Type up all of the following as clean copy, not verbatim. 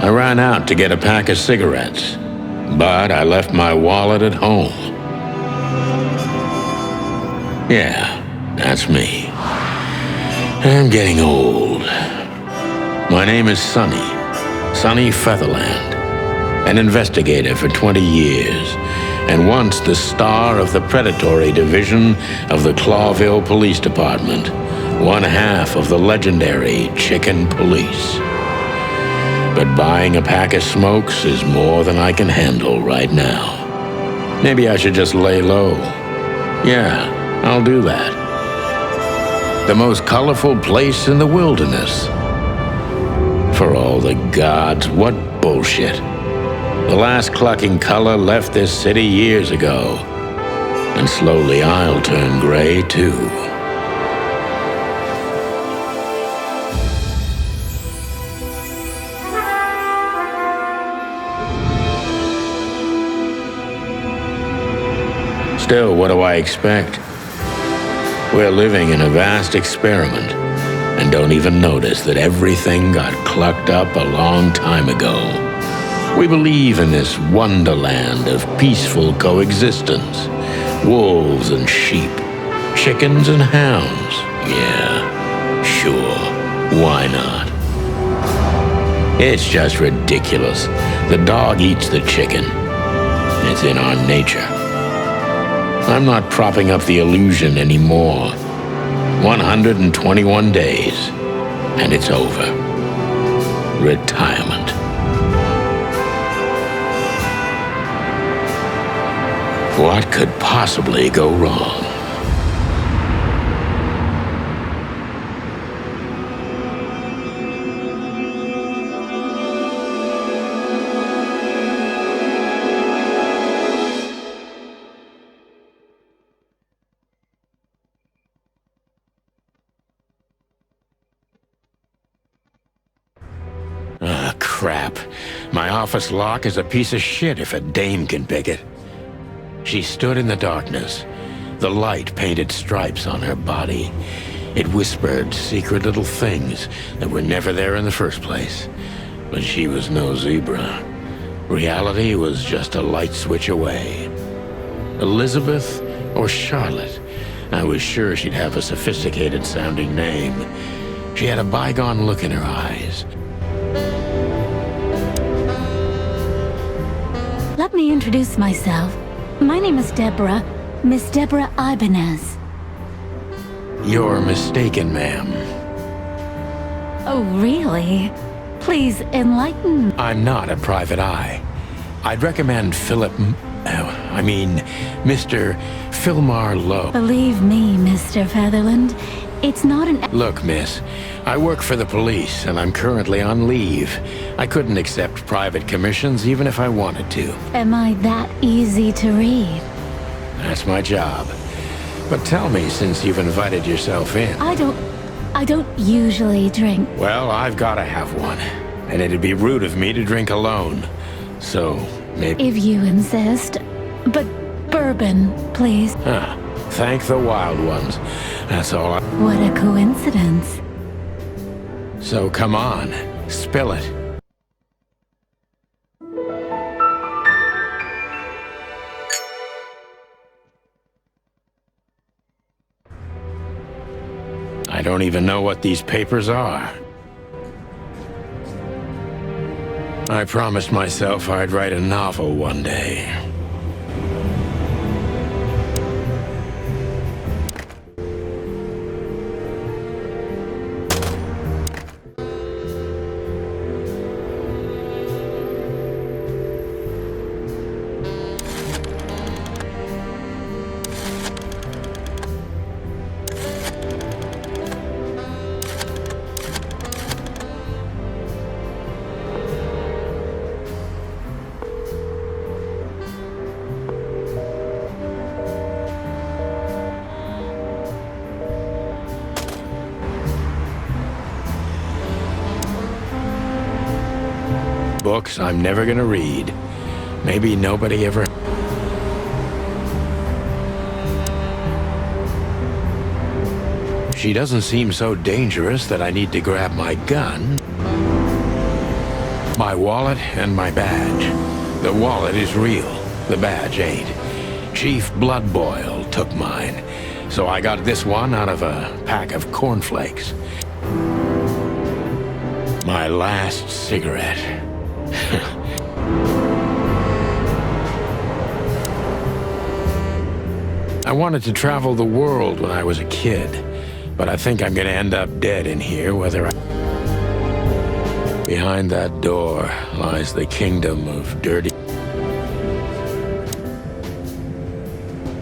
I ran out to get a pack of cigarettes, but I left my wallet at home. Yeah, that's me. I'm getting old. My name is Sonny Featherland, an investigator for 20 years, and once the star of the predatory division of the Clawville Police Department, one half of the legendary Shicken Police. But buying a pack of smokes is more than I can handle right now. Maybe I should just lay low. Yeah, I'll do that. The most colorful place in the wilderness. For all the gods, what bullshit. The last clucking color left this city years ago. And slowly I'll turn gray too. Still, what do I expect? We're living in a vast experiment, and don't even notice that everything got clucked up a long time ago. We believe in this wonderland of peaceful coexistence. Wolves and sheep, chickens and hounds. Yeah, sure, why not? It's just ridiculous. The dog eats the chicken. It's in our nature. I'm not propping up the illusion anymore. 121 days, and it's over. Retirement. What could possibly go wrong? Ah, crap. My office lock is a piece of shit if a dame can pick it. She stood in the darkness. The light painted stripes on her body. It whispered secret little things that were never there in the first place. But she was no zebra. Reality was just a light switch away. Elizabeth or Charlotte? I was sure she'd have a sophisticated-sounding name. She had a bygone look in her eyes. Let me introduce myself. My name is Deborah, Miss Deborah Ibanez. You're mistaken, ma'am. Oh, really? Please enlighten. I'm not a private eye. I'd recommend Mr. Philmar Lowe. Believe me, Mr. Featherland, it's not an... Look, miss, I work for the police, and I'm currently on leave. I couldn't accept private commissions even if I wanted to. Am I that easy to read? That's my job. But tell me, since you've invited yourself in... I don't usually drink. Well, I've gotta have one. And it'd be rude of me to drink alone. So, maybe... If you insist. But bourbon, please. Thank the wild ones. That's all I... What a coincidence. So come on, spill it. I don't even know what these papers are. I promised myself I'd write a novel one day. Books I'm never gonna read. Maybe nobody ever... She doesn't seem so dangerous that I need to grab my gun. My wallet and my badge. The wallet is real, the badge ain't. Chief Bloodboil took mine, so I got this one out of a pack of cornflakes. My last cigarette. I wanted to travel the world when I was a kid, but I think I'm gonna end up dead in here, Behind that door lies the kingdom of dirty...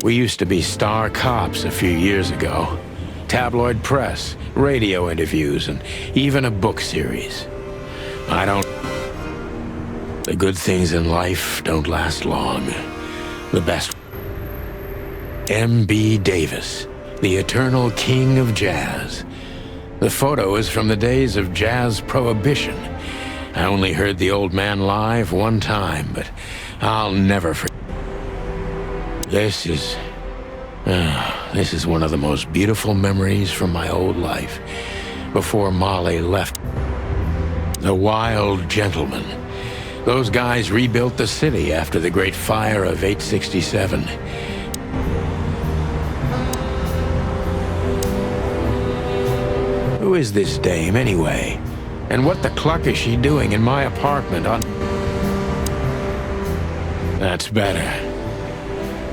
We used to be star cops a few years ago. Tabloid press, radio interviews, and even a book series. The good things in life don't last long. The best... M.B. Davis, the eternal king of jazz. The photo is from the days of jazz prohibition. I only heard the old man live one time, but I'll never forget. This is one of the most beautiful memories from my old life, before Molly left. The Wild Gentlemen. Those guys rebuilt the city after the Great Fire of 867. Who is this dame, anyway? And what the cluck is she doing in my apartment on... That's better.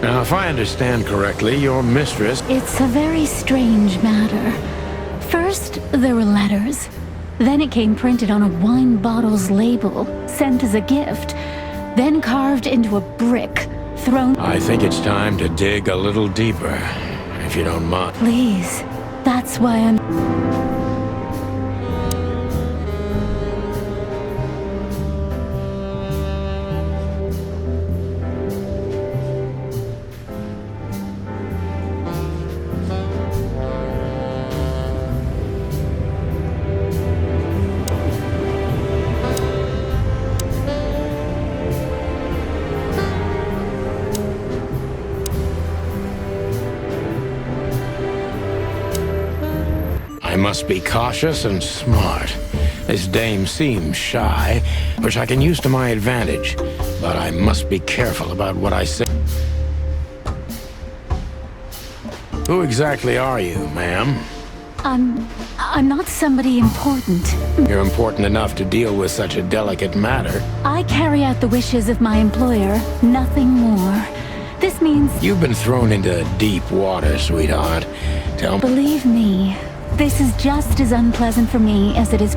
Now, if I understand correctly, your mistress... It's a very strange matter. First, there were letters. Then it came printed on a wine bottle's label, sent as a gift. Then carved into a brick, thrown... I think it's time to dig a little deeper, if you don't mind. Please. That's why I'm... I must be cautious and smart. This dame seems shy, which I can use to my advantage, but I must be careful about what I say. Who exactly are you, ma'am? I'm not somebody important. You're important enough to deal with such a delicate matter. I carry out the wishes of my employer, nothing more. This means... You've been thrown into deep water, sweetheart. Tell me... Believe me, this is just as unpleasant for me as it is...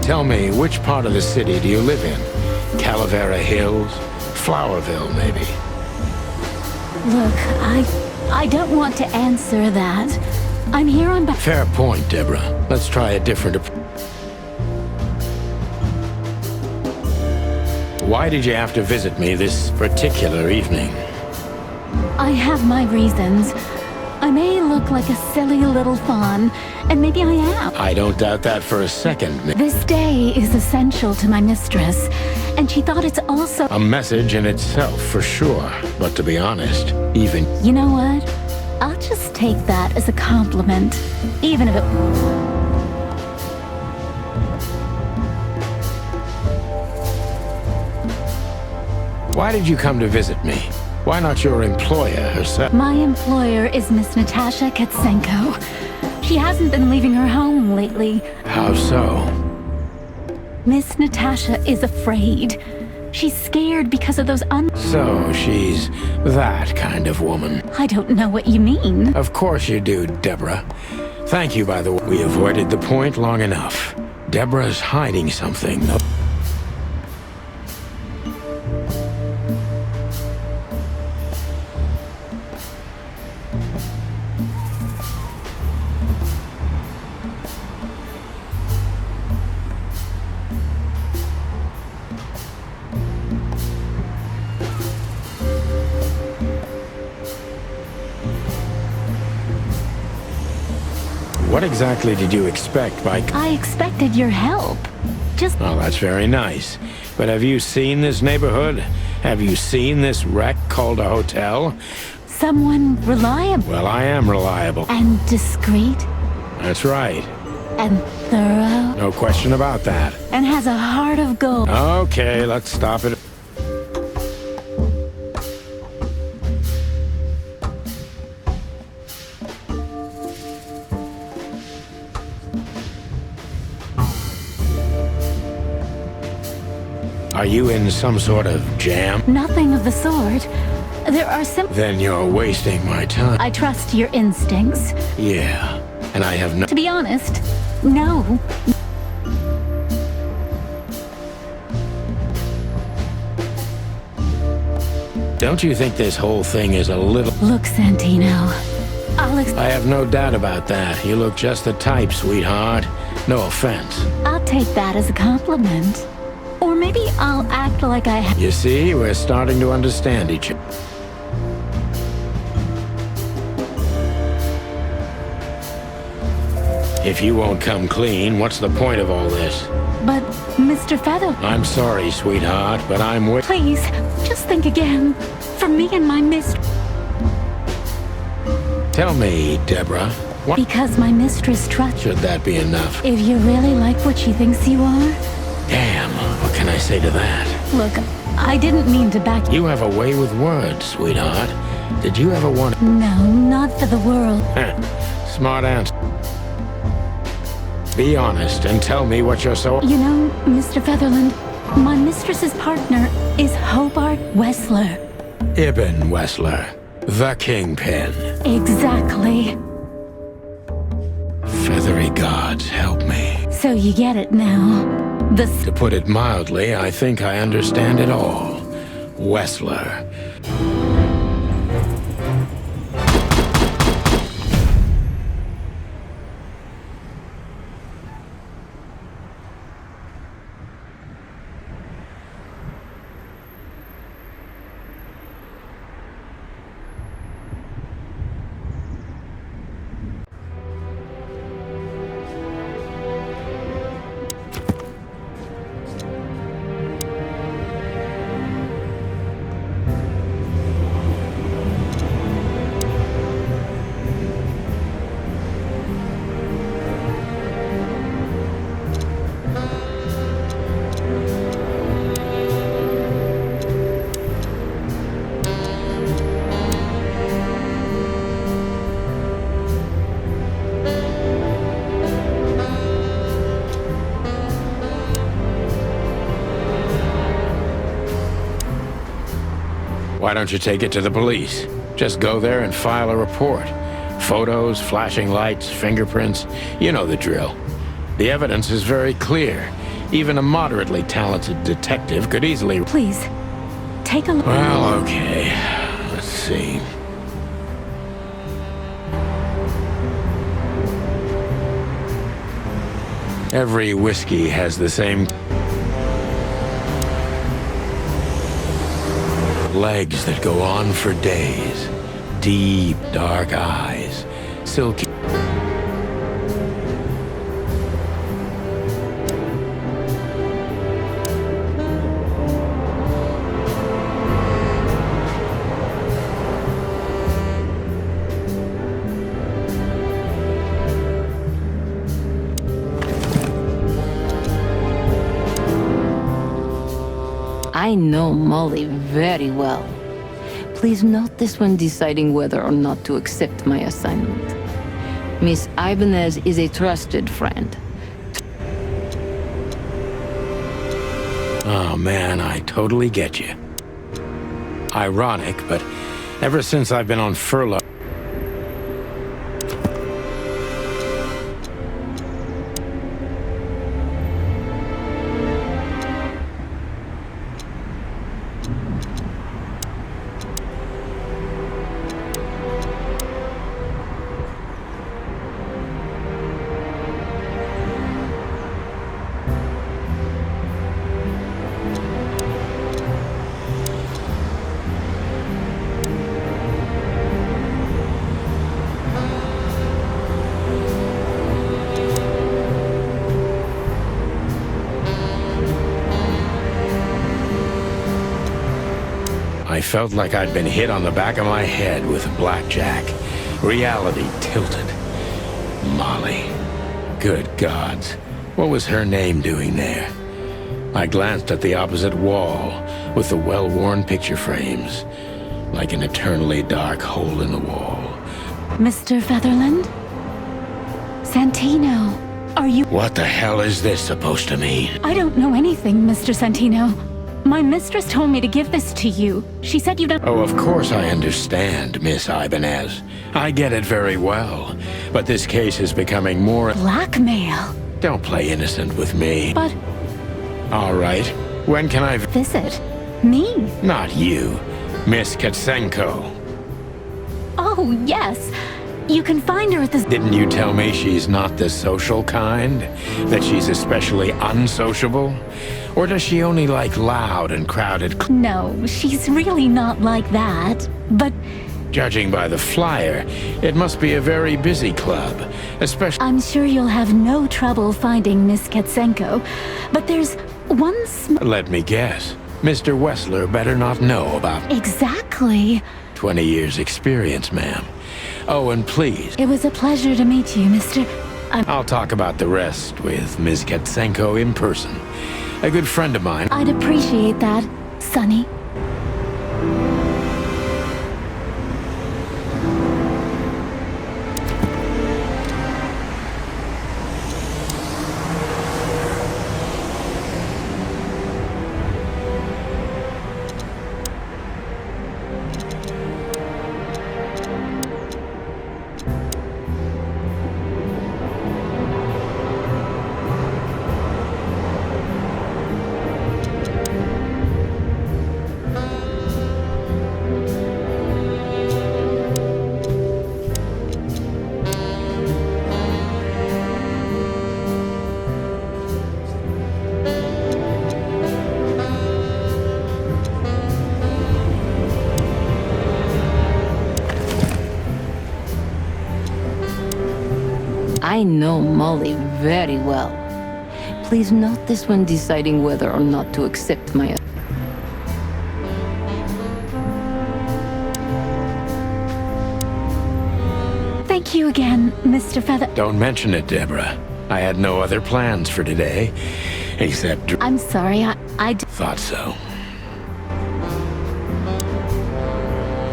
Tell me, which part of the city do you live in? Calavera Hills? Flowerville, maybe? Look, I don't want to answer that. I'm here on... Fair point, Deborah. Let's try a different approach. Why did you have to visit me this particular evening? I have my reasons. I may look like a silly little fawn, and maybe I am. I don't doubt that for a second. This day is essential to my mistress, and she thought it's also... A message in itself, for sure. But to be honest, even... You know what? I'll just take that as a compliment, even if it... Why did you come to visit me? Why not your employer herself? My employer is Miss Natasha Katsenko. She hasn't been leaving her home lately. How so? Miss Natasha is afraid. She's scared because of those So she's that kind of woman. I don't know what you mean. Of course you do, Deborah. Thank you, by the way. We avoided the point long enough. Deborah's hiding something. What exactly did you expect by... I expected your help. Just... Oh, that's very nice. But have you seen this neighborhood? Have you seen this wreck called a hotel? Someone reliable. Well, I am reliable. And discreet. That's right. And thorough. No question about that. And has a heart of gold. Okay, let's stop it. Are you in some sort of jam? Nothing of the sort. There are Then you're wasting my time. I trust your instincts. Yeah, and I have no... To be honest, no. Don't you think this whole thing is a little... Look, Santino. I have no doubt about that. You look just the type, sweetheart. No offense. I'll take that as a compliment. Or maybe I'll act like I have. You see, we're starting to understand each other. If you won't come clean, what's the point of all this? But, Mr. Feather... I'm sorry, sweetheart, but I'm with... Please, just think again. For me and my mistress... Tell me, Deborah, what... Because my mistress trusts... Should that be enough? If you really like what she thinks you are... Damn, what can I say to that? Look, I didn't mean to back... You have a way with words, sweetheart. Did you ever want... No, not for the world. Smart answer. Be honest and tell me what you're so... You know, Mr. Featherland, my mistress's partner is Hobart Wessler. Ibn Wessler, the kingpin. Exactly. Feathery gods, help me. So you get it now. To put it mildly, I think I understand it all. Wessler. Why don't you take it to the police? Just go there and file a report. Photos, flashing lights, fingerprints, you know the drill. The evidence is very clear. Even a moderately talented detective could easily... Please, take a look. Well, okay. Let's see. Every whiskey has the same... legs that go on for days. Deep, dark eyes. Silky... I know Molly very well. Please note this when deciding whether or not to accept my assignment. Miss Ibanez is a trusted friend. Oh man, I totally get you. Ironic, but ever since I've been on furlough... I felt like I'd been hit on the back of my head with a blackjack. Reality tilted. Molly. Good gods. What was her name doing there? I glanced at the opposite wall with the well-worn picture frames, like an eternally dark hole in the wall. Mr. Featherland? Santino, are you— What the hell is this supposed to mean? I don't know anything, Mr. Santino. My mistress told me to give this to you. She said you don't— Oh, of course I understand, Miss Ibanez. I get it very well. But this case is becoming more— Blackmail. Don't play innocent with me. But— All right. When can I— Visit? Me? Not you. Miss Katsenko. Oh, yes. You can find her at the— Didn't you tell me she's not the social kind? That she's especially unsociable? Or does she only like loud and crowded— No, she's really not like that. But Judging by the flyer, it must be a very busy club, especially— I'm sure you'll have no trouble finding Miss Katsenko. But there's one Let me guess. Mr. Wessler better not know about— Exactly. 20 years experience, ma'am. Oh, and please— It was a pleasure to meet you, Mr. I'll talk about the rest with Ms. Katsenko in person. A good friend of mine— I'd appreciate that, Sonny. I know Molly very well. Please note this when deciding whether or not to accept my— Thank you again, Mr. Feather. Don't mention it, Deborah. I had no other plans for today, except— I'm sorry, Thought so.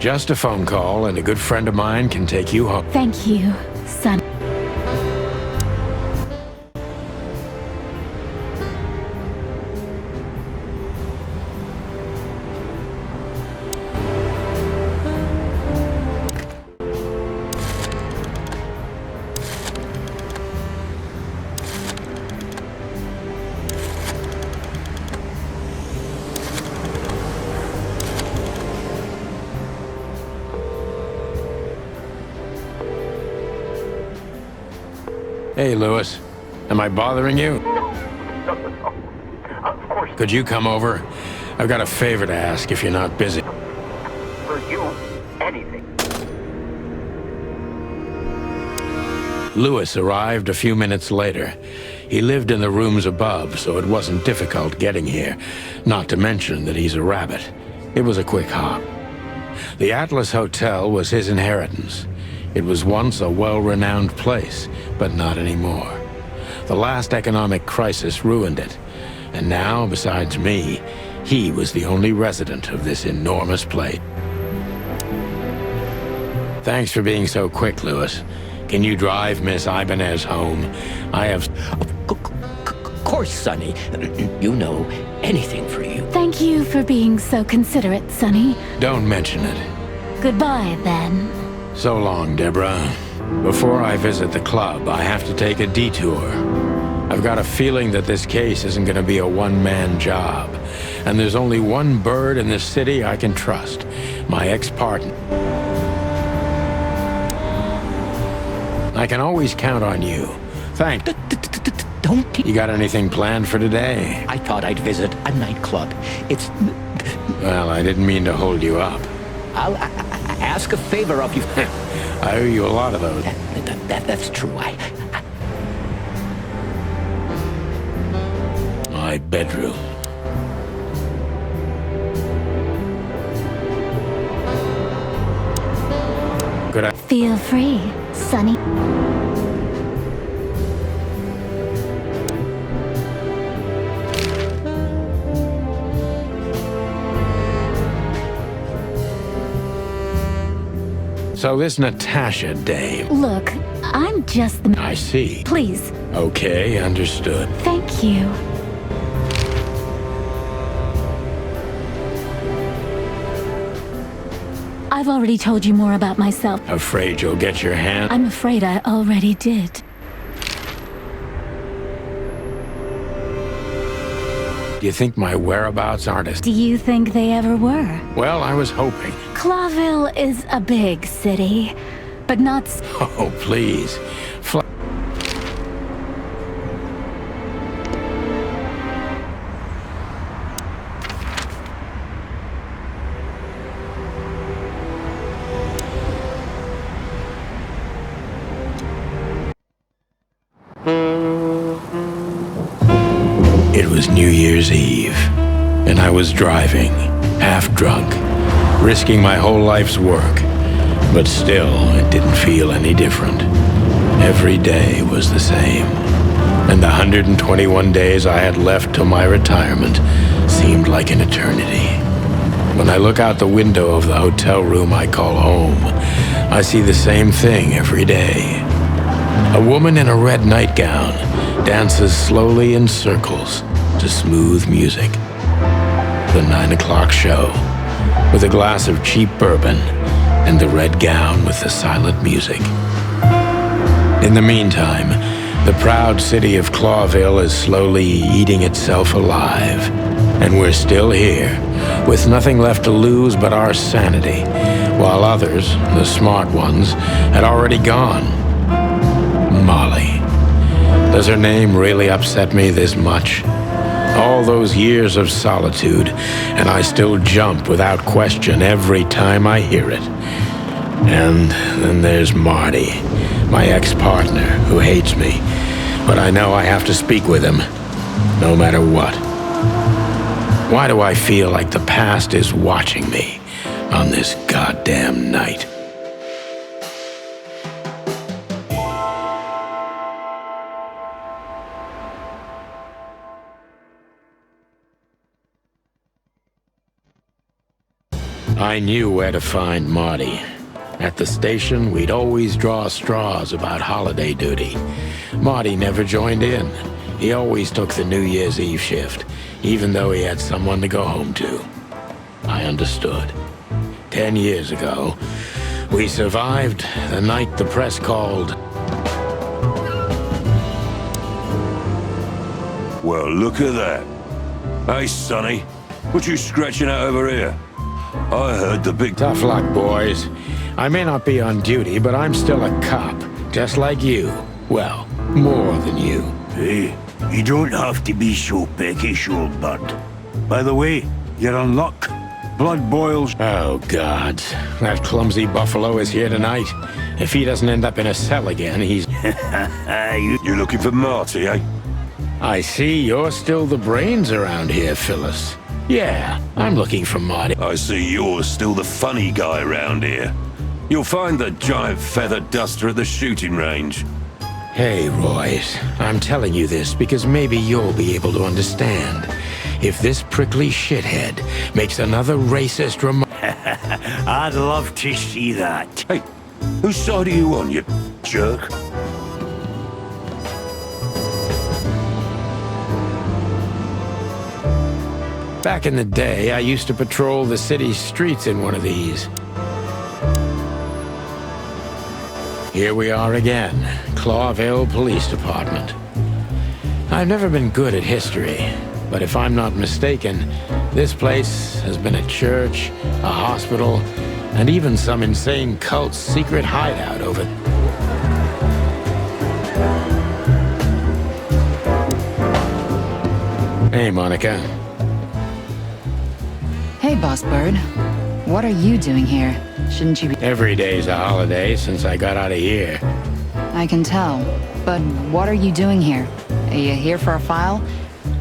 Just a phone call, and a good friend of mine can take you home. Thank you, son. Hey, Lewis. Am I bothering you? No. Of course, Could you come over? I've got a favor to ask if you're not busy. for you, anything. Lewis arrived a few minutes later. He lived in the rooms above, so it wasn't difficult getting here, not to mention that he's a rabbit. It was a quick hop. The Atlas Hotel was his inheritance. It was once a well-renowned place, but not anymore. The last economic crisis ruined it, and now, besides me, he was the only resident of this enormous place. Thanks for being so quick, Lewis. Can you drive Miss Ibanez home? I have— Of course, Sonny. You know, anything for you. Thank you for being so considerate, Sonny. Don't mention it. Goodbye, then. So long, Deborah. Before I visit the club, I have to take a detour. I've got a feeling that this case isn't going to be a one-man job. And there's only one bird in this city I can trust. My ex-partner. I can always count on you. Thanks. Don't. You got anything planned for today? I thought I'd visit a nightclub. It's. Well, I didn't mean to hold you up. I'll ask a favor of you. I owe you a lot of those. That's true. My bedroom. Could I? Feel free, Sonny. So this Natasha dame. Look, I'm just the... I see. Please. Okay, understood. Thank you. I've already told you more about myself. Afraid you'll get your hand? I'm afraid I already did. Do you think my whereabouts aren't as... Do you think they ever were? Well, I was hoping. Clawville is a big city, but not... Oh, please. It was New Year's Eve, and I was driving, half drunk, risking my whole life's work. But still, it didn't feel any different. Every day was the same. And the 121 days I had left till my retirement seemed like an eternity. When I look out the window of the hotel room I call home, I see the same thing every day. A woman in a red nightgown dances slowly in circles to smooth music. The 9 o'clock show, with a glass of cheap bourbon and the red gown with the silent music. In the meantime, the proud city of Clawville is slowly eating itself alive. And we're still here, with nothing left to lose but our sanity, while others, the smart ones, had already gone. Molly. Does her name really upset me this much? All those years of solitude, and I still jump without question every time I hear it. And then there's Marty, my ex-partner, who hates me. But I know I have to speak with him, no matter what. Why do I feel like the past is watching me on this goddamn night? I knew where to find Marty. At the station, we'd always draw straws about holiday duty. Marty never joined in. He always took the New Year's Eve shift, even though he had someone to go home to. I understood. 10 years ago, we survived the night the press called. Well, look at that. Hey, Sonny, what you scratching out over here? I heard the big... Tough luck, boys. I may not be on duty, but I'm still a cop, just like you. Well, more than you. Hey, you don't have to be so peckish, old bird. By the way, you're on luck. Blood boils. Oh, God. That clumsy buffalo is here tonight. If he doesn't end up in a cell again, he's... You're looking for Marty, eh? I see you're still the brains around here, Phyllis. Yeah, I'm looking for Marty. I see you're still the funny guy around here. You'll find the giant feather duster at the shooting range. Hey, Royce, I'm telling you this because maybe you'll be able to understand. If this prickly shithead makes another racist remark... I'd love to see that. Hey, whose side are you on, you jerk? Back in the day, I used to patrol the city streets in one of these. Here we are again, Clawville Police Department. I've never been good at history, but if I'm not mistaken, this place has been a church, a hospital, and even some insane cult's secret hideout over... Hey, Monica. Hey, Boss Bird. What are you doing here? Shouldn't you be... Every day's a holiday since I got out of here. I can tell. But what are you doing here? Are you here for a file?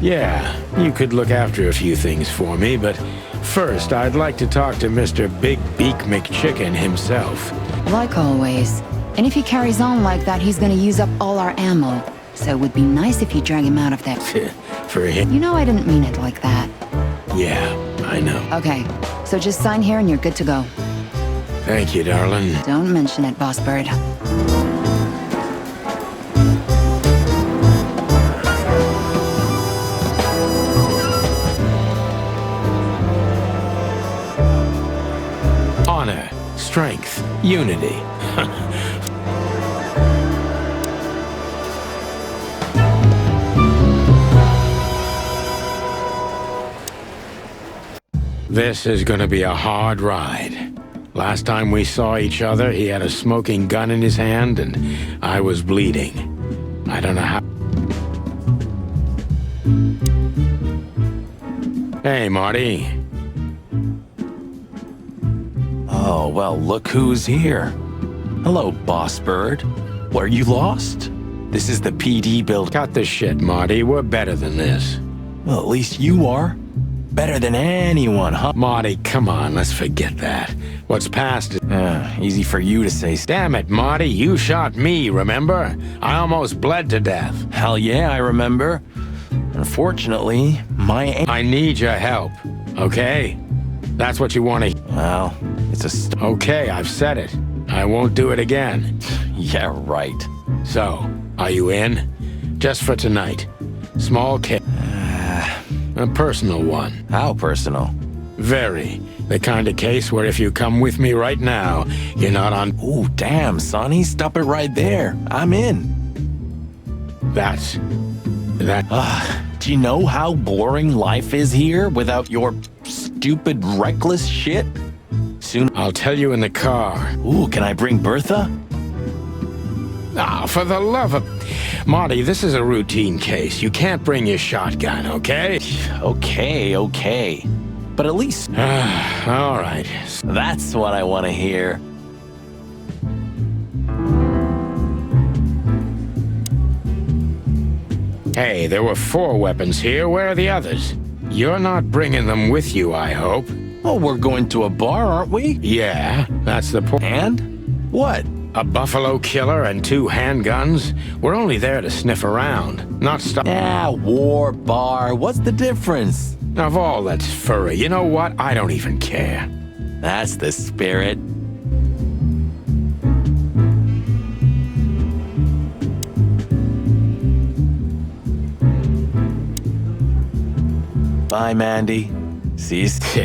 Yeah, you could look after a few things for me, but first I'd like to talk to Mr. Big Beak McChicken himself. Like always. And if he carries on like that, he's gonna use up all our ammo. So it would be nice if you drag him out of there. For him? You know I didn't mean it like that. Yeah, I know. Okay, so just sign here and you're good to go. Thank you, darling. Don't mention it, Boss Bird. Honor, strength, unity. This is gonna be a hard ride. Last time we saw each other, he had a smoking gun in his hand and I was bleeding. I don't know how... Hey, Marty. Oh, well, look who's here. Hello, Boss Bird. What, are you lost? This is the PD build. Cut the shit, Marty. We're better than this. Well, at least you are. Better than anyone, huh? Marty, come on, let's forget that. What's past is... Easy for you to say. Damn it, Marty, you shot me, remember? I almost bled to death. Hell yeah, I remember. Unfortunately, I need your help, okay? That's what you want to... Well, it's a... Okay, I've said it. I won't do it again. Yeah, right. So, are you in? Just for tonight. Small case. A personal one. How personal? Very. The kind of case where if you come with me right now, you're not on... Ooh, damn, Sonny, stop it right there. I'm in. That... Do you know how boring life is here without your stupid, reckless shit? Soon... I'll tell you in the car. Ooh, can I bring Bertha? Ah, for the love of... Marty, this is a routine case. You can't bring your shotgun, okay? Okay. But at least... All right. That's what I want to hear. Hey, there were 4 weapons here. Where are the others? You're not bringing them with you, I hope. Oh, we're going to a bar, aren't we? Yeah, that's the point. And? What? A buffalo killer and 2 handguns? We're only there to sniff around, not stop. War, bar, what's the difference? Of all that's furry, you know what? I don't even care. That's the spirit. Bye, Mandy. See you.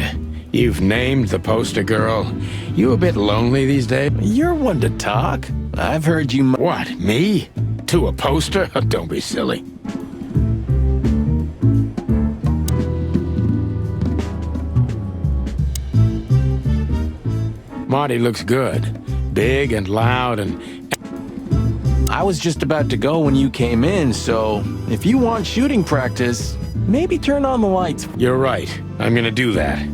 You've named the poster girl. You a bit lonely these days? You're one to talk. I've heard you... What, me? To a poster? Don't be silly. Marty looks good. Big and loud and... I was just about to go when you came in, so if you want shooting practice, maybe turn on the lights. You're right. I'm gonna do that.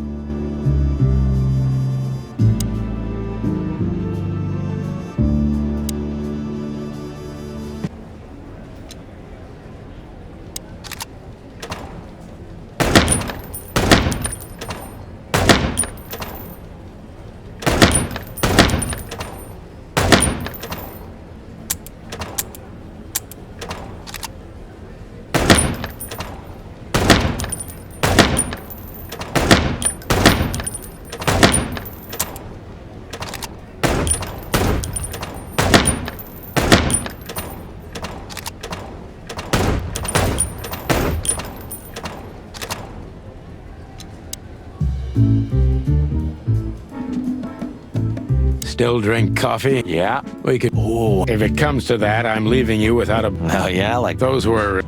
Still drink coffee? Yeah. We could... Oh, if it comes to that, I'm leaving you without a... Oh, yeah? Like... Those were...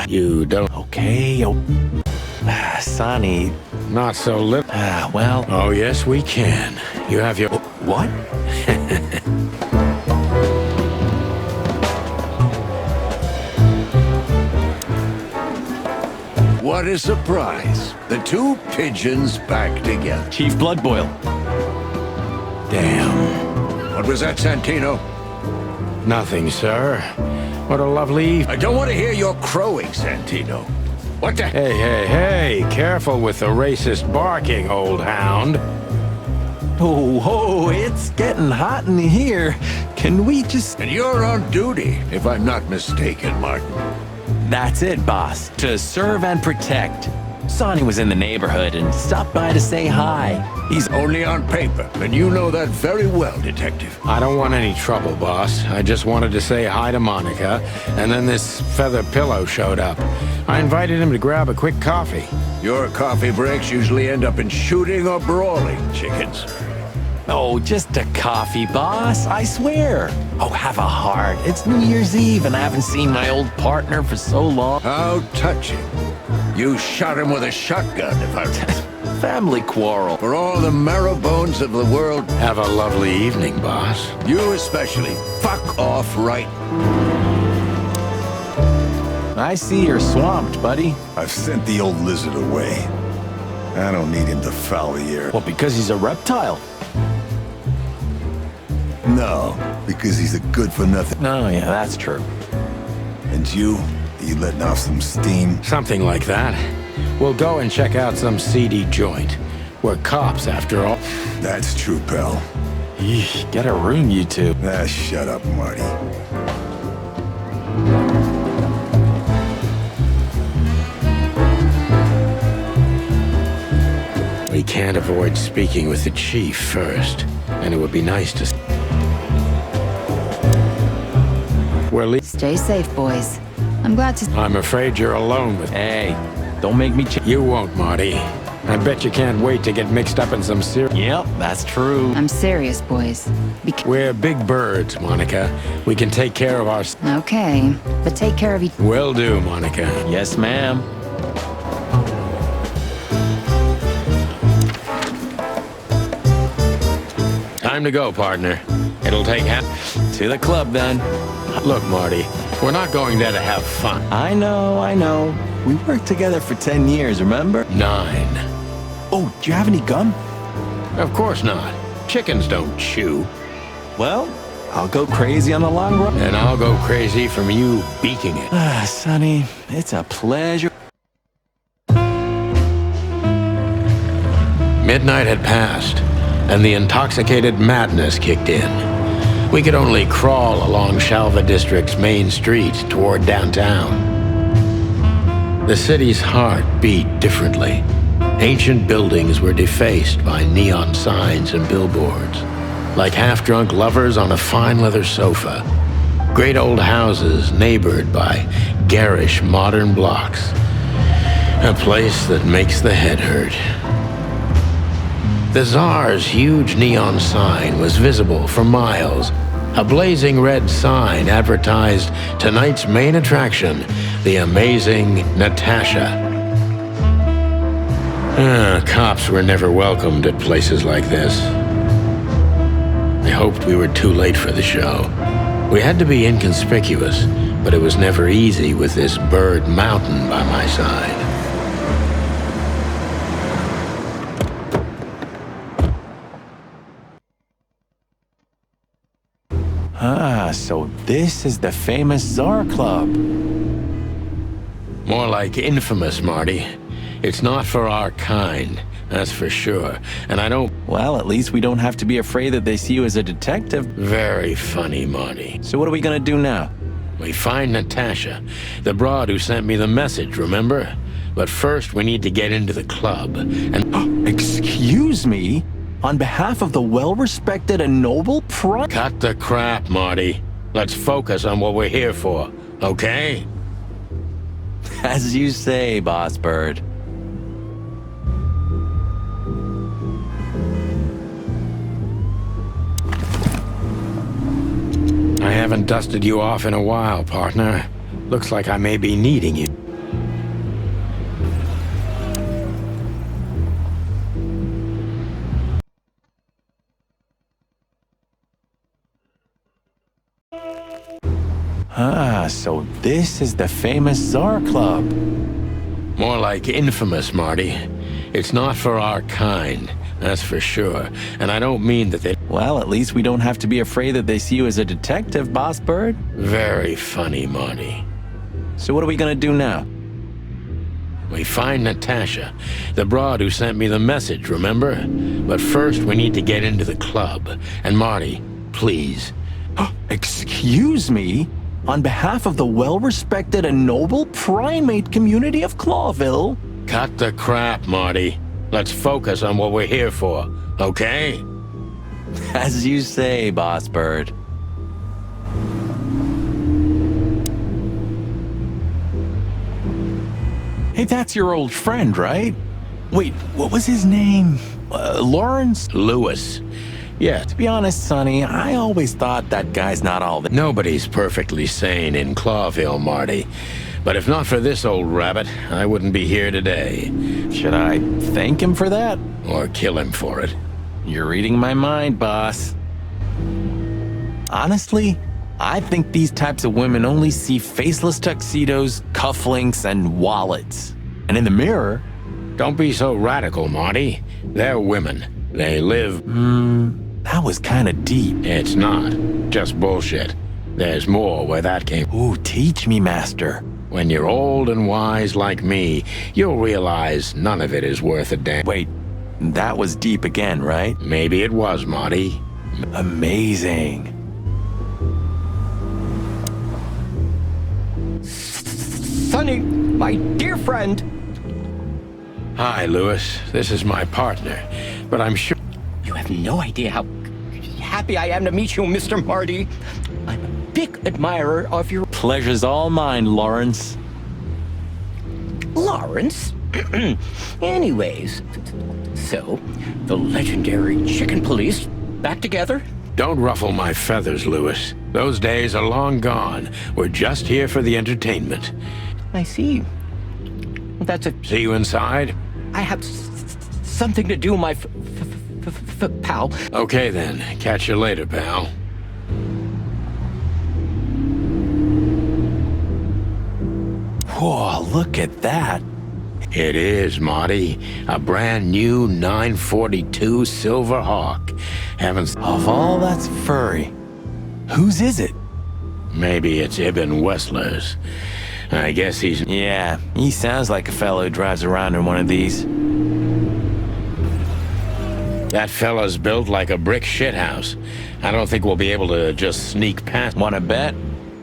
you don't... Okay, Sonny... Not so little... well... Oh, yes, we can. You have your... What? What a surprise. The 2 pigeons back together. Chief Bloodboil. Damn. What was that, Santino? Nothing, sir. What a lovely... I don't want to hear your crowing, Santino. What the? Hey, careful with the racist barking, old hound. Oh, it's getting hot in here. Can we just... And you're on duty, if I'm not mistaken, Martin. That's it, boss. To serve and protect. Sonny was in the neighborhood and stopped by to say hi. He's only on paper, and you know that very well, Detective. I don't want any trouble, boss. I just wanted to say hi to Monica, and then this feather pillow showed up. I invited him to grab a quick coffee. Your coffee breaks usually end up in shooting or brawling, chickens. Oh, just a coffee, boss, I swear. Oh, have a heart. It's New Year's Eve, and I haven't seen my old partner for so long. How touching. You shot him with a shotgun, if I remember. Family quarrel. For all the marrow bones of the world. Have a lovely evening, boss. You especially. Fuck off right. I see you're swamped, buddy. I've sent the old lizard away. I don't need him to foul the air. Well, because he's a reptile. No, because he's a good-for-nothing. Oh, yeah, that's true. And you letting off some steam? Something like that. We'll go and check out some seedy joint. We're cops, after all. That's true, pal. Eesh, get a room, you two. Ah, shut up, Marty. We can't avoid speaking with the chief first, and it would be nice to... Stay safe, boys. I'm glad to... I'm afraid you're alone with... Hey, don't make me... You won't, Marty. I bet you can't wait to get mixed up in some serious... Yep, that's true. I'm serious, boys. We're big birds, Monica. We can take care of our... Okay, but take care of each... Will do, Monica. Yes, ma'am. Time to go, partner. It'll take half... To the club, then. Look, Marty, we're not going there to have fun. I know. We worked together for 10 years, remember? 9. Oh, do you have any gum? Of course not. Chickens don't chew. Well, I'll go crazy on the long run. And I'll go crazy from you beaking it. Ah, Sonny, it's a pleasure. Midnight had passed, and the intoxicated madness kicked in. We could only crawl along Shalva District's main street toward downtown. The city's heart beat differently. Ancient buildings were defaced by neon signs and billboards, like half-drunk lovers on a fine leather sofa. Great old houses neighbored by garish modern blocks. A place that makes the head hurt. The Tsar's huge neon sign was visible for miles. A blazing red sign advertised tonight's main attraction, the amazing Natasha. Cops were never welcomed at places like this. I hoped we were too late for the show. We had to be inconspicuous, but it was never easy with this bird mountain by my side. Ah, so this is the famous Tsar Club. More like infamous, Marty. It's not for our kind, that's for sure. And I don't... Well, at least we don't have to be afraid that they see you as a detective. Very funny, Marty. So what are we gonna do now? We find Natasha, the broad who sent me the message, remember? But first we need to get into the club and... Excuse me? On behalf of the well-respected and noble Cut the crap, Marty. Let's focus on what we're here for, okay? As you say, Boss Bird. I haven't dusted you off in a while, partner. Looks like I may be needing you. Ah, so this is the famous Tsar Club. More like infamous, Marty. It's not for our kind, that's for sure. And I don't mean that they... Well, at least we don't have to be afraid that they see you as a detective, Boss Bird. Very funny, Marty. So what are we gonna do now? We find Natasha, the broad who sent me the message, remember? But first, we need to get into the club. And Marty, please. Excuse me? On behalf of the well-respected and noble primate community of Clawville? Cut the crap, Marty. Let's focus on what we're here for, okay? As you say, Boss Bird. Hey, that's your old friend, right? Wait, what was his name? Lawrence? Lewis. Yeah. To be honest, Sonny, I always thought that guy's not all that. Nobody's perfectly sane in Clawville, Marty. But if not for this old rabbit, I wouldn't be here today. Should I thank him for that? Or kill him for it? You're reading my mind, boss. Honestly, I think these types of women only see faceless tuxedos, cufflinks, and wallets. And in the mirror... Don't be so radical, Marty. They're women. They live... that was kinda deep. It's not. Just bullshit. There's more where that came... Ooh, teach me, Master. When you're old and wise like me, you'll realize none of it is worth a damn... Wait, that was deep again, right? Maybe it was, Marty. Amazing. Sonny, my dear friend. Hi, Lewis. This is my partner. But I'm sure... You have no idea how happy I am to meet you, Mr. Marty. I'm a big admirer of your... Pleasure's all mine, Lawrence. Lawrence? Anyways, so, the legendary Shicken police back together? Don't ruffle my feathers, Lewis. Those days are long gone. We're just here for the entertainment. I see. That's a... See you inside? I have something to do, my pal. Okay then. Catch you later, pal. Whoa, look at that. It is, Marty. A brand new 942 Silver Hawk. Heavens... Of all that's furry, whose is it? Maybe it's Ibn Wessler's. I guess he's... Yeah, he sounds like a fellow who drives around in one of these. That fella's built like a brick shithouse. I don't think we'll be able to just sneak past... Wanna bet?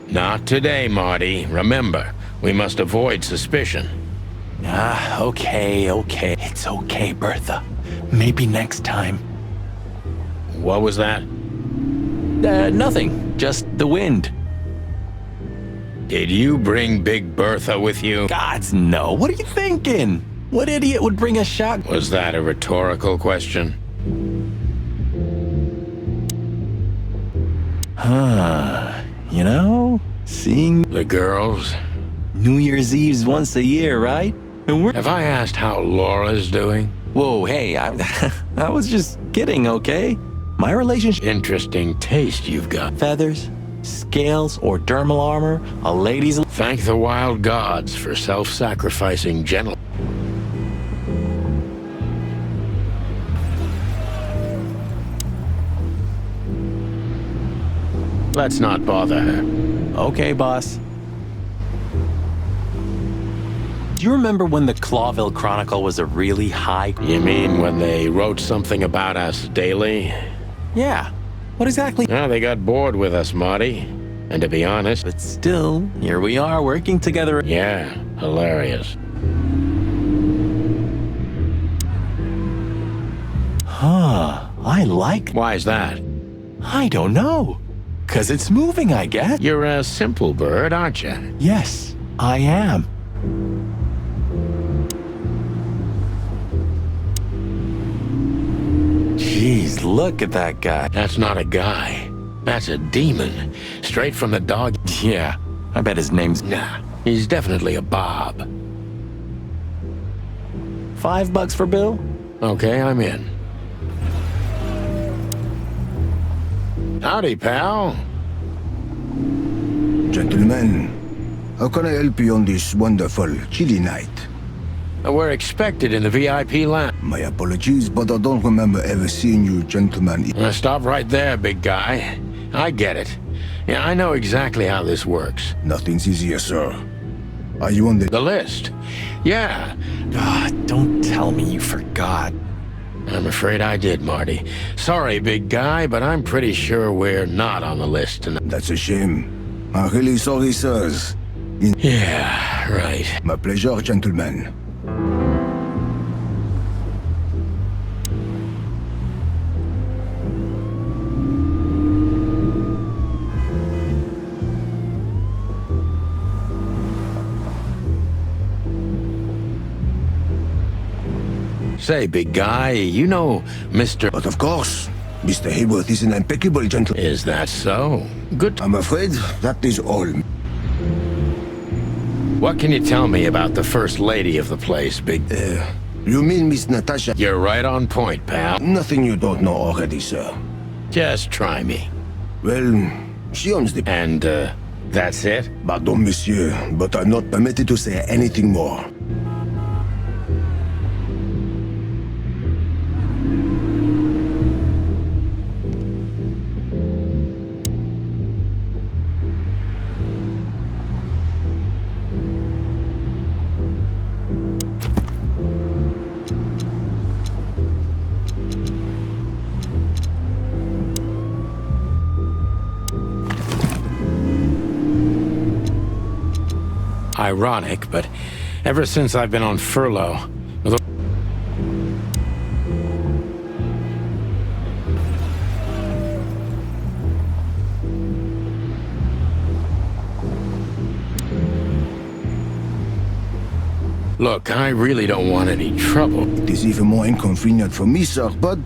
Not today, Marty. Remember, we must avoid suspicion. Okay. It's okay, Bertha. Maybe next time. What was that? Nothing. Just the wind. Did you bring Big Bertha with you? Gods, no. What are you thinking? What idiot would bring a shotgun? Was that a rhetorical question? You know, seeing... The girls? New Year's Eve's once a year, right? And we're... Have I asked how Laura's doing? Whoa, hey, I was just kidding, okay? My relationship... Interesting taste you've got. Feathers, scales, or dermal armor, a lady's... Thank the wild gods for self-sacrificing gentlemen. Let's not bother her. Okay, boss. Do you remember when the Clawville Chronicle was a really high... You mean when they wrote something about us daily? Yeah. What exactly? Well, they got bored with us, Marty. And to be honest... But still, here we are working together. Yeah, hilarious. I like... Why's that? I don't know. 'Cause it's moving, I guess. You're a simple bird, aren't you? Yes, I am. Jeez, look at that guy. That's not a guy. That's a demon. Straight from the dog. Yeah, I bet his name's... Nah, he's definitely a Bob. $5 for Bill? Okay, I'm in. Howdy, pal. Gentlemen, how can I help you on this wonderful, chilly night? We're expected in the VIP lounge. My apologies, but I don't remember ever seeing you gentlemen... Stop right there, big guy. I get it. Yeah, I know exactly how this works. Nothing's easier, sir. Are you on The list? Yeah. Don't tell me you forgot. I'm afraid I did, Marty. Sorry, big guy, but I'm pretty sure we're not on the list tonight. That's a shame. I'm really sorry, sirs. Yeah, right. My pleasure, gentlemen. Say, big guy, you know Mr. But of course, Mr. Hayworth is an impeccable gentleman. Is that so? Good. I'm afraid that is all. What can you tell me about the first lady of the place, big... You mean Miss Natasha? You're right on point, pal. Nothing you don't know already, sir. Just try me. Well, she owns the... And, that's it? Pardon, monsieur, but I'm not permitted to say anything more. Ironic, but ever since I've been on furlough... Look, I really don't want any trouble. It is even more inconvenient for me, sir, but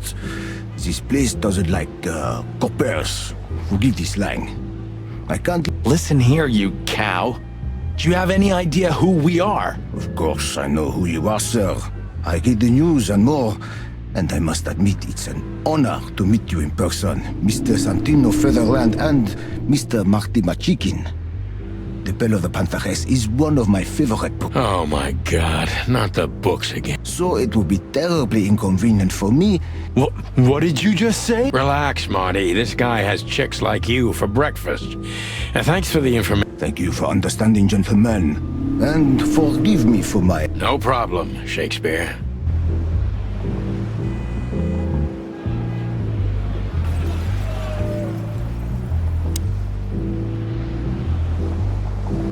this place doesn't like coppers. Forgive the slang. I can't... Listen here, you cow. Do you have any idea who we are? Of course, I know who you are, sir. I get the news and more, and I must admit it's an honor to meet you in person, Mr. Santino Featherland and Mr. Marty Chicken. The Bell of the Pantheress is one of my favorite books. Oh my God, not the books again. So it will be terribly inconvenient for me. What did you just say? Relax, Marty. This guy has chicks like you for breakfast. And thanks for the information. Thank you for understanding, gentlemen. And forgive me for my... No problem, Shakespeare.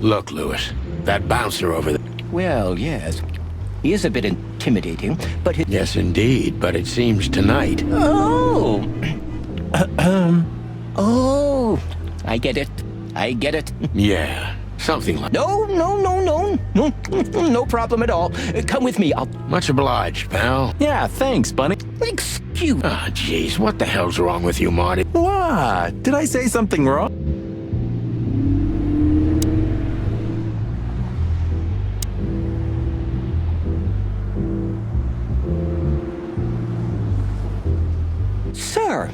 Look, Lewis, that bouncer over there... Well, yes. He is a bit intimidating, but his... Yes, indeed, but it seems tonight... Oh! Oh! I get it. I get it. Yeah, something like... No problem at all. Come with me, I'll... Much obliged, pal. Yeah, thanks, Bunny. Excuse... Ah, jeez, what the hell's wrong with you, Marty? What? Did I say something wrong? Sir!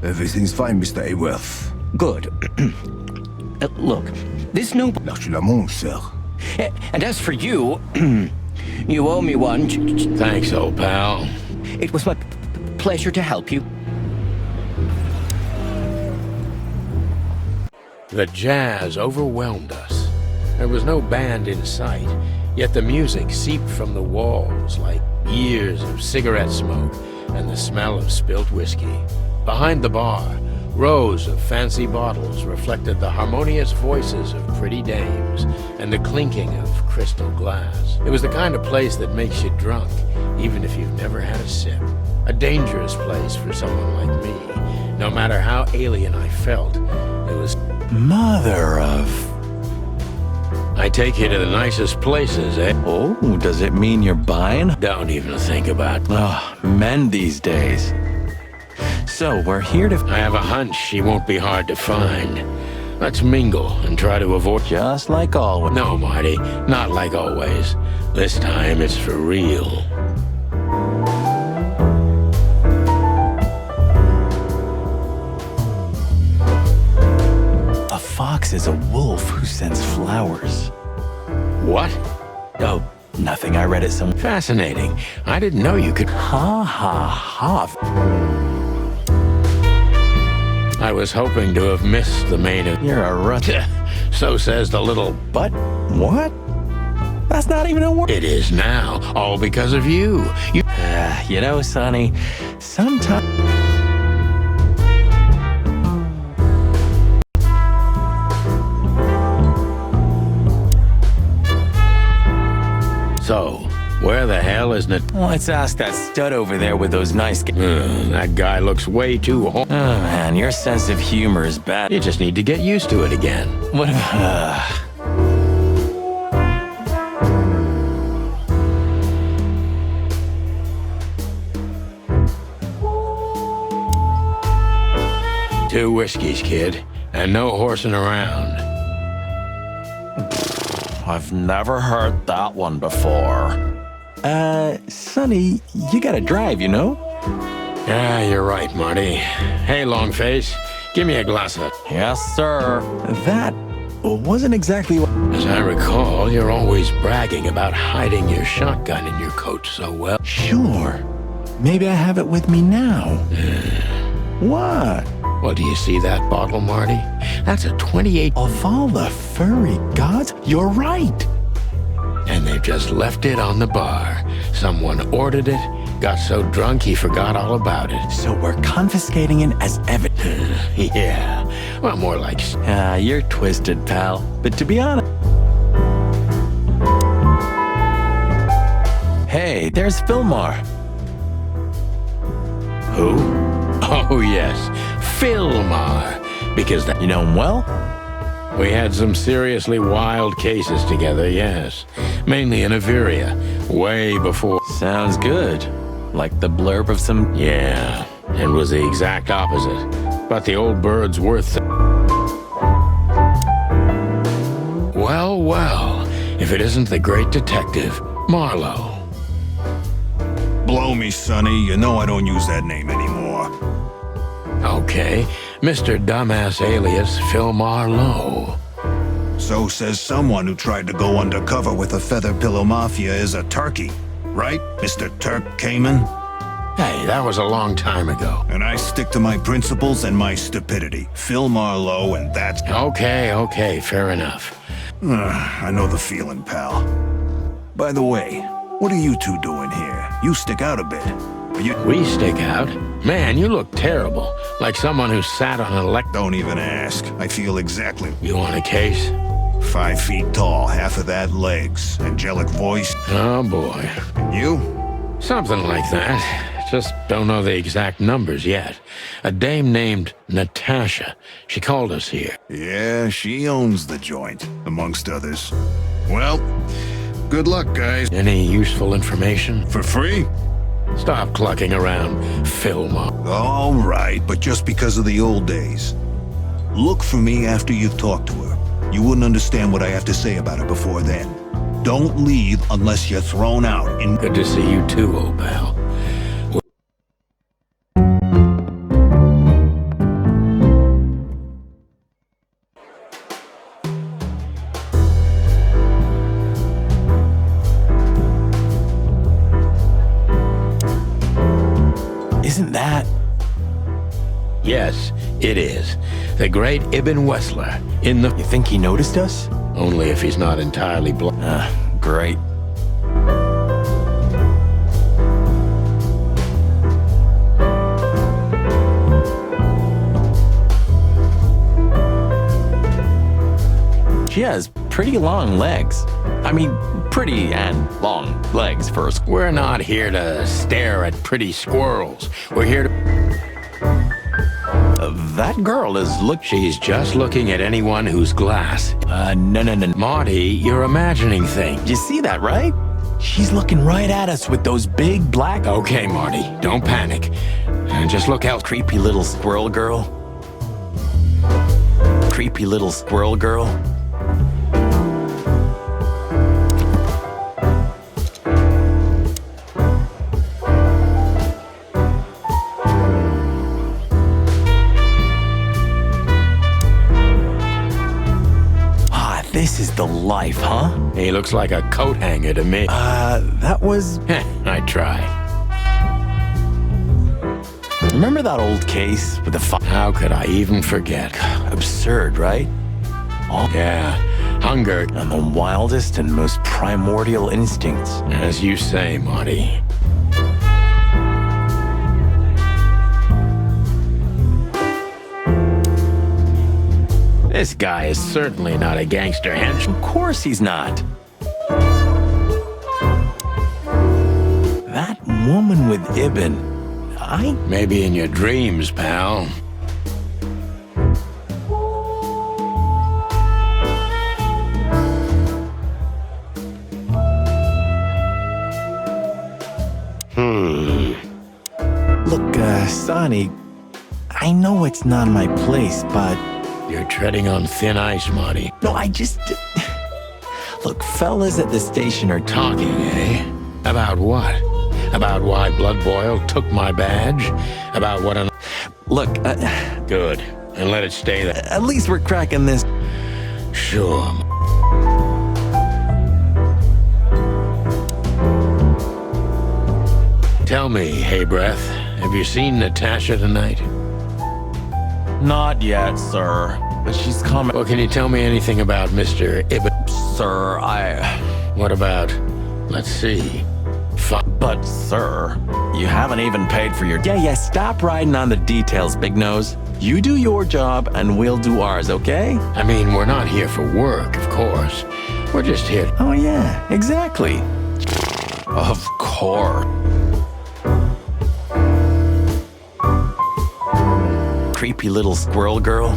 Everything's fine, Mr. Hayworth. Good. Look, this new... L'arche sir. And as for you, you owe me one. Thanks, old pal. It was my pleasure to help you. The jazz overwhelmed us. There was no band in sight, yet the music seeped from the walls like years of cigarette smoke and the smell of spilt whiskey. Behind the bar, rows of fancy bottles reflected the harmonious voices of pretty dames and the clinking of crystal glass. It was the kind of place that makes you drunk, even if you've never had a sip. A dangerous place for someone like me. No matter how alien I felt, it was... Mother of... I take you to the nicest places, eh? Oh, does it mean you're buying? Don't even think about... Oh, men these days. So, we're here to... I have a hunch she won't be hard to find. Let's mingle and try to avoid... Just like always. No, Marty, not like always. This time it's for real. A fox is a wolf who sends flowers. What? Oh, nothing. I read it somewhere. Fascinating. I didn't know you could... Ha ha ha. I I was hoping to have missed the main event. You're a rut. So says the little... But what? That's not even a word. It is now, all because of you. You know, Sonny, sometimes... So, where the hell is Nat... Let's ask that stud over there with those nice... that guy looks way too... Oh, man, your sense of humor is bad. You just need to get used to it again. What if... Two whiskeys, kid, and no horsing around. I've never heard that one before. Sonny, you gotta drive, you know? Yeah, you're right, Marty. Hey, Longface, give me a glass of... Yes, sir. That wasn't exactly what... As I recall, you're always bragging about hiding your shotgun in your coat so well. Sure. Maybe I have it with me now. What? Well, do you see that bottle, Marty? That's a 28... Of all the furry gods, you're right. And they've just left it on the bar. Someone ordered it, got so drunk he forgot all about it. So we're confiscating it as evidence. Yeah, well, more like... You're twisted, pal. But to be honest... Hey, there's Fillmore. Who? Oh, yes. Fillmore. Because that... You know him well? We had some seriously wild cases together, yes. Mainly in Averia, way before... Sounds good. Like the blurb of some... Yeah, it was the exact opposite. But the old bird's worth... Well, well, if it isn't the great detective, Marlowe. Blow me, Sonny. You know I don't use that name anymore. Okay, Mr. Dumbass alias Phil Marlowe. So says someone who tried to go undercover with a Feather Pillow Mafia is a turkey. Right, Mr. Turk Cayman? Hey, that was a long time ago. And I stick to my principles and my stupidity. Phil Marlowe, and that's... Okay, fair enough. I know the feeling, pal. By the way, what are you two doing here? You stick out a bit. We stick out? Man, you look terrible. Like someone who sat on an Don't even ask. I feel exactly... You want a case? 5 feet tall, half of that legs. Angelic voice. Oh, boy. And you? Something like that. Just don't know the exact numbers yet. A dame named Natasha. She called us here. Yeah, she owns the joint, amongst others. Well, good luck, guys. Any useful information? For free? Stop clucking around, Fillmore. All right, but just because of the old days. Look for me after you've talked to her. You wouldn't understand what I have to say about it before then. Don't leave unless you're thrown out. Good to see you too, old pal. Isn't that... Yes, it is. The great Ibn Wessler in the... You think he noticed us? Only if he's not entirely blind. Great. She has pretty long legs. I mean, pretty and long legs for a squirrel. We're not here to stare at pretty squirrels. We're here to... That girl is She's just looking at anyone who's glass. No. Marty, you're imagining things. You see that, right? She's looking right at us with those big black... Okay, Marty, don't panic. Just look out. Creepy little squirrel girl. Creepy little squirrel girl. This is the life, huh? He looks like a coat hanger to me. That was... I try. Remember that old case with the How could I even forget? Absurd, right? Yeah, hunger. And the wildest and most primordial instincts. As you say, Marty. This guy is certainly not a gangster henchman. Of course he's not. That woman with Ibn, Maybe in your dreams, pal. Look, Sonny, I know it's not my place, but... You're treading on thin ice, Marty. No, I just... Look, fellas at the station are Talking, eh? About what? About why Blood Boil took my badge? About what an... Look, Good. And let it stay there. at least we're cracking this. Sure. Tell me, hey breath, have you seen Natasha tonight? Not yet, sir. But she's coming. Well, can you tell me anything about Mr. Ibn? Sir, What about, let's see, But, sir, you haven't even paid for your... Yeah, stop riding on the details, Big Nose. You do your job, and we'll do ours, okay? I mean, we're not here for work, of course. We're just here. Oh, yeah, exactly. Of course. Creepy little squirrel girl.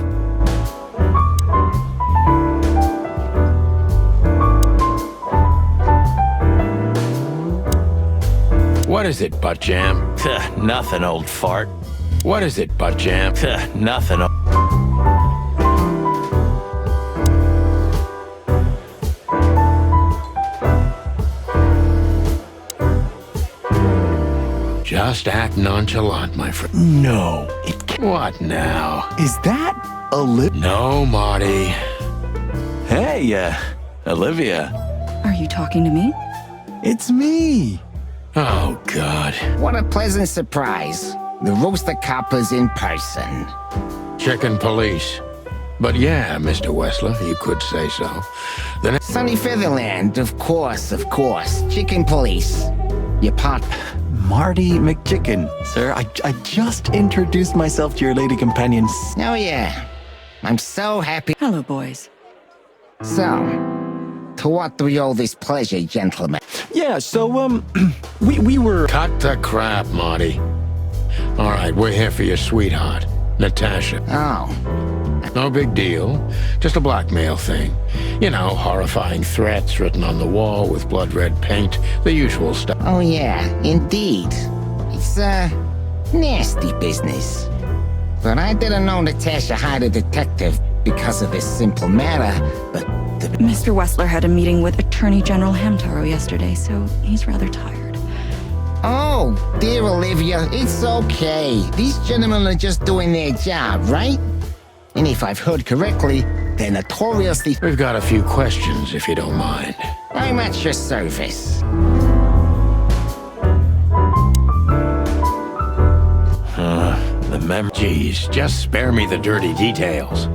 What is it, butt jam? Nothing, old fart. What is it, butt jam? Nothing. Just act nonchalant, my friend. No, it can't. What now? Is that No, Marty. Hey, Olivia. Are you talking to me? It's me. Oh, God. What a pleasant surprise. The Rooster Copper's in person. Chicken police. But yeah, Mr. Wessler, you could say so. Then Sunny Featherland, of course. Chicken police. Your part. Marty McChicken. Sir, I just introduced myself to your lady companions. Oh, yeah. I'm so happy. Hello, boys. So, to what do we owe this pleasure, gentlemen? Yeah, so, we were... cut the crap, Marty. All right, we're here for your sweetheart, Natasha. Oh. No big deal. Just a blackmail thing. You know, horrifying threats written on the wall with blood-red paint. The usual stuff. Oh, yeah, indeed. It's, nasty business. But I didn't know Natasha hired a detective because of this simple matter, but... Mr. Wessler had a meeting with Attorney General Hamtaro yesterday, so he's rather tired. Oh, dear Olivia, it's okay. These gentlemen are just doing their job, right? And if I've heard correctly, they're notoriously... We've got a few questions, if you don't mind. I'm at your service. The Jeez, just spare me the dirty details.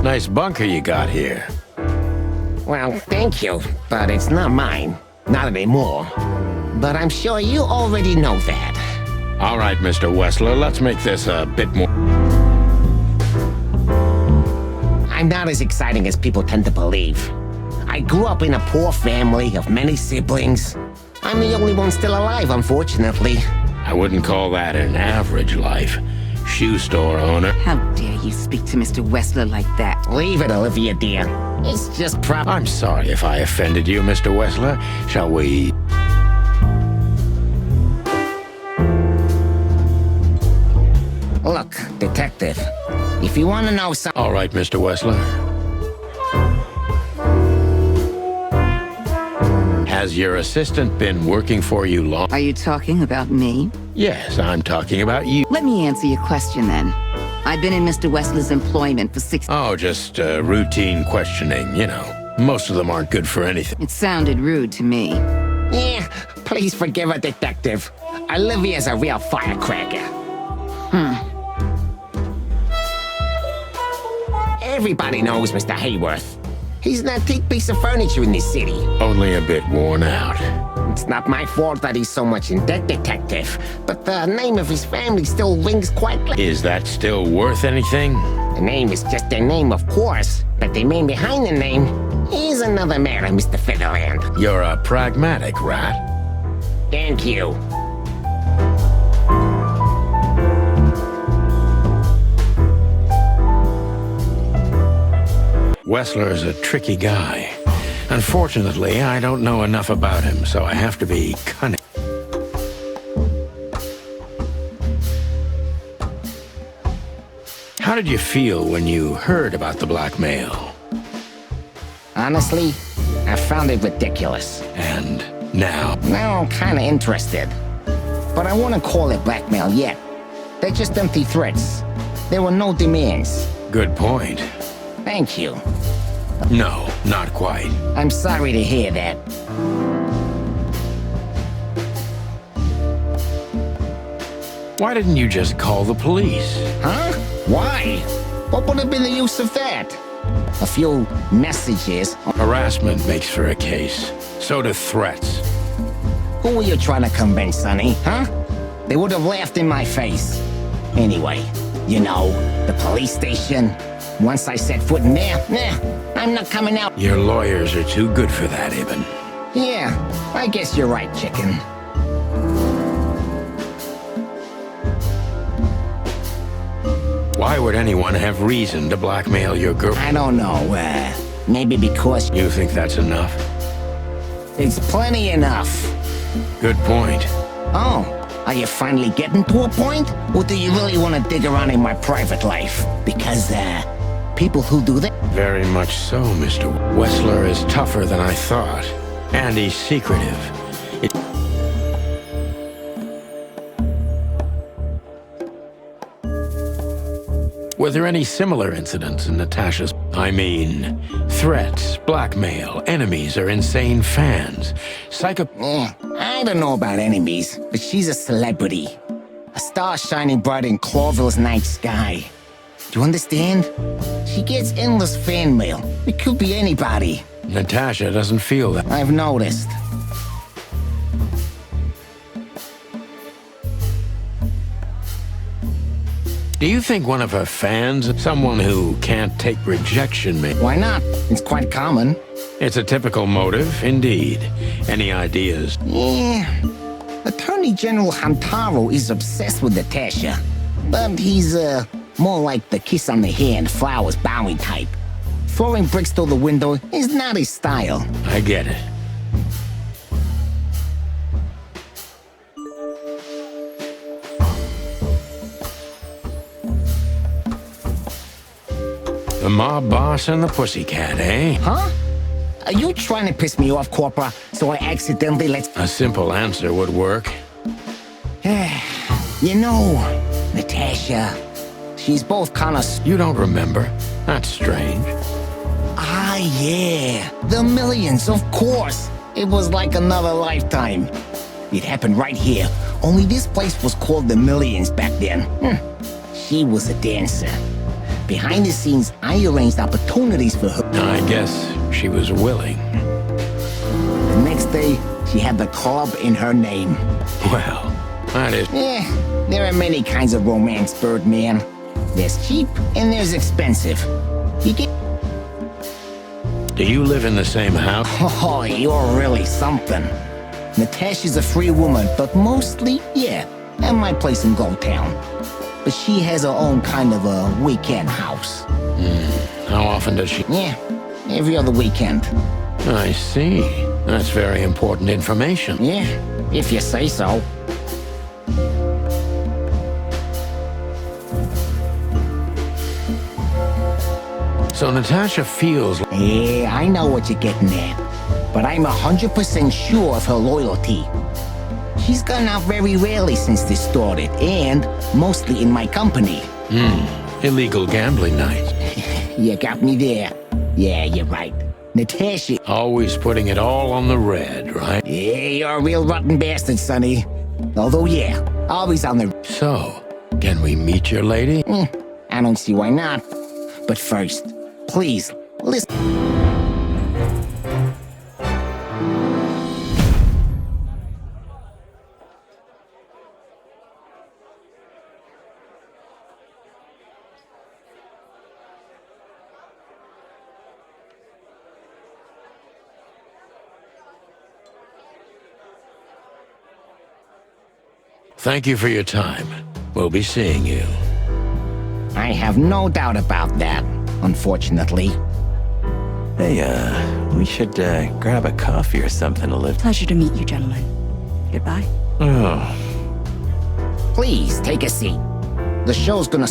Nice bunker you got here. Well, thank you, but it's not mine. Not anymore. But I'm sure you already know that. All right, Mr. Wessler, let's make this a bit more... I'm not as exciting as people tend to believe. I grew up in a poor family of many siblings. I'm the only one still alive, unfortunately. I wouldn't call that an average life. Shoe store owner. How dare you speak to Mr. Wessler like that? Leave it, Olivia, dear. It's just I'm sorry if I offended you, Mr. Wessler. Shall we... Look, detective, if you want to know something... All right, Mr. Wessler. Has your assistant been working for you long? Are you talking about me? Yes, I'm talking about you. Let me answer your question then. I I've been in Mr. Wesley's employment for 6... Oh, just routine questioning, you know. Most of them aren't good for anything. It sounded rude to me. Yeah, please forgive a detective. Olivia's a real firecracker. Everybody knows Mr. Hayworth. He's an antique piece of furniture in this city. Only a bit worn out. It's not my fault that he's so much in debt, detective. But the name of his family still rings quite... Is that still worth anything? The name is just their name, of course. But the man behind the name is another matter, Mr. Featherland. You're a pragmatic rat. Thank you. Wessler's a tricky guy. Unfortunately, I don't know enough about him, so I have to be cunning. How did you feel when you heard about the blackmail? Honestly, I found it ridiculous. And now? Now I'm kinda interested. But I wouldn't call it blackmail yet. They're just empty threats. There were no demands. Good point. Thank you. No, not quite. I'm sorry to hear that. Why didn't you just call the police? Huh? Why? What would have been the use of that? A few messages. Harassment makes for a case. So do threats. Who were you trying to convince, Sonny? Huh? They would have laughed in my face. Anyway, you know, the police station. Once I set foot in there, I'm not coming out. Your lawyers are too good for that, Ibn. Yeah, I guess you're right, Chicken. Why would anyone have reason to blackmail your girl? I don't know, maybe because... You think that's enough? It's plenty enough. Good point. Oh, are you finally getting to a point? Or do you really want to dig around in my private life? Because, people who do that... Very much so, Mr. Wessler is tougher than I thought. And he's secretive. Were there any similar incidents in Natasha's... I mean, threats, blackmail, enemies, or insane fans? I don't know about enemies, but she's a celebrity. A star shining bright in Clawville's night sky. Do you understand? She gets endless fan mail. It could be anybody. Natasha doesn't feel that. I've noticed. Do you think one of her fans, someone who can't take rejection, may... Why not? It's quite common. It's a typical motive, indeed. Any ideas? Yeah. Attorney General Hamtaro is obsessed with Natasha. But he's, more like the kiss on the hand, flowers bowing type. Throwing bricks through the window is not his style. I get it. The mob boss and the pussycat, eh? Huh? Are you trying to piss me off, Corpora, so I accidentally let... A simple answer would work. You know, Natasha, she's both kind of... You don't remember? That's strange. Ah, yeah. The Millions, of course. It was like another lifetime. It happened right here. Only this place was called the Millions back then. She was a dancer. Behind the scenes, I arranged opportunities for her. I guess she was willing. The next day, she had the club in her name. Well, that is... Yeah, there are many kinds of romance, Birdman. There's cheap and there's expensive. You get... Do you live in the same house? Oh, you're really something. Natasha's a free woman, but mostly, yeah, at my place in Goldtown. But she has her own kind of a weekend house. How often does she... Yeah, every other weekend. I see. That's very important information. Yeah, if you say so. So Natasha feels... Yeah, I know what you're getting at. But I'm 100% sure of her loyalty. She's gone out very rarely since this started, and mostly in my company. illegal gambling nights. You got me there. Yeah, you're right. Natasha. Always putting it all on the red, right? Yeah, you're a real rotten bastard, Sonny. Although, yeah, always on the... So, can we meet your lady? I don't see why not. But first, please, listen. Thank you for your time. We'll be seeing you. I have no doubt about that, unfortunately. Hey, we should grab a coffee or something to live. Pleasure to meet you, gentlemen. Goodbye. Oh. Please, take a seat. The show's gonna...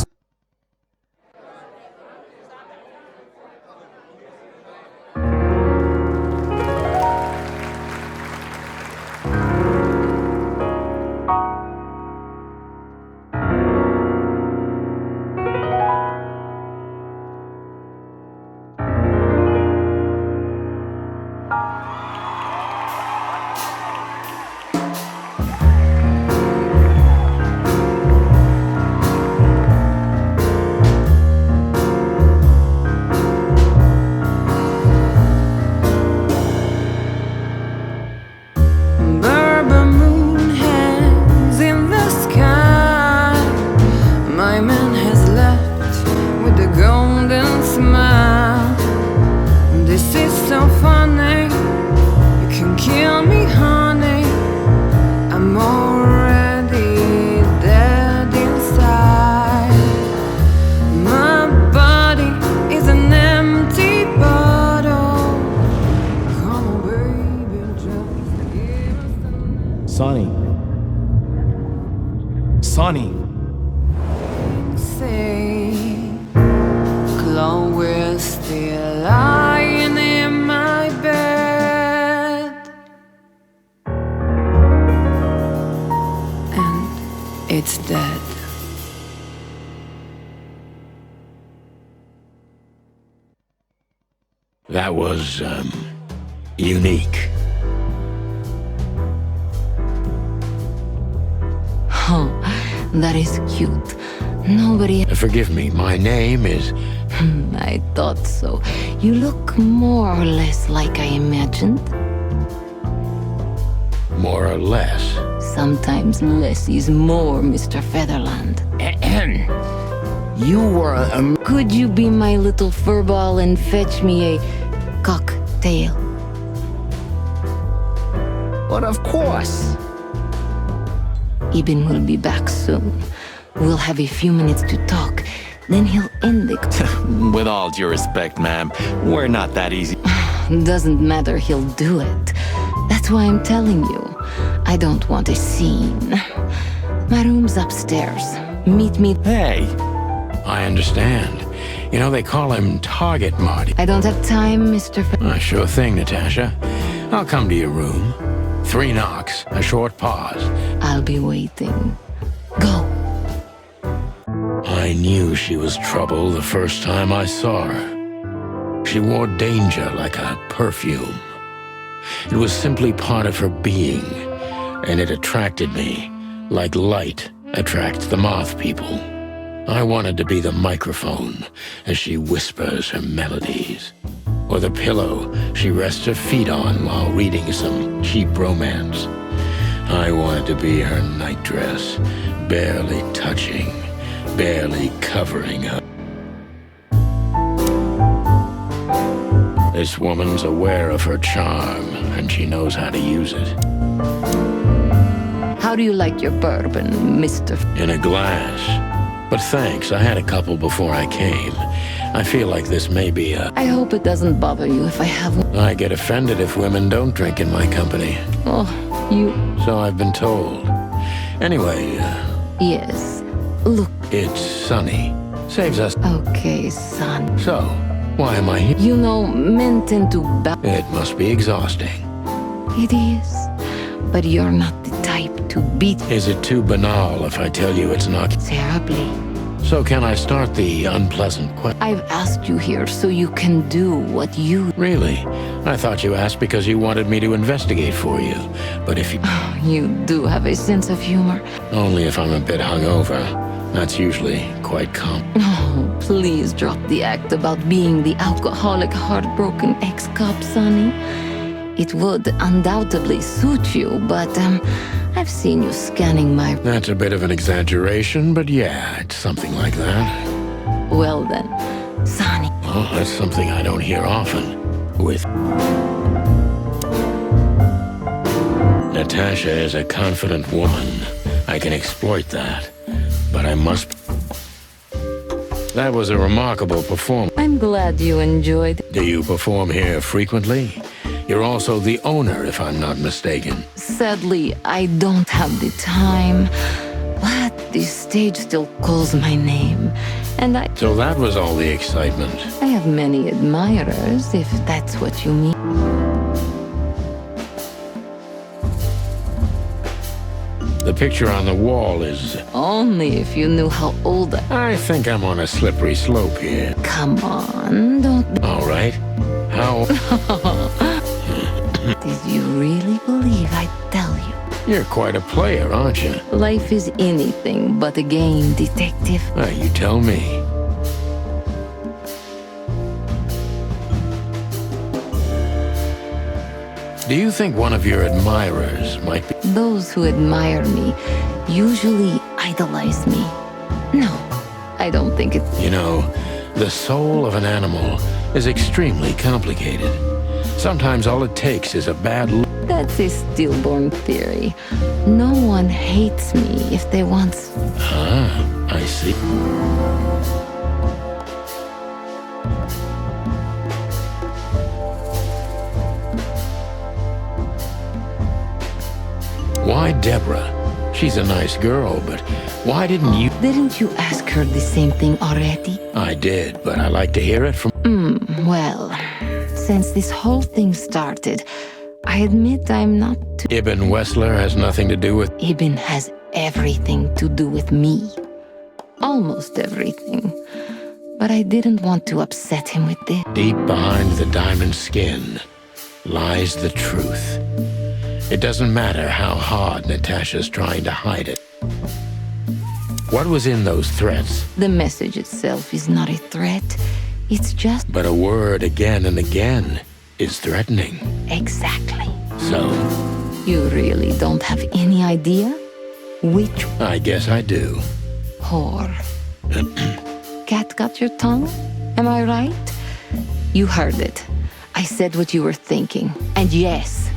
Sonny. Say, Chloe's still lying in my bed, and it's dead. That was, unique. Oh, that is cute. Nobody... Forgive me, my name is... I thought so. You look more or less like I imagined. More or less? Sometimes less is more, Mr. Featherland. You were a... Could you be my little furball and fetch me a cocktail? But of course. Ibn will be back soon. We'll have a few minutes to talk. Then he'll end the... With all due respect, ma'am, we're not that easy. Doesn't matter, he'll do it. That's why I'm telling you. I don't want a scene. My room's upstairs. Meet me... Hey! I understand. You know, they call him Target Marty. I don't have time, Mr. Sure thing, Natasha. I'll come to your room. 3 knocks, a short pause. I'll be waiting. Go. I knew she was trouble the first time I saw her. She wore danger like a perfume. It was simply part of her being, and it attracted me, like light attracts the moth people. I wanted to be the microphone as she whispers her melodies, or the pillow she rests her feet on while reading some cheap romance. I wanted to be her nightdress, barely touching, barely covering her. This woman's aware of her charm, and she knows how to use it. How do you like your bourbon, Mr. In a glass. But thanks, I had a couple before I came. I feel like this may be a... I hope it doesn't bother you if I have one. I get offended if women don't drink in my company. Oh, you... So I've been told. Anyway, Yes. Look. It's sunny. Saves us... Okay, son. So, why am I here? You know, men tend to... It must be exhausting. It is. But you're not the type to beat... Is it too banal if I tell you it's not... Terribly. So can I start the unpleasant question? I've asked you here so you can do what you... Really? I thought you asked because you wanted me to investigate for you. But if you... You do have a sense of humor. Only if I'm a bit hungover. That's usually quite common. Oh, please drop the act about being the alcoholic, heartbroken ex-cop, Sonny. It would undoubtedly suit you, but I've seen you scanning my... That's a bit of an exaggeration, but yeah, it's something like that. Well then, Sonny. Oh, that's something I don't hear often. With... Natasha is a confident woman. I can exploit that. But I must... That was a remarkable performance. I'm glad you enjoyed. Do you perform here frequently? You're also the owner, if I'm not mistaken. Sadly, I don't have the time. But the stage still calls my name. And I... So that was all the excitement. I have many admirers, if that's what you mean. The picture on the wall is... Only if you knew how old I think I'm on a slippery slope here. Come on, don't... All right. How... Did you really believe I'd tell you? You're quite a player, aren't you? Life is anything but a game, detective. You tell me. Do you think one of your admirers might be... Those who admire me usually idolize me. No, I don't think it's... You know, the soul of an animal is extremely complicated. Sometimes all it takes is a bad look. That's a stillborn theory. No one hates me if they once... Ah, I see. Why Deborah? She's a nice girl, but why didn't you... Didn't you ask her the same thing already? I did, but I like to hear it from... Well, since this whole thing started, I admit I'm not too... Ibn Wessler has nothing to do with... Ibn has everything to do with me. Almost everything. But I didn't want to upset him with this. Deep behind the diamond skin lies the truth. It doesn't matter how hard Natasha's trying to hide it. What was in those threats? The message itself is not a threat. It's just... But a word again and again is threatening. Exactly. So? You really don't have any idea? Which... I guess I do. Whore. Cat got your tongue? Am I right? You heard it. I said what you were thinking. And yes,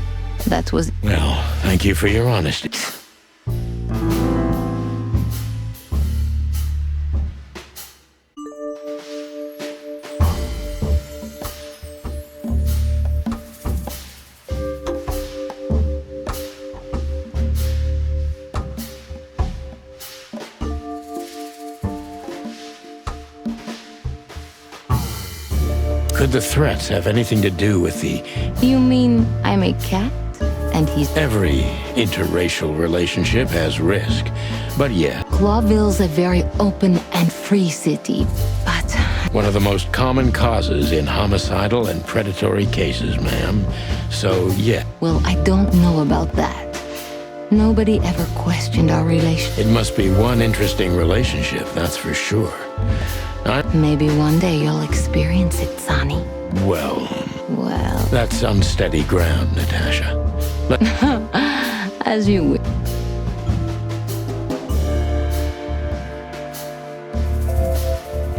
that was... Well, thank you for your honesty. Could the threats have anything to do with the... You mean I'm a cat? And he's... Every interracial relationship has risk, but yeah. Clawville's a very open and free city, but... One of the most common causes in homicidal and predatory cases, ma'am. So, yeah. Well, I don't know about that. Nobody ever questioned our relationship. It must be one interesting relationship, that's for sure. Maybe one day you'll experience it, Sonny. Well... Well... That's unsteady ground, Natasha. But... As you wish.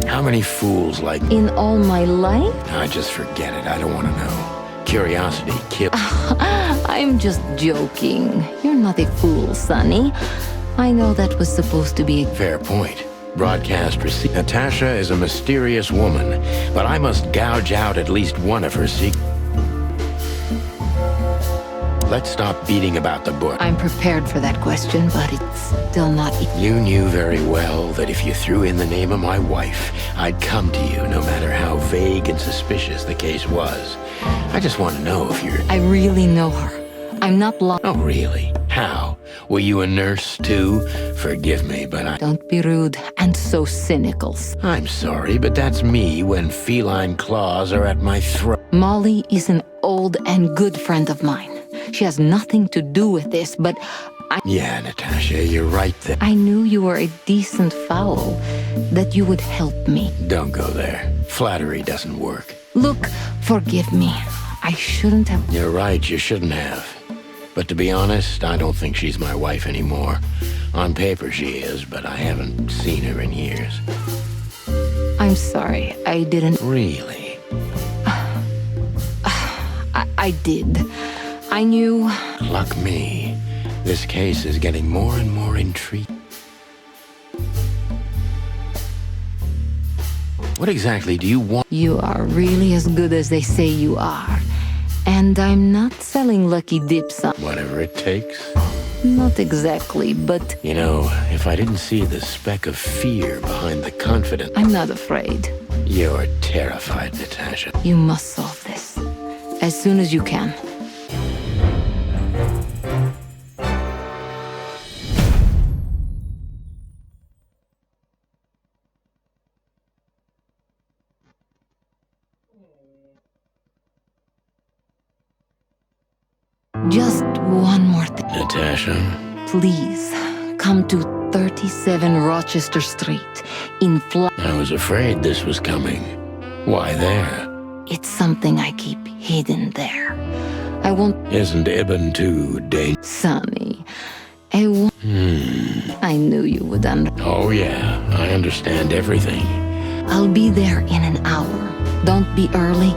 How many fools like... In all my life? I just forget it. I don't want to know. Curiosity kills. I'm just joking. You're not a fool, Sonny. I know that was supposed to be a... Fair point. Broadcast receipt. Natasha is a mysterious woman, but I must gouge out at least one of her secrets. Let's stop beating about the bush. I'm prepared for that question, but it's still not... You knew very well that if you threw in the name of my wife, I'd come to you no matter how vague and suspicious the case was. I just want to know if you're... I really know her. I'm not Oh, really? How? Were you a nurse too? Forgive me, but I... Don't be rude and so cynical. I'm sorry, but that's me when feline claws are at my throat. Molly is an old and good friend of mine. She has nothing to do with this, but Yeah, Natasha, you're right there. I knew you were a decent fowl, that you would help me. Don't go there. Flattery doesn't work. Look, forgive me. I shouldn't have... You're right, you shouldn't have. But to be honest, I don't think she's my wife anymore. On paper she is, but I haven't seen her in years. I'm sorry, I didn't... Really? I did. I knew... Luck me. This case is getting more and more intriguing. What exactly do you want? You are really as good as they say you are. And I'm not selling lucky dips on... Whatever it takes. Not exactly, but... You know, if I didn't see the speck of fear behind the confidence... I'm not afraid. You're terrified, Natasha. You must solve this. As soon as you can. Just one more thing. Natasha? Please, come to 37 Rochester Street in I was afraid this was coming. Why there? It's something I keep hidden there. I won't... Isn't Ibn too dangerous? Sonny, I won't... I knew you would Oh yeah, I understand everything. I'll be there in an hour. Don't be early,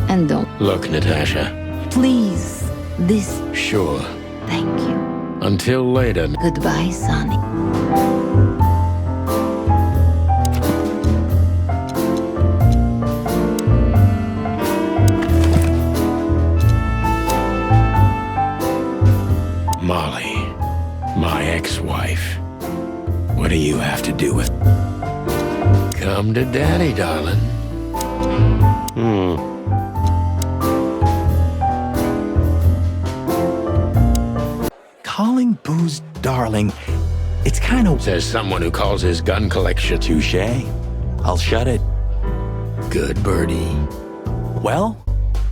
and don't... Look, Natasha. Please, this... Sure. Thank you. Until later. Goodbye, Sonny. Molly, my ex-wife. What do you have to do with... Come to Daddy, darling. Calling booze darling, it's kind of... Says someone who calls his gun collection... Touché. I'll shut it. Good birdie. Well?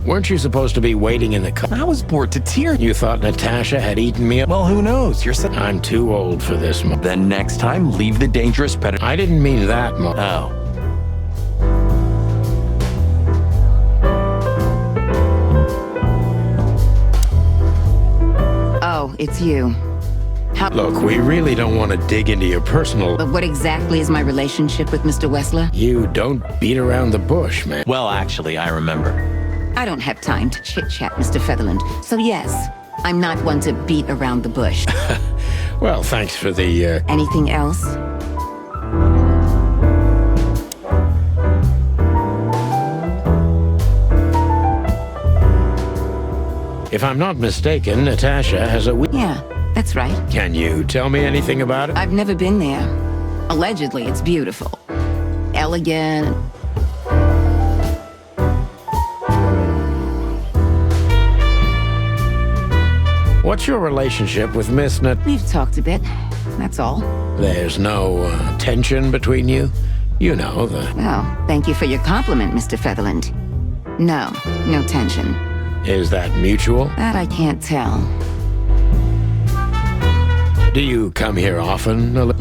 Weren't you supposed to be waiting in the car? I was bored to tears. You thought Natasha had eaten me up? Well, who knows? You're I'm too old for this, Then next time, leave the dangerous pet... I didn't mean that, Oh. Oh, it's you. Look, we really don't want to dig into your personal... But what exactly is my relationship with Mr. Wessler? You don't beat around the bush, man. Well, actually, I remember. I don't have time to chit-chat, Mr. Featherland. So yes, I'm not one to beat around the bush. Well, thanks for the, Anything else? If I'm not mistaken, Natasha has a... Yeah, that's right. Can you tell me anything about it? I've never been there. Allegedly, it's beautiful. Elegant. What's your relationship with Miss Nat... We've talked a bit, that's all. There's no tension between you? You know, the... Oh, thank you for your compliment, Mr. Featherland. No, no tension. Is that mutual? That I can't tell. Do you come here often? No,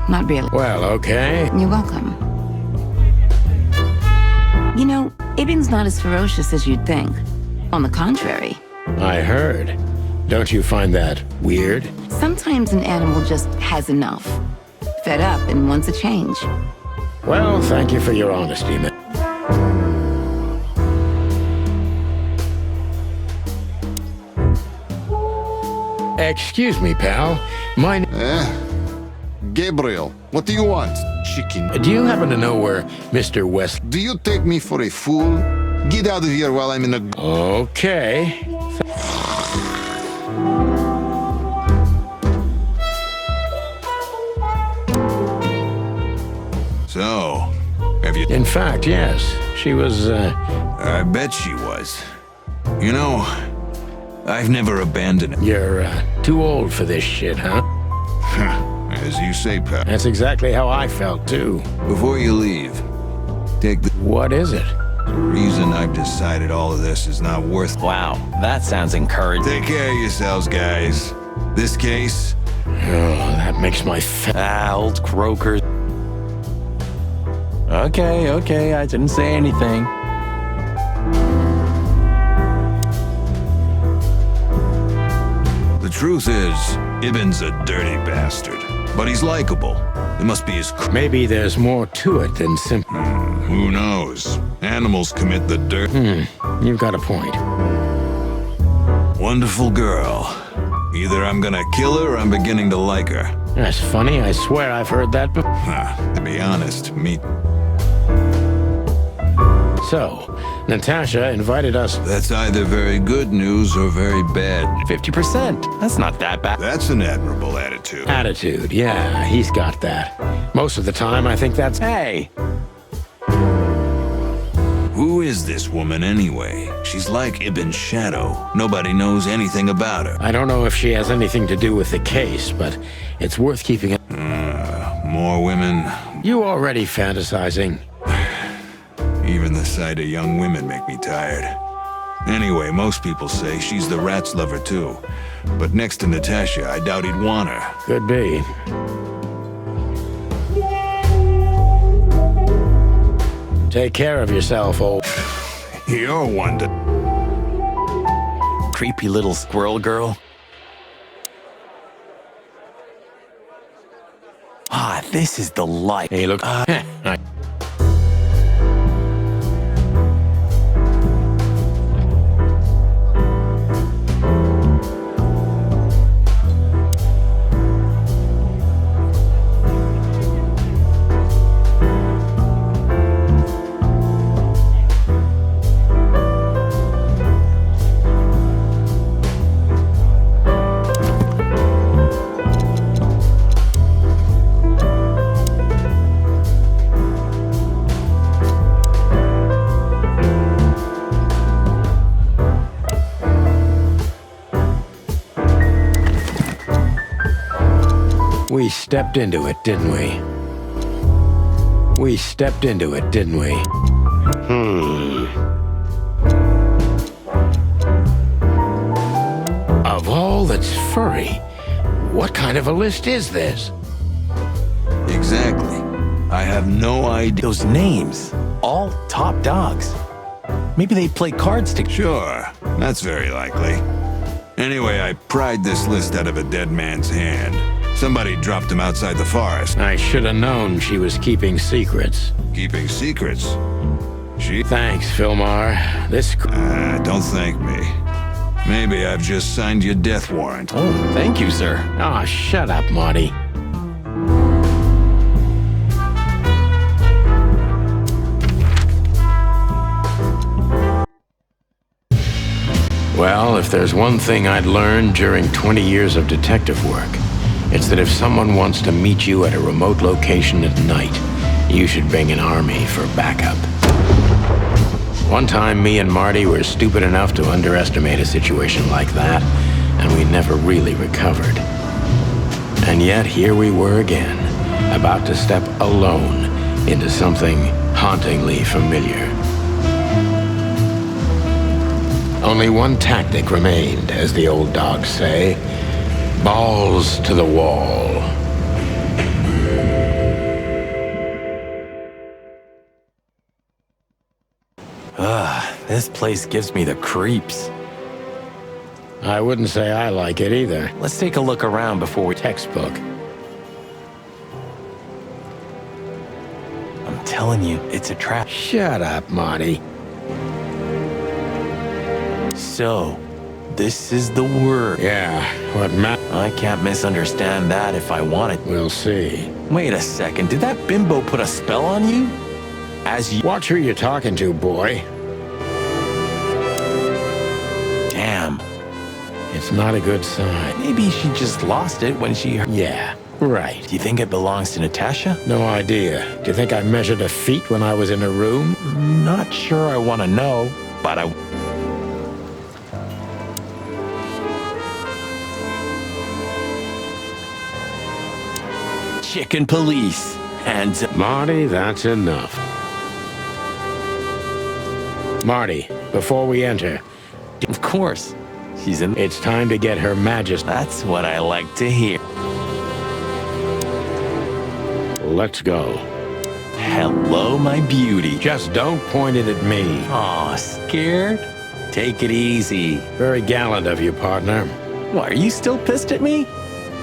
not really. Well, okay. You're welcome. You know, Ibn's not as ferocious as you'd think. On the contrary. I heard. Don't you find that weird? Sometimes an animal just has enough. Fed up and wants a change. Well, thank you for your honesty, man. Excuse me, pal. Gabriel, what do you want? Chicken. Do you happen to know where Mr. West... Do you take me for a fool? Get out of here while I'm in a... Okay. So, have you... In fact, yes. She was, I bet she was. You know, I've never abandoned it. You're too old for this shit, huh? As you say, pal. That's exactly how I felt, too. Before you leave, take the... What is it? The reason I've decided all of this is not worth... Wow, that sounds encouraging. Take care of yourselves, guys. This case... Oh, that makes my old croaker. Okay, I didn't say anything. The truth is, Ibn's a dirty bastard. But he's likable. It must be his... Maybe there's more to it than simple... Who knows? Animals commit the dirt... You've got a point. Wonderful girl. Either I'm gonna kill her or I'm beginning to like her. That's funny. I swear I've heard that before. To be honest, me... So, Natasha invited us... That's either very good news or very bad. 50%. That's not that bad. That's an admirable attitude. Attitude, yeah, he's got that. Most of the time, I think that's... Hey! Who is this woman anyway? She's like Ibn's shadow. Nobody knows anything about her. I don't know if she has anything to do with the case, but it's worth keeping it... More women... You already fantasizing. Even the sight of young women make me tired. Anyway, most people say she's the rat's lover too. But next to Natasha, I doubt he'd want her. Could be. Take care of yourself, old... You're one to... Creepy little squirrel girl. Ah, this is the life. Hey, look... We stepped into it, didn't we? We stepped into it, didn't we? Of all that's furry, what kind of a list is this? Exactly. I have no idea. Those names, all top dogs. Maybe they play cards together. Sure, that's very likely. Anyway, I pried this list out of a dead man's hand. Somebody dropped him outside the forest. I should have known she was keeping secrets. Keeping secrets? Thanks, Philmar. This... don't thank me. Maybe I've just signed your death warrant. Oh, thank you, sir. Oh, shut up, Marty. Well, if there's one thing I'd learned during 20 years of detective work, it's that if someone wants to meet you at a remote location at night, you should bring an army for backup. One time, me and Marty were stupid enough to underestimate a situation like that, and we never really recovered. And yet, here we were again, about to step alone into something hauntingly familiar. Only one tactic remained, as the old dogs say. Balls to the wall. This place gives me the creeps. I wouldn't say I like it either. Let's take a look around before we... Textbook. I'm telling you, it's a trap. Shut up, Marty. So, this is the word. Yeah, what I can't misunderstand that if I want it. We'll see. Wait a second, did that bimbo put a spell on you? As you... Watch who you're talking to, boy. Damn. It's not a good sign. Maybe she just lost it when she... Yeah, right. Do you think it belongs to Natasha? No idea. Do you think I measured her feet when I was in her room? Not sure I want to know, but I... Shicken police. And Marty, that's enough. Marty, before we enter, of course, she's in. It's time to get Her Majesty. That's what I like to hear. Let's go. Hello, my beauty. Just don't point it at me. Aw, scared? Take it easy. Very gallant of you, partner. What, are you still pissed at me?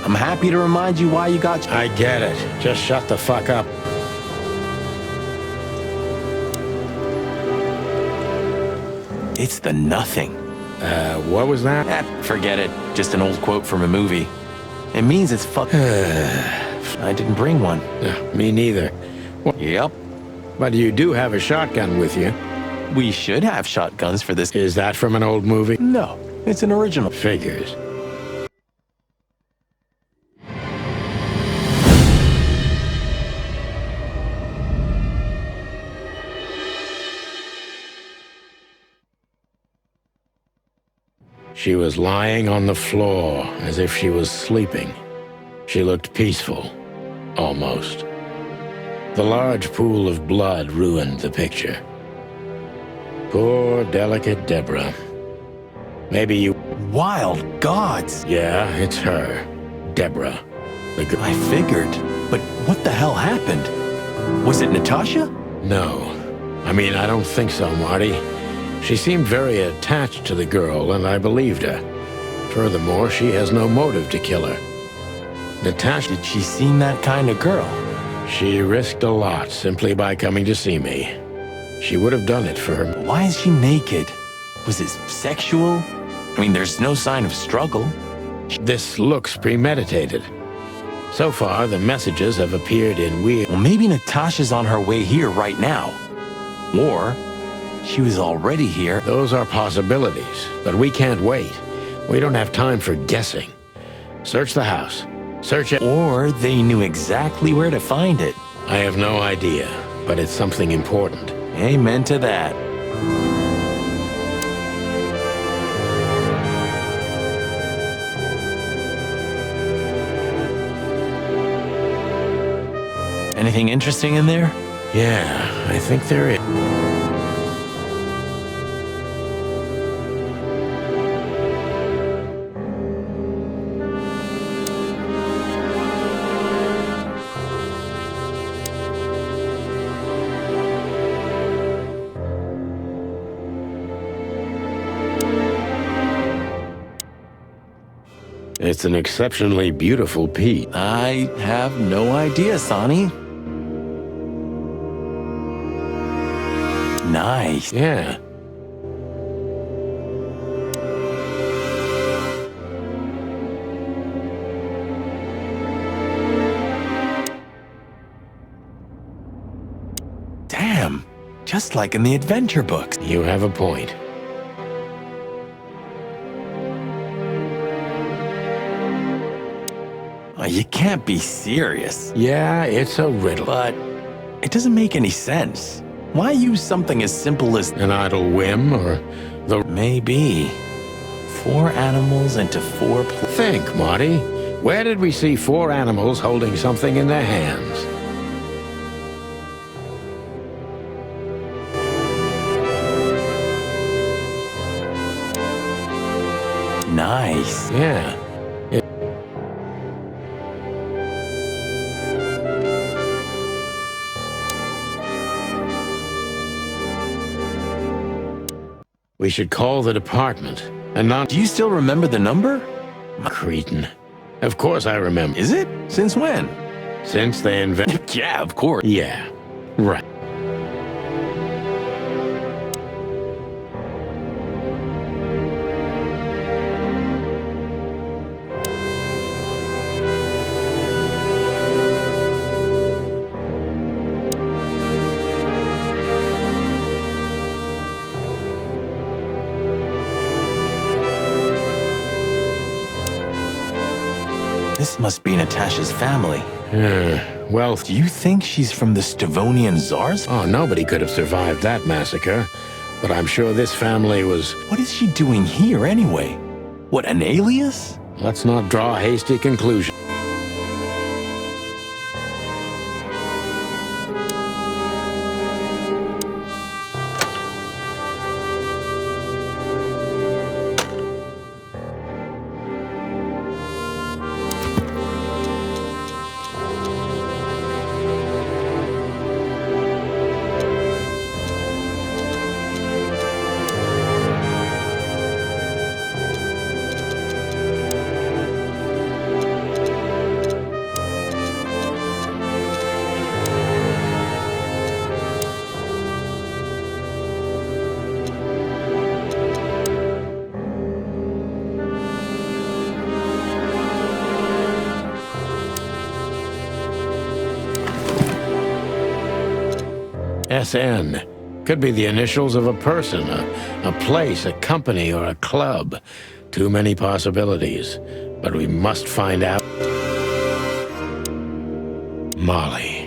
I'm happy to remind you why you got... I get it. Just shut the fuck up. It's the nothing. What was that? Forget it. Just an old quote from a movie. It means it's fuck... I didn't bring one. Me neither. Yep. But you do have a shotgun with you. We should have shotguns for this. Is that from an old movie? No, it's an original. Figures. She was lying on the floor as if she was sleeping. She looked peaceful, almost. The large pool of blood ruined the picture. Poor, delicate Deborah. Maybe you... Wild gods! Yeah, it's her. Deborah. The girl. I figured. But what the hell happened? Was it Natasha? No. I mean, I don't think so, Marty. She seemed very attached to the girl, and I believed her. Furthermore, she has no motive to kill her. Natasha... Did she seem that kind of girl? She risked a lot simply by coming to see me. She would have done it for her. Why is she naked? Was it sexual? I mean, there's no sign of struggle. This looks premeditated. So far, the messages have appeared in weird... Well, maybe Natasha's on her way here right now. Or she was already here. Those are possibilities, but we can't wait. We don't have time for guessing. Search the house. Search it. Or they knew exactly where to find it. I have no idea, but it's something important. Amen to that. Anything interesting in there? Yeah, I think there is. It's an exceptionally beautiful piece. I have no idea, Sonny. Nice. Yeah. Damn. Just like in the adventure books. You have a point. You can't be serious. Yeah, it's a riddle. But it doesn't make any sense. Why use something as simple as an idle whim or the... Maybe. 4 animals into 4 Think, Marty. Where did we see 4 animals holding something in their hands? Nice. Yeah. We should call the department and not... Do you still remember the number? Cretin. Of course I remember. Is it? Since when? Since they invented... Yeah, of course. Yeah. Right. This must be Natasha's family. Well, do you think she's from the Stavonian Tsars? Oh, nobody could have survived that massacre. But I'm sure this family was... What is she doing here anyway? What, an alias? Let's not draw a hasty conclusion. SN. Could be the initials of a person, a place, a company, or a club. Too many possibilities. But we must find out. Molly.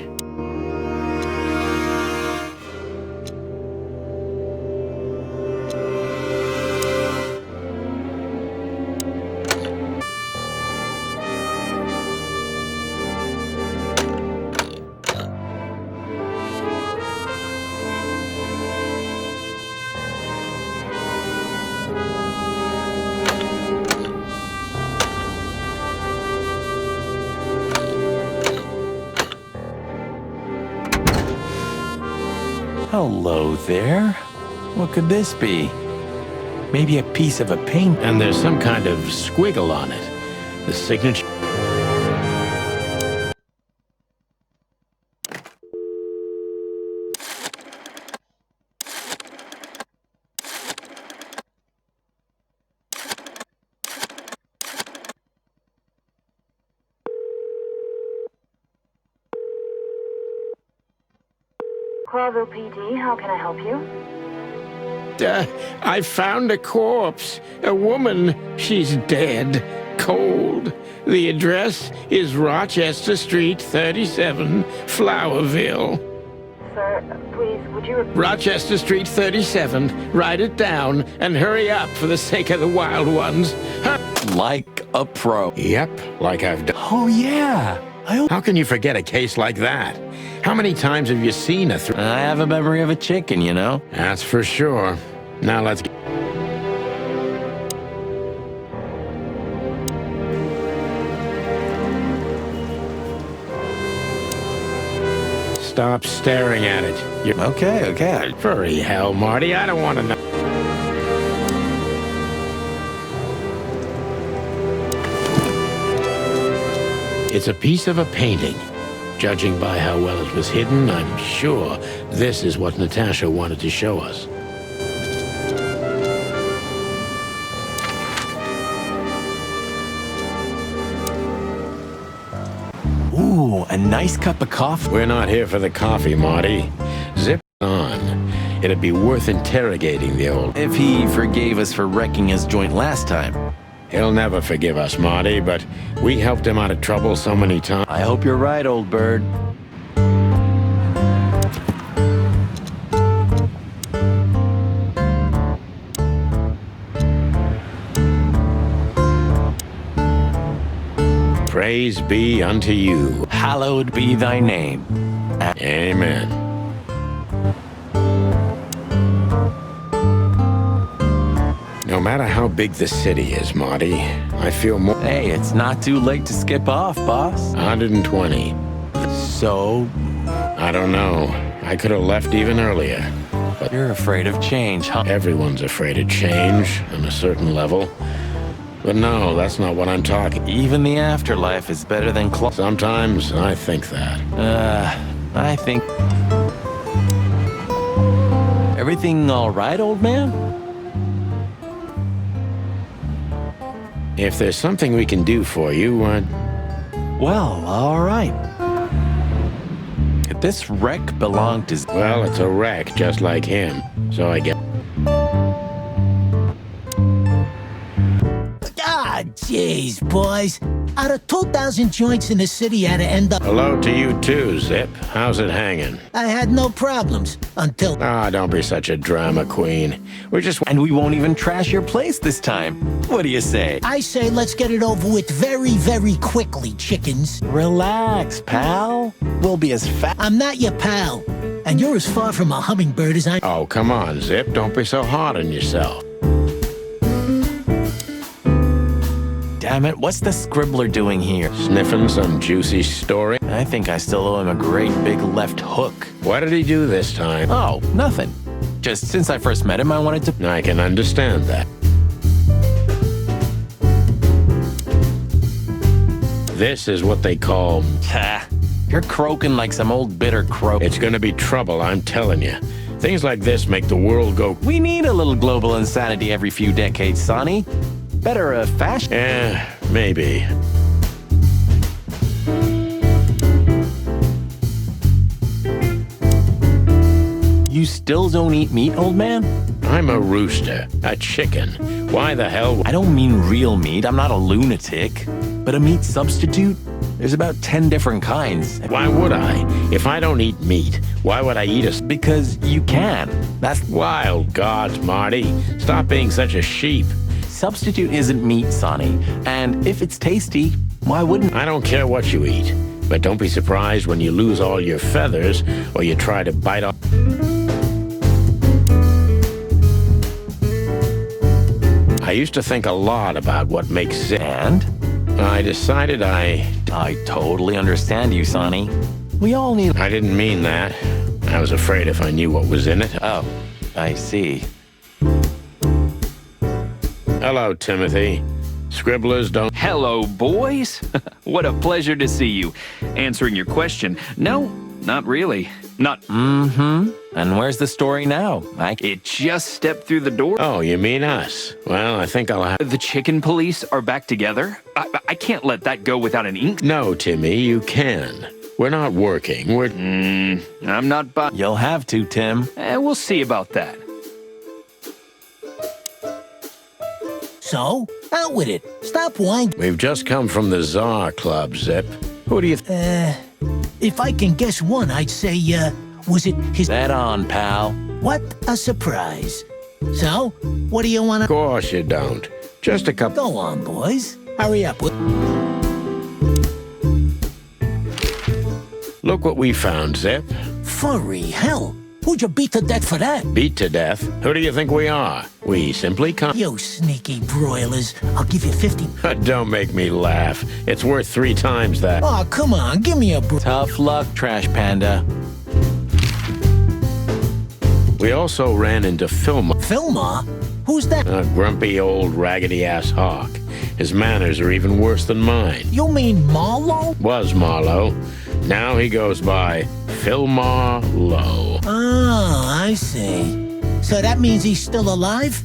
Hello there. What could this be? Maybe a piece of a paint. And there's some kind of squiggle on it. The signature. Bravo PD, how can I help you? I found a corpse. A woman. She's dead. Cold. The address is Rochester Street, 37, Flowerville. Sir, please, would you repeat? Rochester Street, 37. Write it down and hurry up for the sake of the wild ones. Like a pro. Yep, like I've done. Oh, yeah. How can you forget a case like that? How many times have you seen a I have a memory of a chicken, you know? That's for sure. Now let's get... Stop staring at it. You're... Okay. Furry hell, Marty. I don't want to know. It's a piece of a painting. Judging by how well it was hidden, I'm sure this is what Natasha wanted to show us. Ooh, a nice cup of coffee. We're not here for the coffee, Marty. Zip on. It'd be worth interrogating the old... If he forgave us for wrecking his joint last time. He'll never forgive us, Marty, but we helped him out of trouble so many times. I hope you're right, old bird. Praise be unto you. Hallowed be thy name. Amen. No matter how big the city is, Marty, I feel more... Hey, it's not too late to skip off, boss. 120. So? I don't know. I could have left even earlier. But you're afraid of change, huh? Everyone's afraid of change on a certain level. But no, that's not what I'm talking. Even the afterlife is better than Sometimes I think that. I think... Everything all right, old man? If there's something we can do for you, Well, all right. Could this wreck belong to... Well, it's a wreck, just like him. So I get... Ah, jeez, boys. Out of 2,000 joints in the city, I'd end up... Hello to you too, Zip. How's it hanging? I had no problems until... Ah, don't be such a drama queen. And we won't even trash your place this time. What do you say? I say let's get it over with very, very quickly, chickens. Relax, pal. We'll be as fast... I'm not your pal. And you're as far from a hummingbird as I... Oh, come on, Zip. Don't be so hard on yourself. Damn it, what's the scribbler doing here? Sniffing some juicy story? I think I still owe him a great big left hook. What did he do this time? Oh, nothing. Just since I first met him, I wanted to... I can understand that. This is what they call... Ha! You're croaking like some old bitter crow. It's gonna be trouble, I'm telling you. Things like this make the world go... We need a little global insanity every few decades, Sonny. Better a fashion... maybe. You still don't eat meat, old man? I'm a rooster, a chicken. Why the hell? I don't mean real meat. I'm not a lunatic. But a meat substitute? There's about 10 different kinds. Why would I? If I don't eat meat, why would I eat a... Because you can. That's... Wild gods, Marty. Stop being such a sheep. Substitute isn't meat, Sonny. And if it's tasty, why wouldn't... I don't care what you eat. But don't be surprised when you lose all your feathers or you try to bite off. I used to think a lot about what makes Zip. And? I decided I totally understand you, Sonny. We all need... I didn't mean that. I was afraid if I knew what was in it. Oh, I see. Hello, Timothy. Scribblers don't... Hello, boys. What a pleasure to see you. Answering your question, no, not really. Not... Mm-hmm. And where's the story now? It just stepped through the door. Oh, you mean us? Well, I think I'll have... The chicken police are back together? I can't let that go without an ink. No, Timmy, you can. We're not working, we're... I'm not... You'll have to, Tim. We'll see about that. So, out with it. Stop whining. We've just come from the Czar Club, Zip. Who do you... If I can guess one, I'd say, was it his... Bet on, pal. What a surprise. So, what do you want to... Of course you don't. Just a couple... Go on, boys. Hurry up. Look what we found, Zip. Furry hell. Who'd you beat to death for that? Beat to death? Who do you think we are? We simply come... You sneaky broilers. I'll give you 50... Don't make me laugh. It's worth 3 times that. Oh, come on. Give me a... Tough luck, Trash Panda. We also ran into Filma. Filma? Who's that? A grumpy old raggedy-ass hawk. His manners are even worse than mine. You mean Marlowe? Was Marlowe. Now he goes by Filmar Lowe. Oh, I see. So that means he's still alive?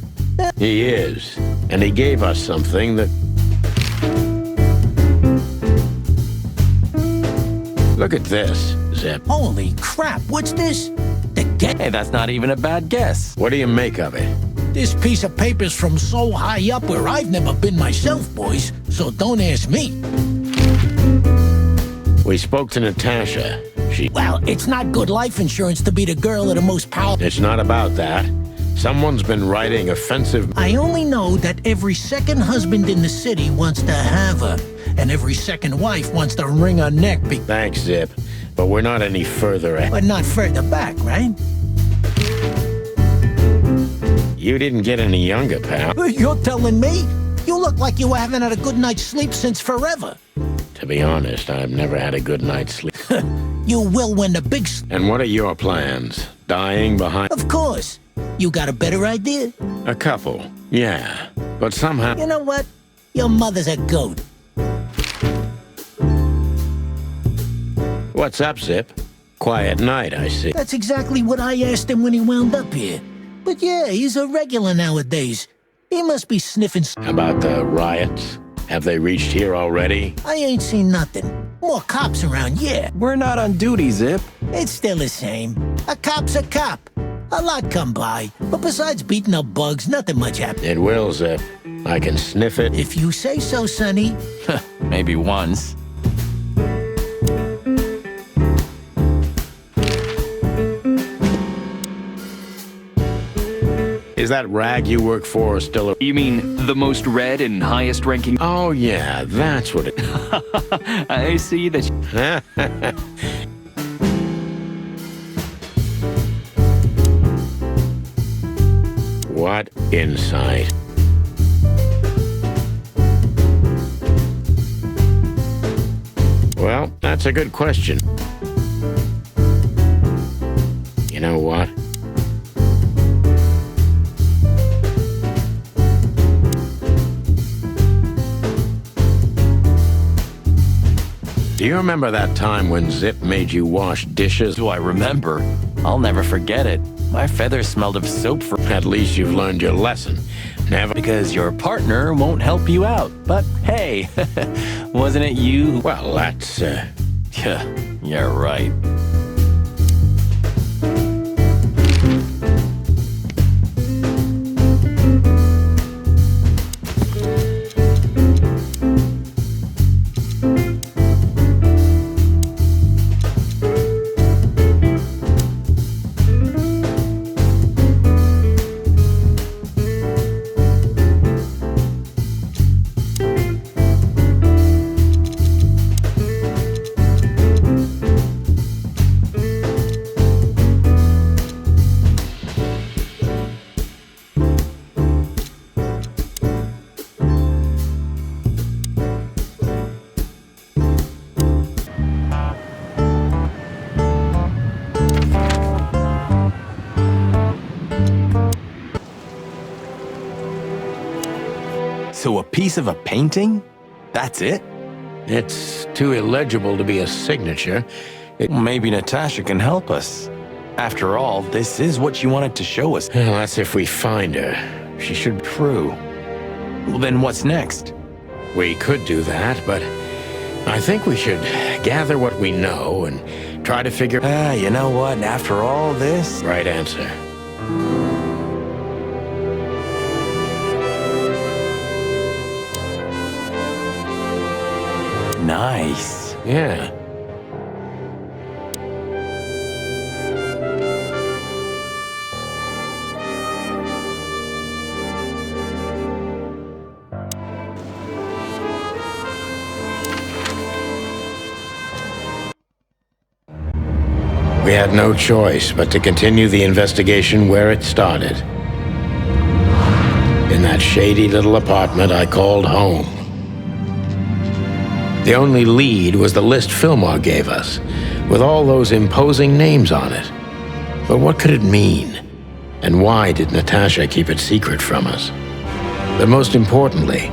He is. And he gave us something that... Look at this, Zip. Holy crap, what's this? Hey, that's not even a bad guess. What do you make of it? This piece of paper's from so high up where I've never been myself, boys, so don't ask me. We spoke to Natasha. Well, it's not good life insurance to be the girl of the most powerful... It's not about that. Someone's been writing offensive... I only know that every second husband in the city wants to have her, and every second wife wants to wring her neck. Thanks, Zip. But we're not any further ahead. But not further back, right? You didn't get any younger, pal. You're telling me? You look like you haven't had a good night's sleep since forever. To be honest, I've never had a good night's sleep. You will when the big... And what are your plans? Dying behind... Of course. You got a better idea? A couple, yeah. But somehow... You know what? Your mother's a goat. What's up, Zip? Quiet night, I see. That's exactly what I asked him when he wound up here. But yeah, he's a regular nowadays. He must be sniffing... About the riots? Have they reached here already? I ain't seen nothing. More cops around, yeah. We're not on duty, Zip. It's still the same. A cop's a cop. A lot come by, but besides beating up bugs, nothing much happens. It will, Zip. I can sniff it. If you say so, Sonny. Maybe once. Is that rag you work for still... You mean the most read and highest ranking... Oh, yeah, that's what it... I see that... What insight. Well, that's a good question. You know what? Do you remember that time when Zip made you wash dishes? Do I remember? I'll never forget it. My feathers smelled of soap for... At least you've learned your lesson. Never... Because your partner won't help you out. But hey, wasn't it you? Well, that's, Yeah, right. So a piece of a painting? That's it? It's too illegible to be a signature. Maybe Natasha can help us. After all, this is what she wanted to show us. Well, that's if we find her. She should True. Well, then what's next? We could do that, but I think we should gather what we know and try to figure... You know what? After all this... Right answer. Nice. Yeah. We had no choice but to continue the investigation where it started. In that shady little apartment I called home. The only lead was the list Fillmore gave us, with all those imposing names on it. But what could it mean? And why did Natasha keep it secret from us? But most importantly,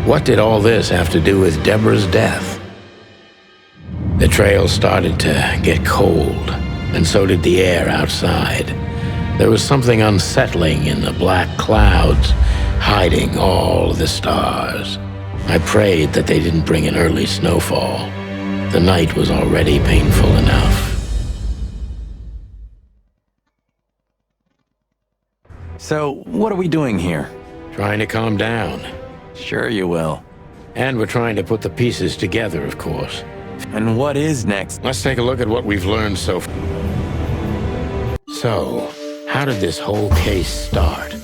what did all this have to do with Deborah's death? The trail started to get cold, and so did the air outside. There was something unsettling in the black clouds, hiding all the stars. I prayed that they didn't bring an early snowfall. The night was already painful enough. So, what are we doing here? Trying to calm down. Sure you will. And we're trying to put the pieces together, of course. And what is next? Let's take a look at what we've learned so far. So, how did this whole case start?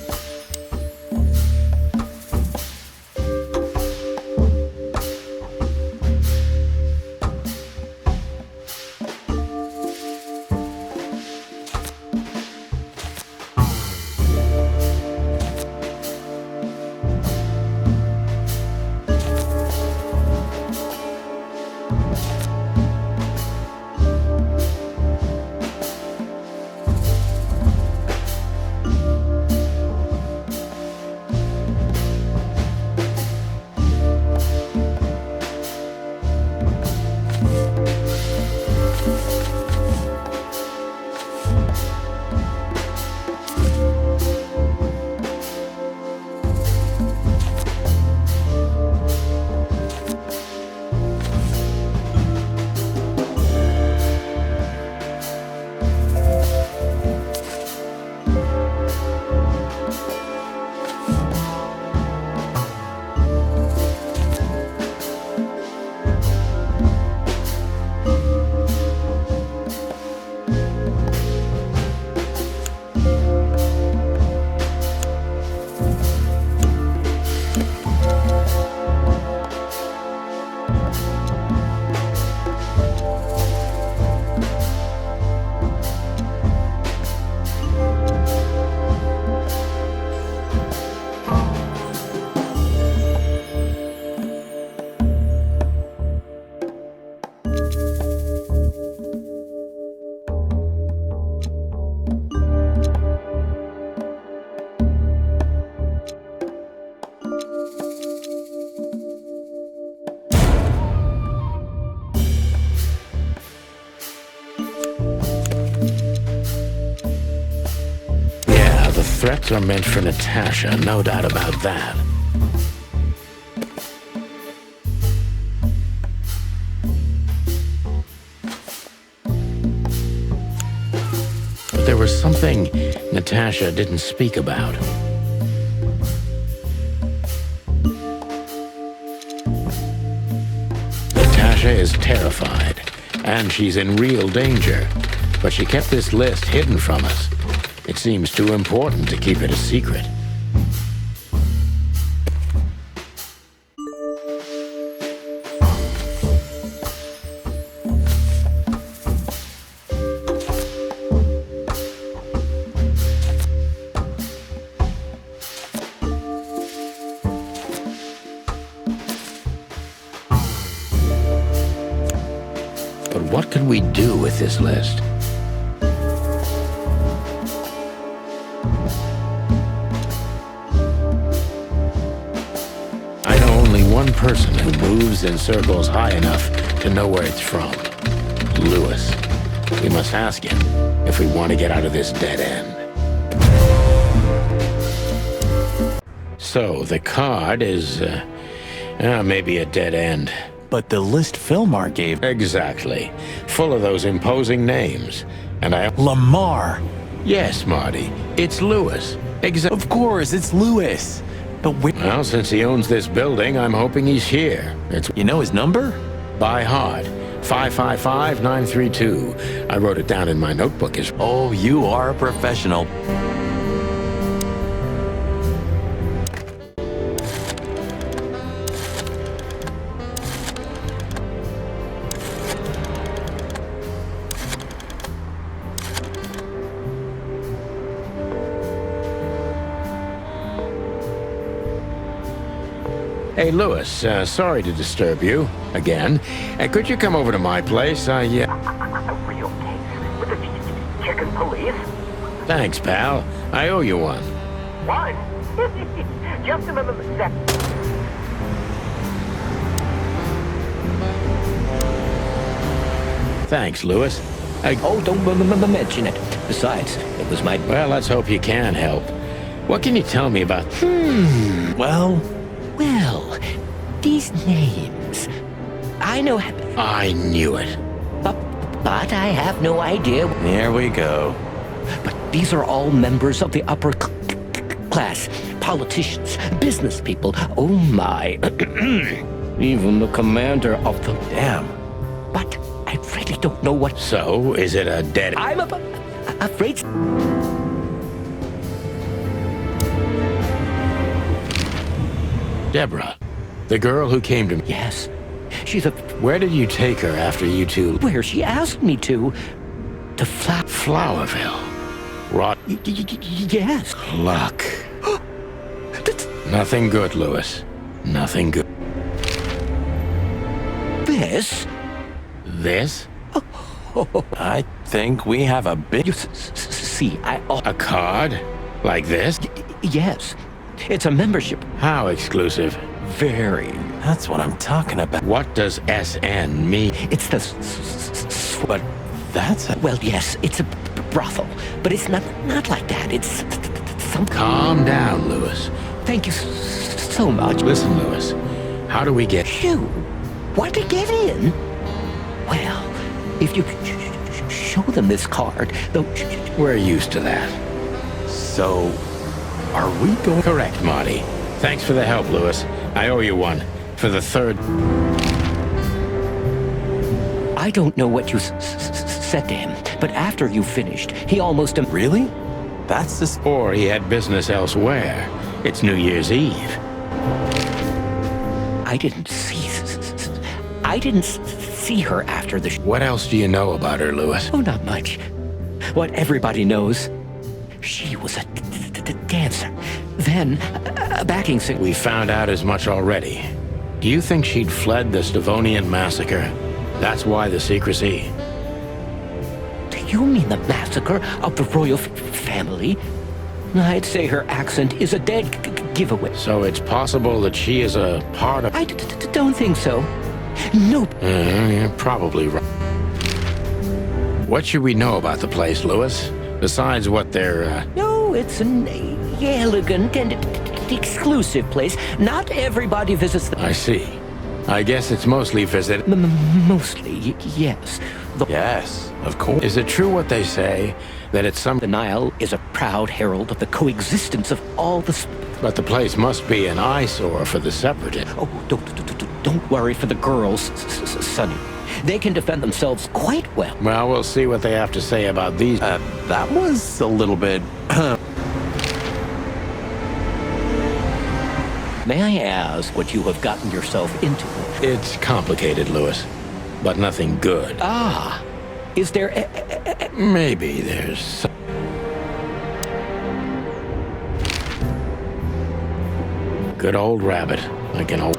Threats are meant for Natasha, no doubt about that. But there was something Natasha didn't speak about. Natasha is terrified, and she's in real danger. But she kept this list hidden from us. It seems too important to keep it a secret. But what could we do with this list? one person who moves in circles high enough to know where it's from. Lewis. We must ask him if we want to get out of this dead end. So, the card is, maybe a dead end. But the list Philmar gave... Exactly. Full of those imposing names. And Lamar! Yes, Marty. It's Lewis. Of course, it's Lewis. But well, since he owns this building, I'm hoping he's here. You know his number? By heart. 555-932. I wrote it down in my notebook as... Oh, you are a professional. Hey, Lewis, sorry to disturb you again. Could you come over to my place? A real case with the Chicken police? Thanks, pal. I owe you one. What? Just another sec. Thanks, Lewis. Oh, don't mention it. Besides, it was my... Well, let's hope you can help. What can you tell me about... Well, these names... I know... I knew it. But I have no idea... There we go. But these are all members of the upper class. Politicians, business people. Oh my... Even the commander of the... Damn. But I really don't know what... So, is it a dead... I'm afraid... Deborah, the girl who came to me. Yes. She's a... Where did you take her after you two... Where she asked me to. To Flowerville. Yes. Luck. Nothing good, Lewis. Nothing good. This? This? I think we have a bit... You see, A card? Like this? Yes. It's a membership. How exclusive? Very. That's what I'm talking about. What does SN mean? It's the... But that's a... Well, yes, it's a brothel. But it's not like that. It's some... Calm down, Lewis. Thank you so much. Listen, Lewis. How do we get... You? Want to get in? Well, if you show them this card, they'll... We're used to that. So... Are we going... Correct, Marty. Thanks for the help, Lewis. I owe you one. For the third... I don't know what you said to him, but after you finished, he almost... Really? That's the... Or he had business elsewhere. It's New Year's Eve. I didn't see her after the... What else do you know about her, Lewis? Oh, not much. What everybody knows. She was a dancer. Then, a backing singer. We found out as much already. Do you think she'd fled the Stavonian massacre? That's why the secrecy. Do you mean the massacre of the royal family? I'd say her accent is a dead giveaway. So it's possible that she is a part of... I don't think so. Nope. You're probably right. What should we know about the place, Lewis? Besides what they're... No, it's an elegant and exclusive place. Not everybody visits the... I see. I guess it's mostly visited... Mostly, yes. Yes, of course. Is it true what they say, that it's some... The Nile is a proud herald of the coexistence of all the... But the place must be an eyesore for the separatists. Oh, don't worry for the girls, Sonny. They can defend themselves quite well. Well, we'll see what they have to say about these... that was a little bit... May I ask what you have gotten yourself into? It's complicated, Lewis, but nothing good. Ah, is there... Maybe there's... Good old rabbit. I can hold...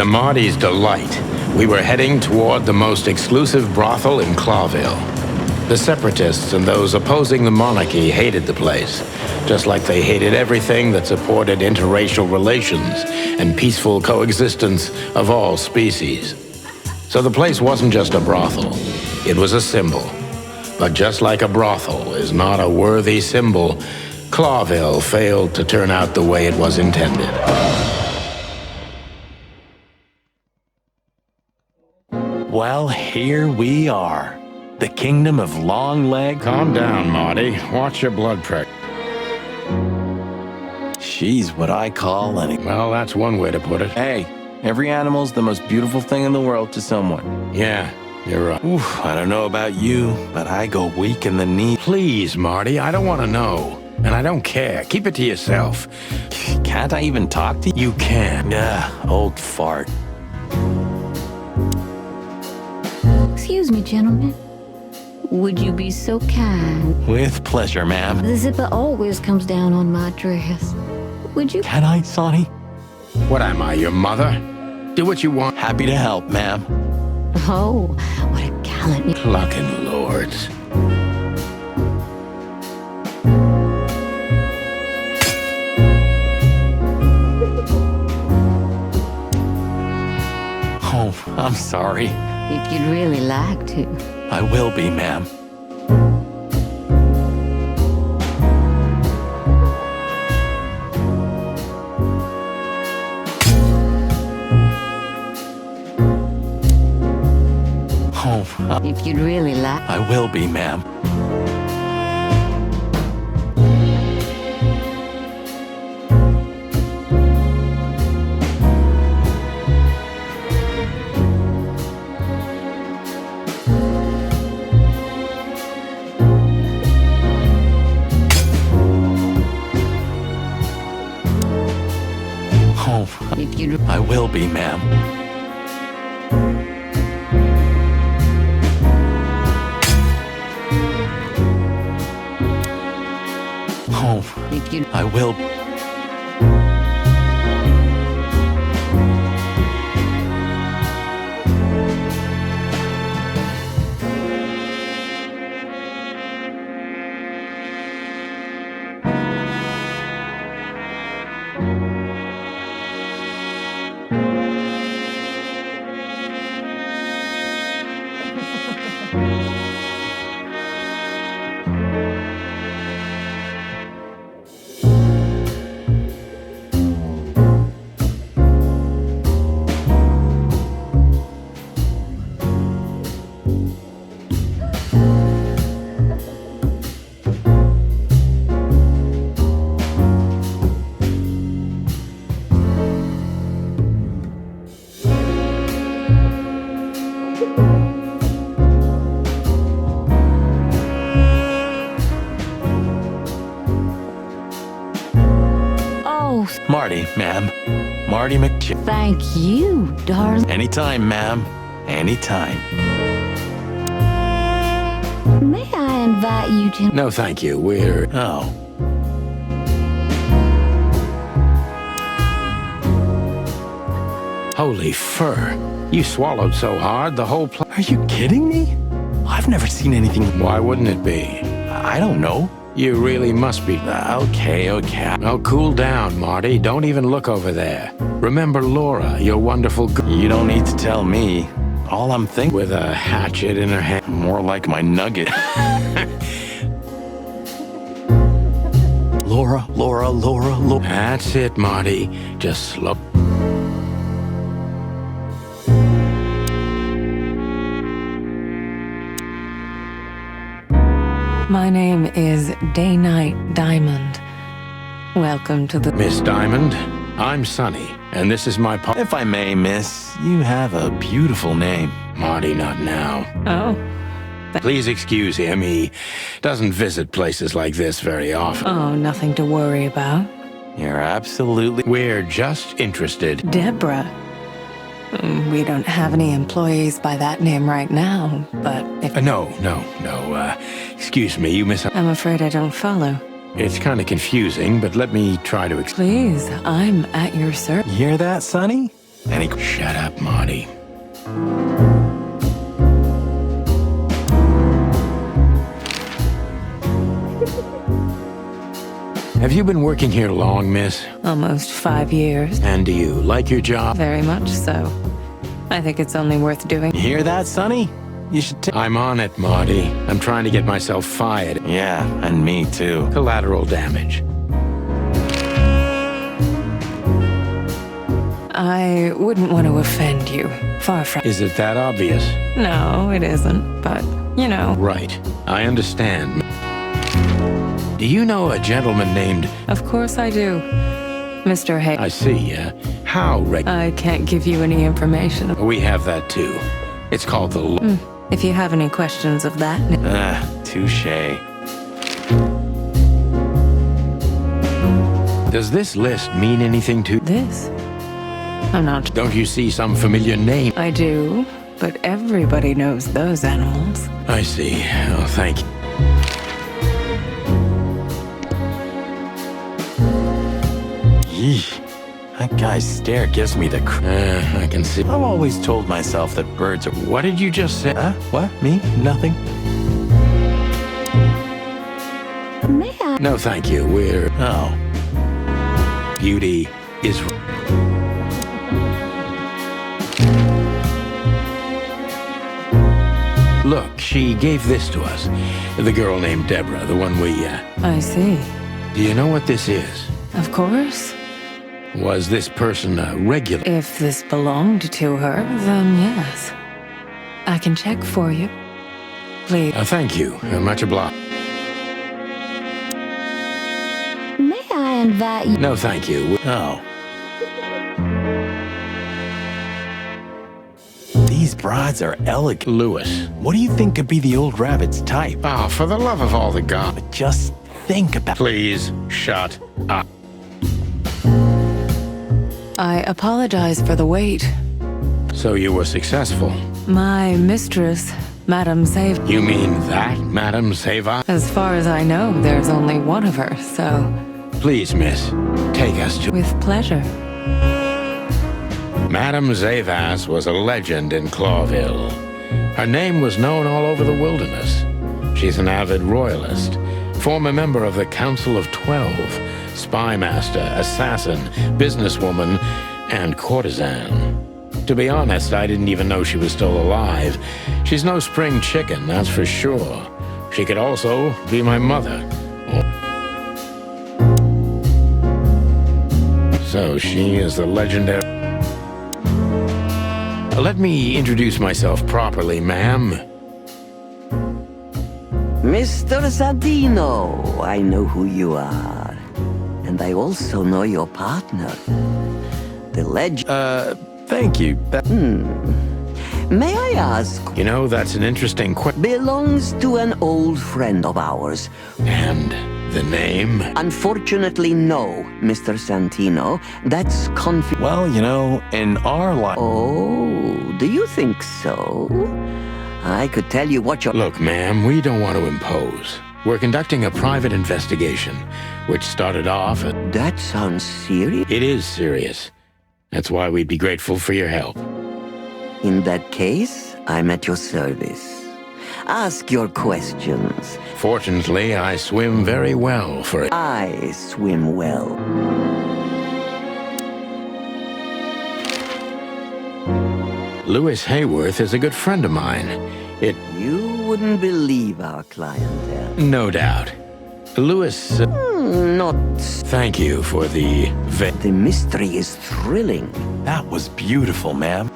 To Marty's delight, we were heading toward the most exclusive brothel in Clawville. The separatists and those opposing the monarchy hated the place, just like they hated everything that supported interracial relations and peaceful coexistence of all species. So the place wasn't just a brothel, it was a symbol. But just like a brothel is not a worthy symbol, Clawville failed to turn out the way it was intended. Well, here we are. The kingdom of long legs. Calm down, Marty. Watch your blood pressure. She's what I call Well, that's one way to put it. Hey, every animal's the most beautiful thing in the world to someone. Yeah, you're right. Oof, I don't know about you, but I go weak in the knee. Please, Marty, I don't want to know. And I don't care. Keep it to yourself. Can't I even talk to you? You can. Old fart. Excuse me, gentlemen. Would you be so kind? With pleasure, ma'am. The zipper always comes down on my dress. Would you? Can I, Sonny? What am I, your mother? Do what you want. Happy to help, ma'am. Oh, what a gallant... Clucking lords. Oh, I'm sorry. If you'd really like to. I will be, ma'am. Oh, if you'd really like. I will be, ma'am. If you'd... I will be, ma'am. If you'd... I will... Marty, ma'am. Marty McChick. Thank you, darling. Anytime, ma'am. Anytime. May I invite you to... No, thank you. We're... Oh. Holy fur. You swallowed so hard, the whole place... Are you kidding me? I've never seen anything... Why wouldn't it be? I don't know. You really must be... Okay. Oh, cool down, Marty. Don't even look over there. Remember Laura, your wonderful girl. You don't need to tell me. All I'm thinking... With a hatchet in her hand. More like my nugget. Laura. That's it, Marty. Just slow... My name is Day-Night Diamond. Welcome to the... Miss Diamond, I'm Sonny, and this is my If I may, miss, you have a beautiful name. Marty, not now. Oh. Please excuse him. He doesn't visit places like this very often. Oh, nothing to worry about. You're absolutely... We're just interested. Deborah. We don't have any employees by that name right now, but if... No. Excuse me, you miss... I'm afraid I don't follow. It's kind of confusing, but let me try to explain. Please, I'm at your service. You hear that, Sonny? And he... Shut up, Marty. Have you been working here long, miss? Almost 5 years. And do you like your job? Very much so. I think it's only worth doing. Hear that, Sonny? You should I'm on it, Marty. I'm trying to get myself fired. Yeah, and me too. Collateral damage. I wouldn't want to offend you. Far from... Is it that obvious? No, it isn't, but, you know. Right. I understand. Do you know a gentleman named... Of course I do. Mr. Hay. I see. How I can't give you any information. We have that too. It's called the... If you have any questions of that... touche. Does this list mean anything to... This? I'm not... Don't you see some familiar name? I do, but everybody knows those animals. I see. Oh, thank you. Yeesh. That guy's stare gives me the I can see. I've always told myself that birds are... What did you just say? What? Me? Nothing? May I? No, thank you. We're... Oh. Beauty is... Look, she gave this to us. The girl named Deborah, the one we... I see. Do you know what this is? Of course. Was this person a regular? If this belonged to her, then yes. I can check for you. Please. Thank you. Much obliged. May I invite you? No, thank you. Oh. These broads are elegant. Lewis. What do you think could be the old rabbit's type? Oh, for the love of all the God. Just think about... Please, shut up. I apologize for the wait. So you were successful? My mistress, Madame Save... You mean that, Madame Seva? As far as I know, there's only one of her, so... Please, miss, take us to... With pleasure. Madame Zavas was a legend in Clawville. Her name was known all over the wilderness. She's an avid royalist, former member of the Council of 12, spy master, assassin, businesswoman, and courtesan. To be honest, I didn't even know she was still alive. She's no spring chicken, that's for sure. She could also be my mother. So she is the legendary... Let me introduce myself properly, ma'am. Mr. Santino, I know who you are. And I also know your partner. The legend... thank you. May I ask... You know, that's an interesting question. Belongs to an old friend of ours. And the name? Unfortunately, no, Mr. Santino. That's Well, you know, in our life... Oh, do you think so? I could tell you what you're... Look, ma'am, we don't want to impose. We're conducting a private investigation, which started off at... That sounds serious. It is serious. That's why we'd be grateful for your help. In that case, I'm at your service. Ask your questions. Fortunately, I swim very well for it. I swim well. Lewis Hayworth is a good friend of mine. You wouldn't believe our clientele. No doubt. Lewis... not... Thank you for the... The mystery is thrilling. That was beautiful, ma'am.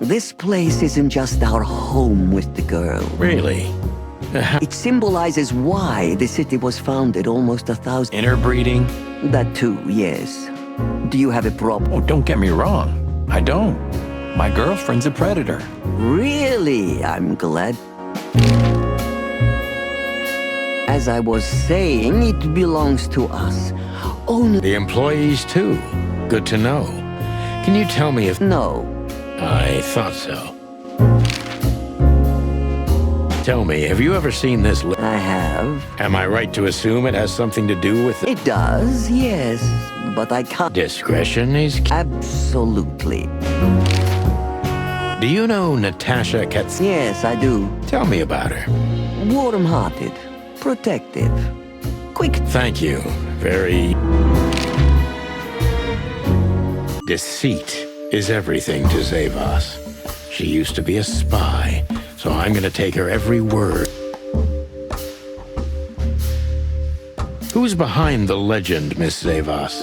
This place isn't just our home with the girl. Really? It symbolizes why the city was founded almost 1,000... Interbreeding? That too, yes. Do you have a problem? Oh, don't get me wrong. I don't. My girlfriend's a predator. Really? I'm glad. As I was saying, it belongs to us. Only... The employees, too. Good to know. Can you tell me if... No. I thought so. Tell me, have you ever seen this? I have. Am I right to assume it has something to do with It does, yes, but I can't. Discretion is Absolutely. Do you know Natasha Katz? Yes, I do. Tell me about her. Warm-hearted, protective, quick. Thank you. Very... Deceit is everything to Zavos. She used to be a spy, so I'm gonna take her every word. Who's behind the legend, Miss Zavos?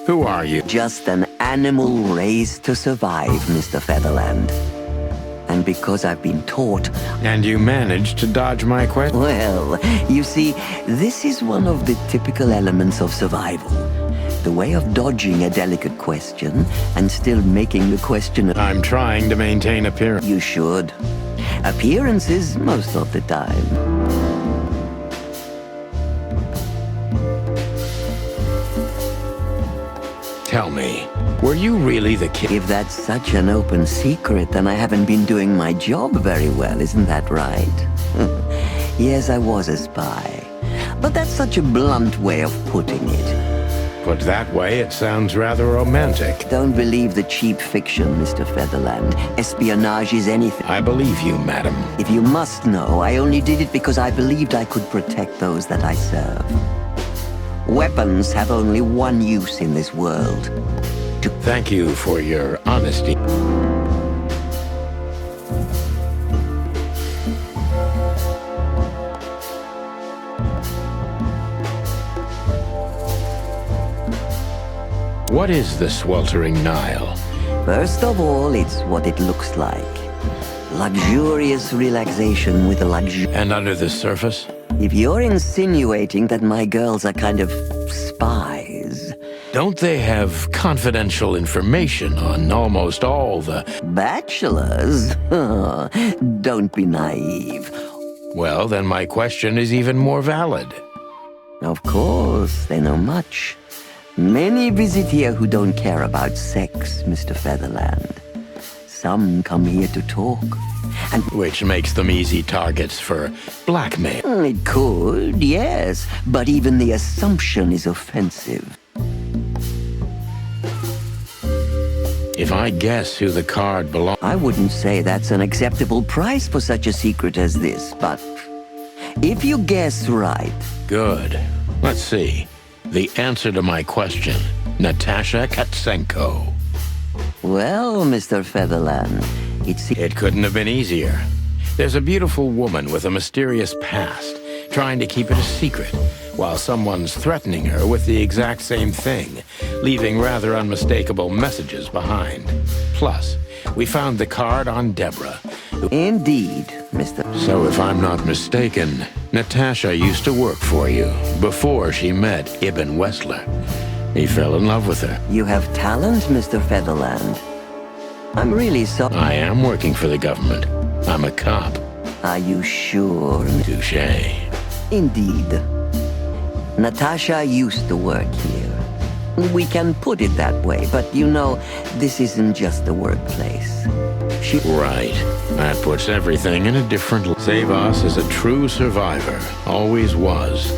Who are you? Just an animal raised to survive, Mr. Featherland. And because I've been taught... And you managed to dodge my question? Well, you see, this is one of the typical elements of survival. The way of dodging a delicate question and still making the question... I'm trying to maintain appearance. You should. Appearances most of the time. Tell me, were you really the kid? If that's such an open secret, then I haven't been doing my job very well, isn't that right? Yes, I was a spy. But that's such a blunt way of putting it. Put that way, it sounds rather romantic. Don't believe the cheap fiction, Mr. Featherland. Espionage is anything. I believe you, madam. If you must know, I only did it because I believed I could protect those that I serve. Weapons have only one use in this world. Thank you for your honesty. What is the sweltering Nile? First of all, it's what it looks like. Luxurious relaxation with a luxury. And under the surface? If you're insinuating that my girls are kind of spies... Don't they have confidential information on almost all the... Bachelors? Don't be naive. Well, then my question is even more valid. Of course, they know much. Many visit here who don't care about sex, Mr. Featherland. Some come here to talk. And which makes them easy targets for blackmail. It could, yes. But even the assumption is offensive. If I guess who the card belongs... I wouldn't say that's an acceptable price for such a secret as this, but... if you guess right... Good. Let's see. The answer to my question, Natasha Katsenko. Well, Mr. Featherland, it couldn't have been easier. There's a beautiful woman with a mysterious past, trying to keep it a secret, while someone's threatening her with the exact same thing, leaving rather unmistakable messages behind. Plus, we found the card on Deborah. Indeed, Mr. So if I'm not mistaken, Natasha used to work for you before she met Ibn Wessler. He fell in love with her. You have talent, Mr. Featherland. I'm really sorry. I am working for the government. I'm a cop. Are you sure? Touché. Indeed. Natasha used to work here. We can put it that way, but you know, this isn't just a workplace. Right. That puts everything in a different... Zavos is a true survivor. Always was.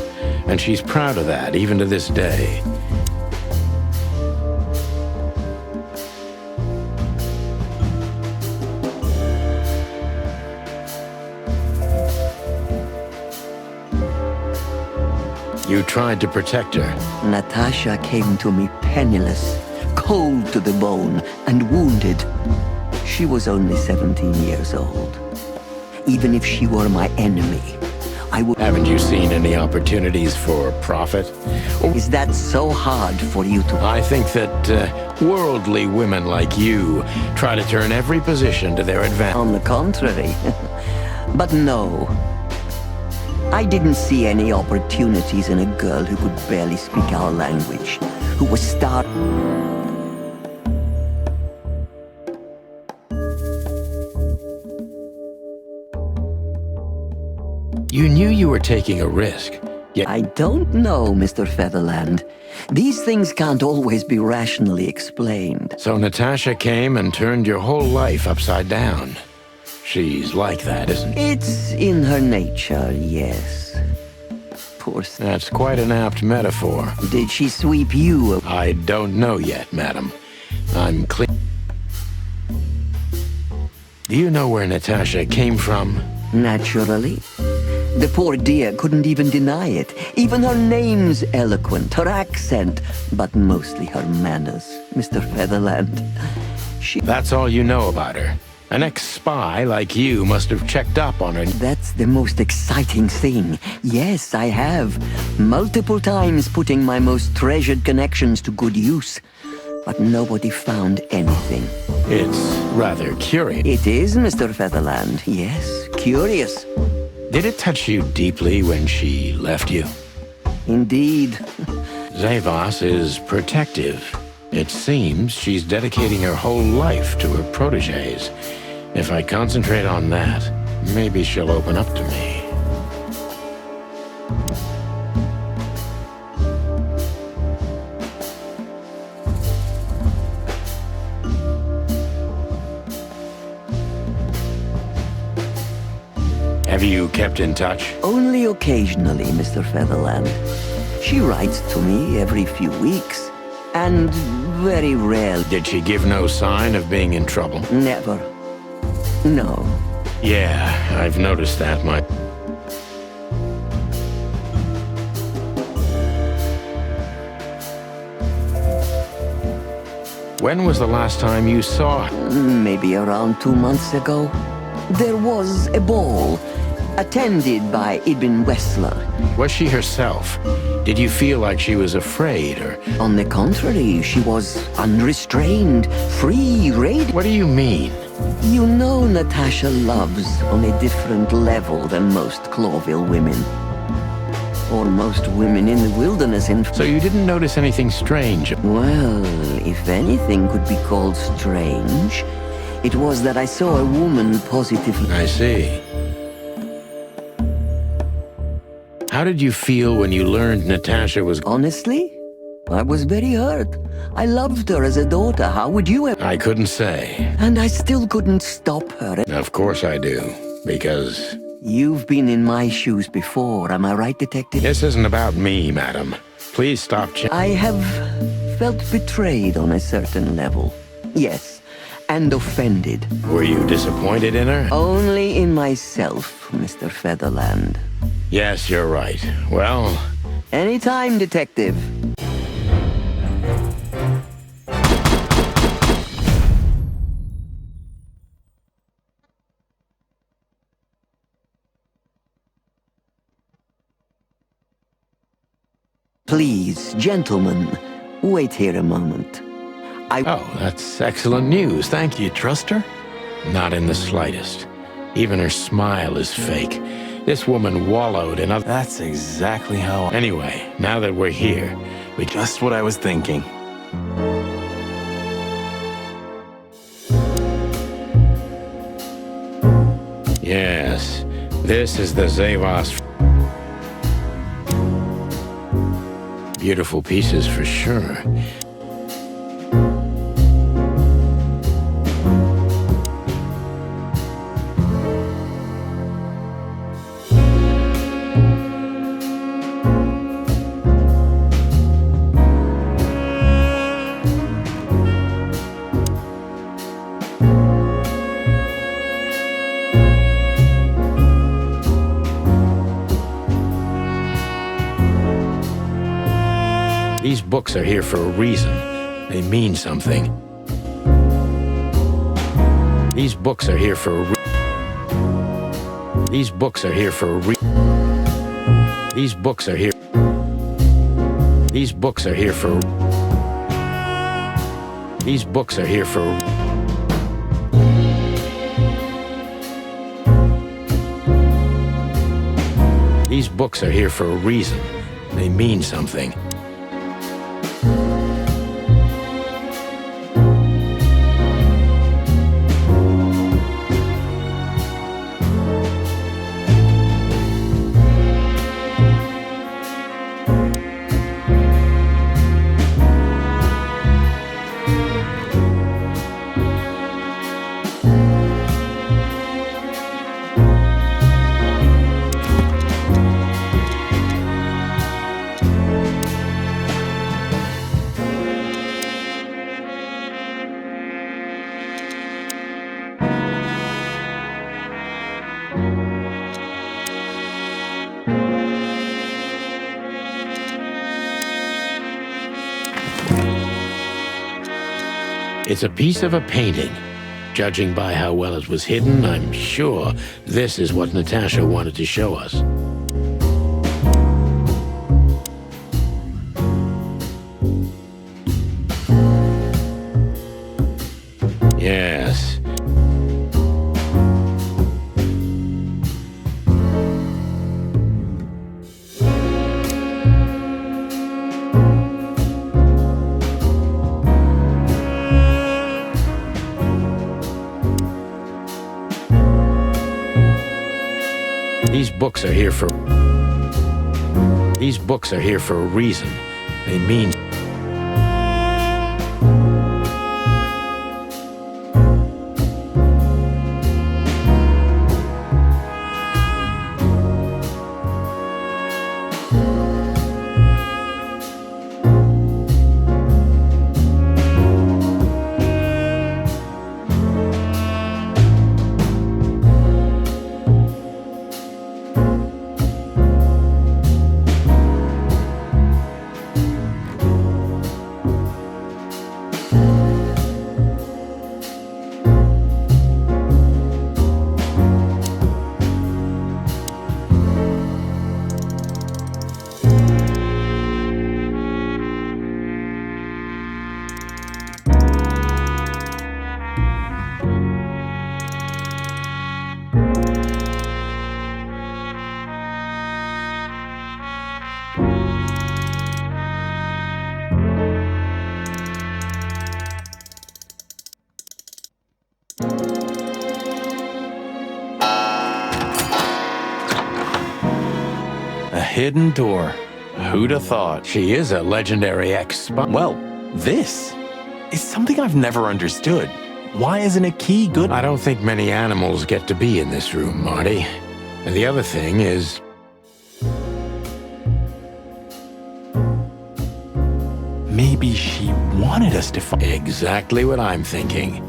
And she's proud of that, even to this day. You tried to protect her. Natasha came to me penniless, cold to the bone, and wounded. She was only 17 years old. Even if she were my enemy, I would... Haven't you seen any opportunities for profit? Or is that so hard for you to... I think that worldly women like you try to turn every position to their advantage. On the contrary. But no. I didn't see any opportunities in a girl who could barely speak our language, who was starving. You knew you were taking a risk, yet... I don't know, Mr. Featherland. These things can't always be rationally explained. So Natasha came and turned your whole life upside down. She's like that, isn't she? It's in her nature, yes. Poor thing. That's quite an apt metaphor. Did she sweep you? I don't know yet, madam. I'm clean. Do you know where Natasha came from? Naturally. The poor dear couldn't even deny it. Even her name's eloquent, her accent, but mostly her manners, Mr. Featherland. That's all you know about her. An ex-spy like you must have checked up on her. That's the most exciting thing. Yes, I have. Multiple times putting my most treasured connections to good use. But nobody found anything. It's rather curious. It is, Mr. Featherland. Yes, curious. Did it touch you deeply when she left you? Indeed. Zavos is protective. It seems she's dedicating her whole life to her protégés. If I concentrate on that, maybe she'll open up to me. Have you kept in touch? Only occasionally, Mr. Featherland. She writes to me every few weeks, and very rarely. Did she give no sign of being in trouble? Never. No. Yeah, I've noticed that much. When was the last time you saw her? Maybe around 2 months ago. There was a ball, attended by Ibn Wessler. Was she herself? Did you feel like she was afraid, or...? On the contrary, she was unrestrained, free, radiant. What do you mean? You know Natasha loves on a different level than most Clawville women. Or most women in the wilderness, in fact. So you didn't notice anything strange? Well, if anything could be called strange, it was that I saw a woman positively... I see. How did you feel when you learned Natasha was... Honestly, I was very hurt. I loved her as a daughter. How would you have... I couldn't say. And I still couldn't stop her. Of course I do, because... You've been in my shoes before, am I right, Detective? This isn't about me, madam. Please stop I have felt betrayed on a certain level. Yes, and offended. Were you disappointed in her? Only in myself, Mr. Featherland. Yes, you're right. Well... Anytime, Detective. Please, gentlemen, wait here a moment. Oh, that's excellent news. Thank you. Trust her? Not in the slightest. Even her smile is fake. This woman wallowed in other... That's exactly how... Anyway, now that we're here, we... Just what I was thinking. Yes, this is the Zavos... Beautiful pieces for sure. These books are here for a reason. They mean something. These books are here for a reason. These books are here for a reason. These books are here. These books are here for. These books are here for. These books are here for a reason. They mean something. It's a piece of a painting. Judging by how well it was hidden, I'm sure this is what Natasha wanted to show us. Yes. These books are here for a reason. They mean hidden door. Who'd have thought? she is a legendary ex-spy. Well, this is something I've never understood. Why isn't a key good? I don't think many animals get to be in this room, Marty. And the other thing is... maybe she wanted us to find... Exactly what I'm thinking.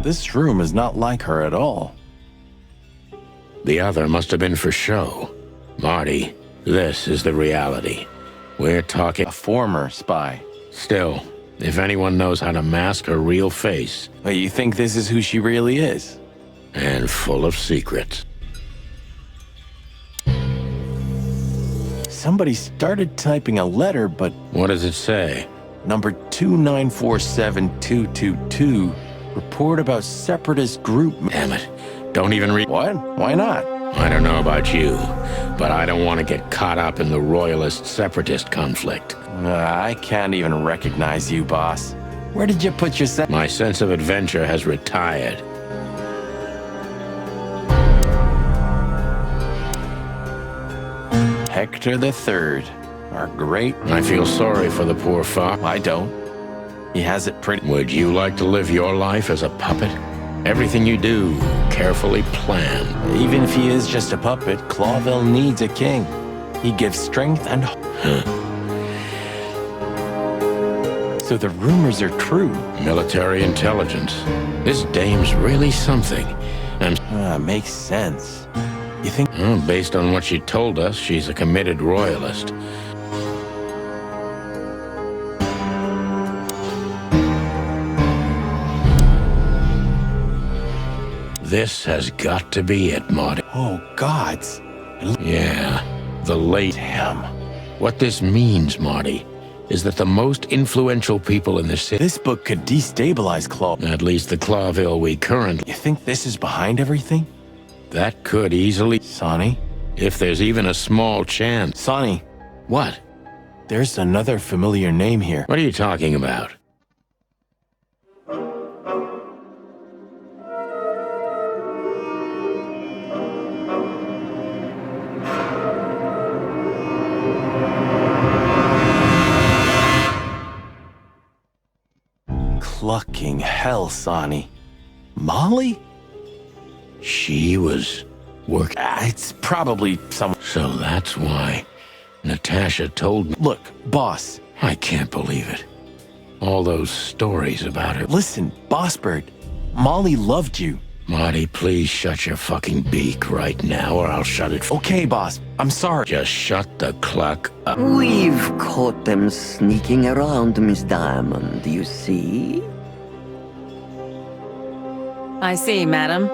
This room is not like her at all. The other must have been for show. Marty, this is the reality. We're talking... A former spy. Still, if anyone knows how to mask her real face... But you think this is who she really is? And full of secrets. Somebody started typing a letter, but... What does it say? Number 2947222. Report about separatist group... Damn it. Don't even read... What? Why not? I don't know about you, but I don't want to get caught up in the royalist-separatist conflict. I can't even recognize you, boss. Where did you put your My sense of adventure has retired. Hector III, our great... I feel sorry for the poor fox. I don't. He has it pretty... Would you like to live your life as a puppet? Everything you do, carefully planned. Even if he is just a puppet, Clawville needs a king. He gives strength and... So the rumors are true. Military intelligence. This dame's really something. Makes sense. You think... based on what she told us, she's a committed royalist. This has got to be it, Marty. Oh, gods. Yeah, the late... Damn. What this means, Marty, is that the most influential people in the city... This book could destabilize Claw... At least the Clawville we currently... You think this is behind everything? That could easily... Sonny? If there's even a small chance... Sonny. What? There's another familiar name here. What are you talking about? Clucking hell, Sonny. Molly? She was working. It's probably some. So that's why Natasha told me. Look, boss. I can't believe it. All those stories about her. Listen, Boss Bird. Molly loved you. Marty, please shut your fucking beak right now or I'll shut it. Okay, boss. I'm sorry. Just shut the cluck up. We've caught them sneaking around, Miss Diamond, you see? I see, madam.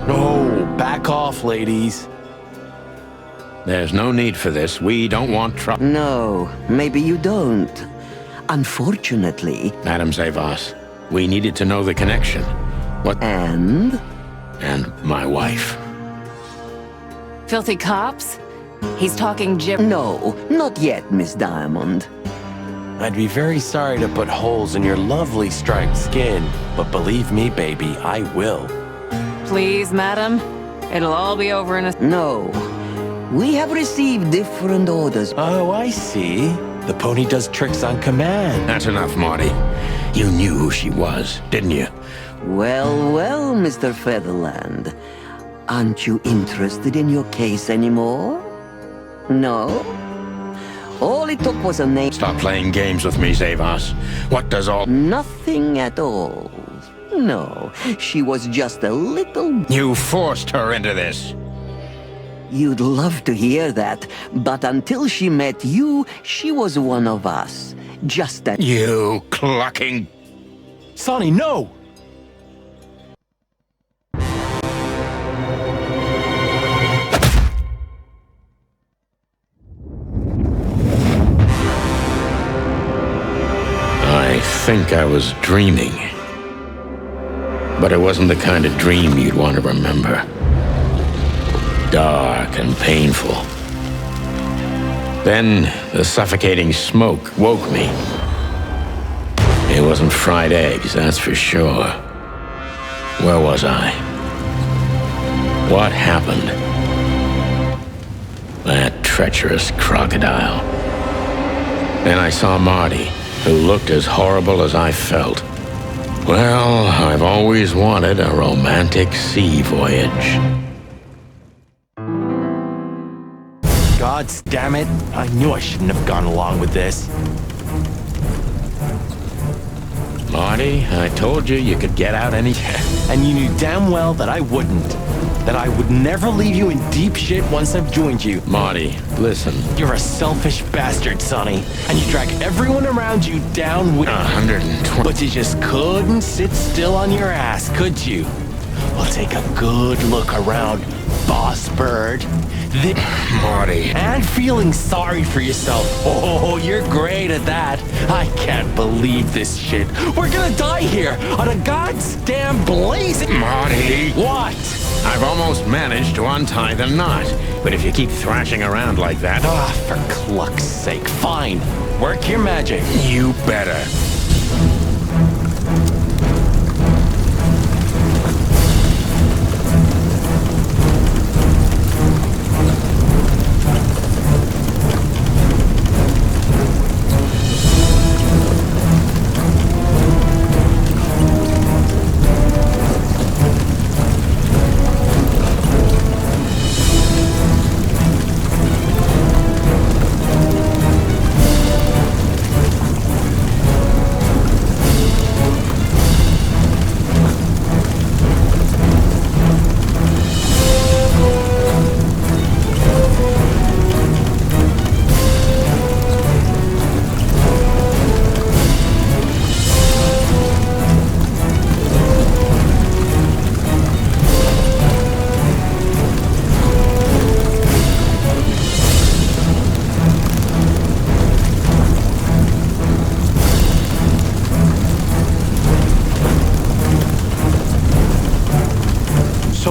No, back off, ladies. There's no need for this. We don't want trouble. No, maybe you don't. Unfortunately... Madam Zavas, we needed to know the connection. What? And my wife. Filthy cops? He's talking No, not yet, Miss Diamond. I'd be very sorry to put holes in your lovely striped skin, but believe me, baby, I will. Please, madam. It'll all be over in a... No. We have received different orders. Oh, I see. The pony does tricks on command. That's enough, Marty. You knew who she was, didn't you? Well, well, Mr. Featherland. Aren't you interested in your case anymore? No? All it took was a name... Stop playing games with me, Zavas. What does all... Nothing at all. No, she was just a little... You forced her into this. You'd love to hear that, but until she met you, she was one of us. Just that... You clucking... Sonny, no! I think I was dreaming. But it wasn't the kind of dream you'd want to remember. Dark and painful. Then the suffocating smoke woke me. It wasn't fried eggs, that's for sure. Where was I? What happened? That treacherous crocodile. Then I saw Marty, who looked as horrible as I felt. Well, I've always wanted a romantic sea voyage. God damn it. I knew I shouldn't have gone along with this. Marty, I told you you could get out any... And you knew damn well that I wouldn't. That I would never leave you in deep shit once I've joined you. Marty, listen. You're a selfish bastard, Sonny. And you drag everyone around you down with... 120... But you just couldn't sit still on your ass, could you? Well, take a good look around, Boss Bird. Marty. And feeling sorry for yourself. Oh, you're great at that. I can't believe this shit. We're gonna die here on a goddamn blazing... Marty. What? I've almost managed to untie the knot. But if you keep thrashing around like that... Ah, for cluck's sake. Fine. Work your magic. You better.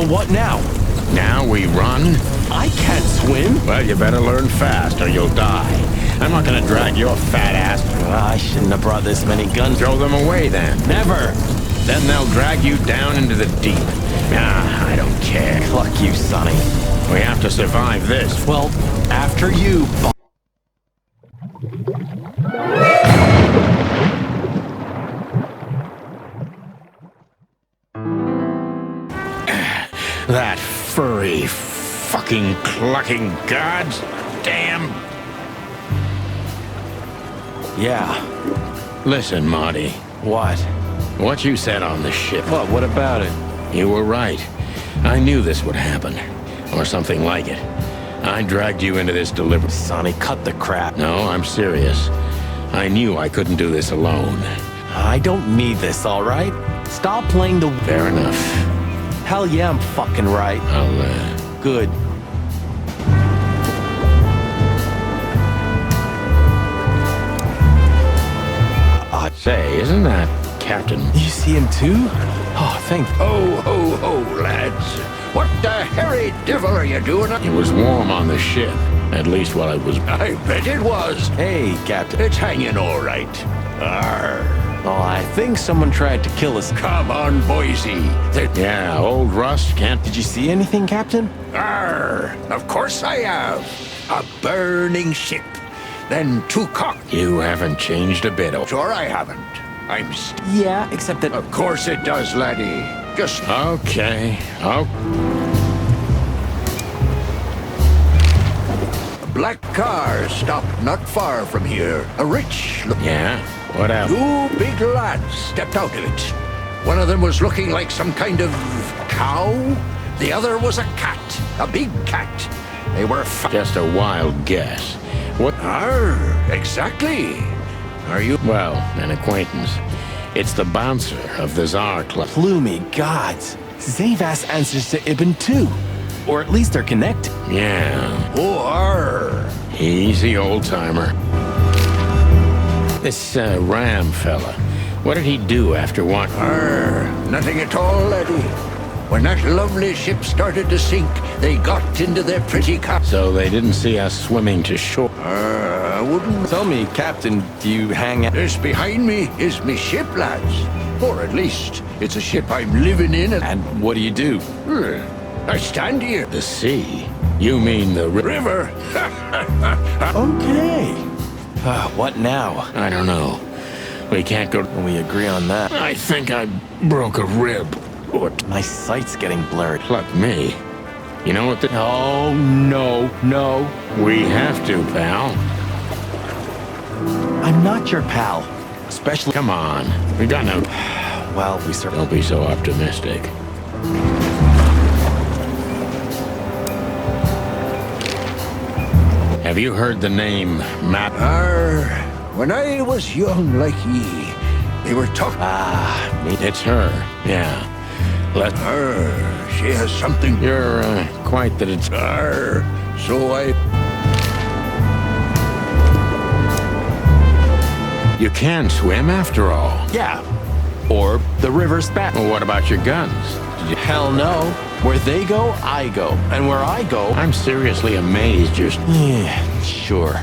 What now? Now we run? I can't swim. Well, you better learn fast or you'll die. I'm not gonna drag your fat ass. I shouldn't have brought this many guns. Throw them away then. Never. Then they'll drag you down into the deep. Ah, I don't care. Fuck you, Sonny. We have to survive this. Well, after you, fucking clucking gods. Damn. Yeah. Listen, Marty. What? What you said on the ship. What about it? You were right. I knew this would happen. Or something like it. I dragged you into this deliberate... Sonny, cut the crap. No, I'm serious. I knew I couldn't do this alone. I don't need this, all right? Stop playing the... Fair enough. Hell yeah, I'm fucking right. Good. Say, isn't that Captain? You see him too? Oh, thank... Ho, ho, ho, lads. What the hairy devil are you doing? It was warm on the ship. At least while I was... I bet it was. Hey, Captain. It's hanging all right. Arr. Oh, I think someone tried to kill us. Come on, Boise. Yeah, old Rust can't... Did you see anything, Captain? Arr. Of course I have. A burning ship. Then 2 cock... You haven't changed a bit. Sure I haven't. I'm... Yeah, except that... Of course it does, laddie. Just... Okay. Oh. A black car stopped not far from here. A rich... Yeah? What happened? 2 big lads stepped out of it. One of them was looking like some kind of cow. The other was a cat. A big cat. They were... Just a wild guess. What? Exactly. Are you... Well, an acquaintance. It's the bouncer of the Tsar Club. Plumey gods. Zavas answers to Ibn too. Or at least they're connected. Yeah. Or... Easy, old-timer. This Ram fella, what did he do after what? Nothing at all, laddie. When that lovely ship started to sink, they got into their pretty car. So they didn't see us swimming to shore? I wouldn't... Tell me, Captain, do you hang out... This behind me is me ship, lads. Or at least, it's a ship I'm living in. And what do you do? I stand here. The sea? You mean the river? Okay. What now? I don't know. We can't go... We agree on that. I think I broke a rib. What? My sight's getting blurred. Pluck me. You know what the... Oh, no. We have to, pal. I'm not your pal. Especially... Come on. We got no... Well, we certainly... Don't be so optimistic. Have you heard the name Matt? When I was young like ye, they were talking... It's her. Yeah. Let her. She has something... You're quite that it's... So I... You can swim after all. Yeah. Or the river's back. Well, what about your guns? Hell no. Where they go, I go. And where I go... I'm seriously amazed you're... Yeah, sure.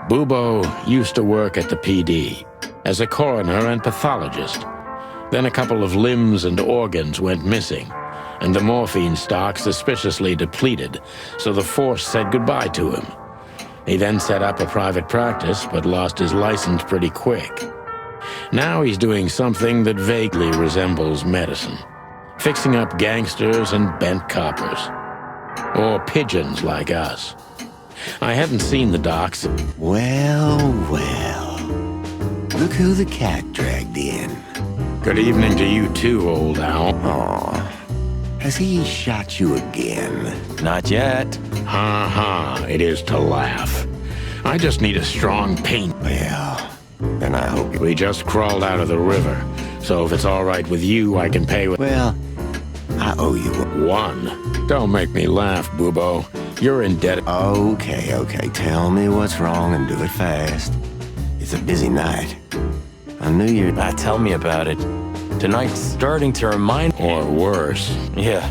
Bubo used to work at the PD as a coroner and pathologist. Then a couple of limbs and organs went missing, and the morphine stock suspiciously depleted, so the force said goodbye to him. He then set up a private practice, but lost his license pretty quick. Now he's doing something that vaguely resembles medicine, fixing up gangsters and bent coppers. Or pigeons like us. I hadn't seen the docs. Well. Look who the cat dragged in. Good evening to you too, old owl. Aw. Has he shot you again? Not yet. Ha, it is to laugh. I just need a strong paint. Well, then I hope... We just crawled out of the river, so if it's all right with you, I can pay with... Well, I owe you one. Don't make me laugh, Bubo. You're indebted. Okay. Tell me what's wrong and do it fast. It's a busy night. On New Year... Tell me about it. Tonight's starting to remind... Or worse. Yeah.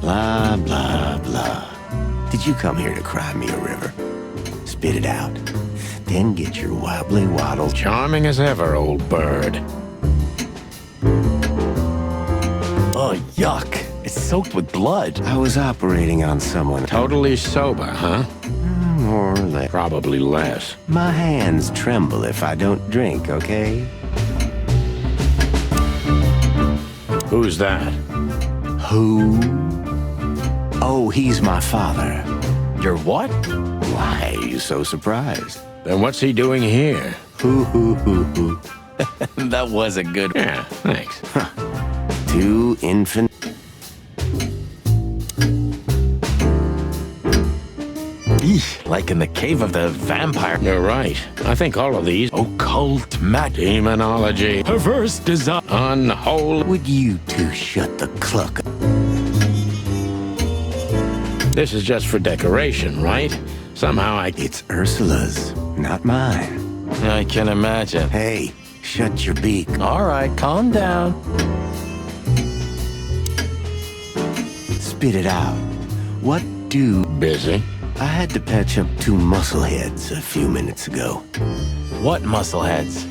Blah, blah, blah. Did you come here to cry me a river? Spit it out. Then get your wobbly waddle. Charming as ever, old bird. Oh, yuck. It's soaked with blood. I was operating on someone. Totally sober, huh? More or less. Probably less. My hands tremble if I don't drink, okay? Who's that? Who? Oh, he's my father. Your what? Why are you so surprised? Then what's he doing here? Hoo. That was a good one. Yeah, thanks. Huh. 2 infant... Eesh, like in the cave of the vampire. You're right. I think all of these... Occult magic. Demonology. Perverse design. Unholy. Would you two shut the cluck up? This is just for decoration, right? Somehow It's Ursula's, not mine. I can imagine. Hey, shut your beak. All right, calm down. Spit it out. What do... Busy. I had to patch up 2 muscleheads a few minutes ago. What muscleheads?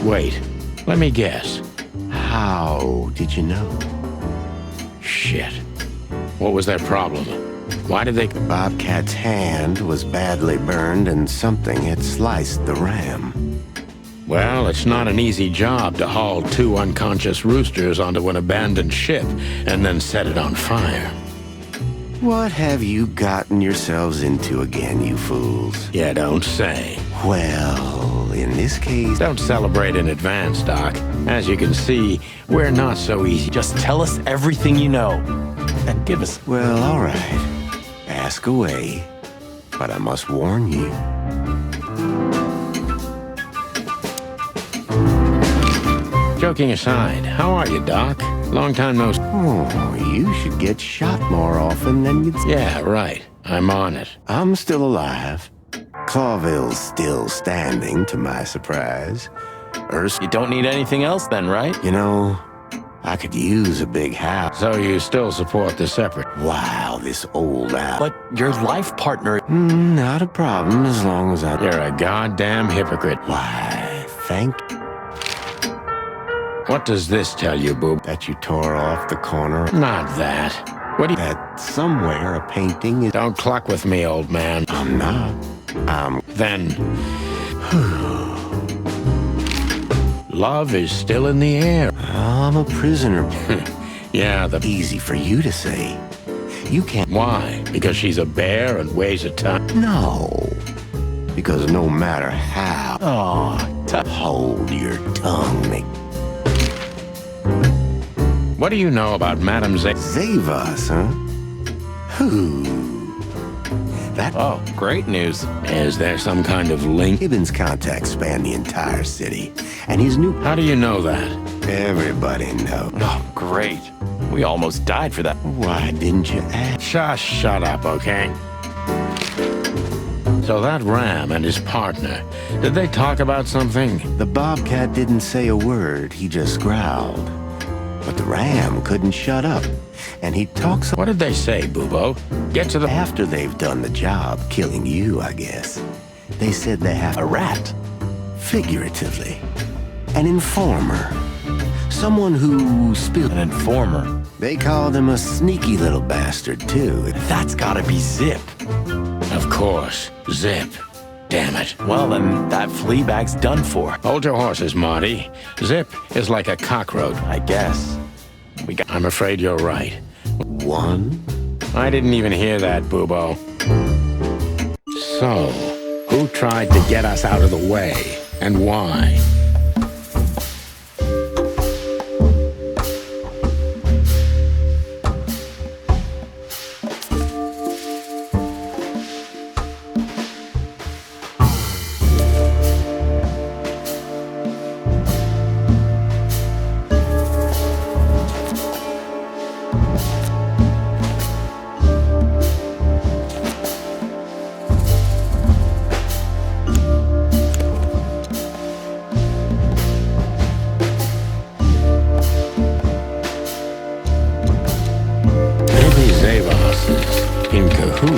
Wait, let me guess. How did you know? Shit. What was their problem? Why did they... Bobcat's hand was badly burned and something had sliced the ram. Well, it's not an easy job to haul 2 unconscious roosters onto an abandoned ship and then set it on fire. What have you gotten yourselves into again, you fools? You don't say. Well, in this case... Don't celebrate in advance, Doc. As you can see, we're not so easy. Just tell us everything you know. And give us... Well, all right. Ask away. But I must warn you. Joking aside, how are you, Doc? Long time no... Oh, you should get shot more often than you'd... Yeah, right. I'm on it. I'm still alive. Clawville's still standing, to my surprise. You don't need anything else then, right? You know, I could use a big house. So you still support the separate... Wow, this old owl. But your life partner... Not a problem, as long as I... You're a goddamn hypocrite. Why, thank you. What does this tell you, Boob? That you tore off the corner? Not that. What do you... That somewhere a painting is... Don't cluck with me, old man. I'm not. Then... Love is still in the air. I'm a prisoner. Yeah, Easy for you to say. You can't... Why? Because she's a bear and weighs a ton? No. Because no matter how... Hold your tongue, Nick. What do you know about Madame Zavas, huh? Who? That... Oh, great news. Is there some kind of link? Gibbons' contacts span the entire city. And his new... How do you know that? Everybody knows. Oh, great. We almost died for that. Why didn't you ask? Shut up, okay? So that ram and his partner, did they talk about something? The bobcat didn't say a word. He just growled. But the ram couldn't shut up. And he talks... What did they say, Boobo? Get to the... After they've done the job, killing you, I guess. They said they have... A rat? Figuratively. An informer. Someone who spilled... An informer? They called him a sneaky little bastard, too. That's gotta be Zip. Of course. Zip. Damn it. Well, then that flea bag's done for. Hold your horses, Marty. Zip is like a cockroach. I guess. I'm afraid you're right. One? I didn't even hear that, Boobo. So, who tried to get us out of the way, and why?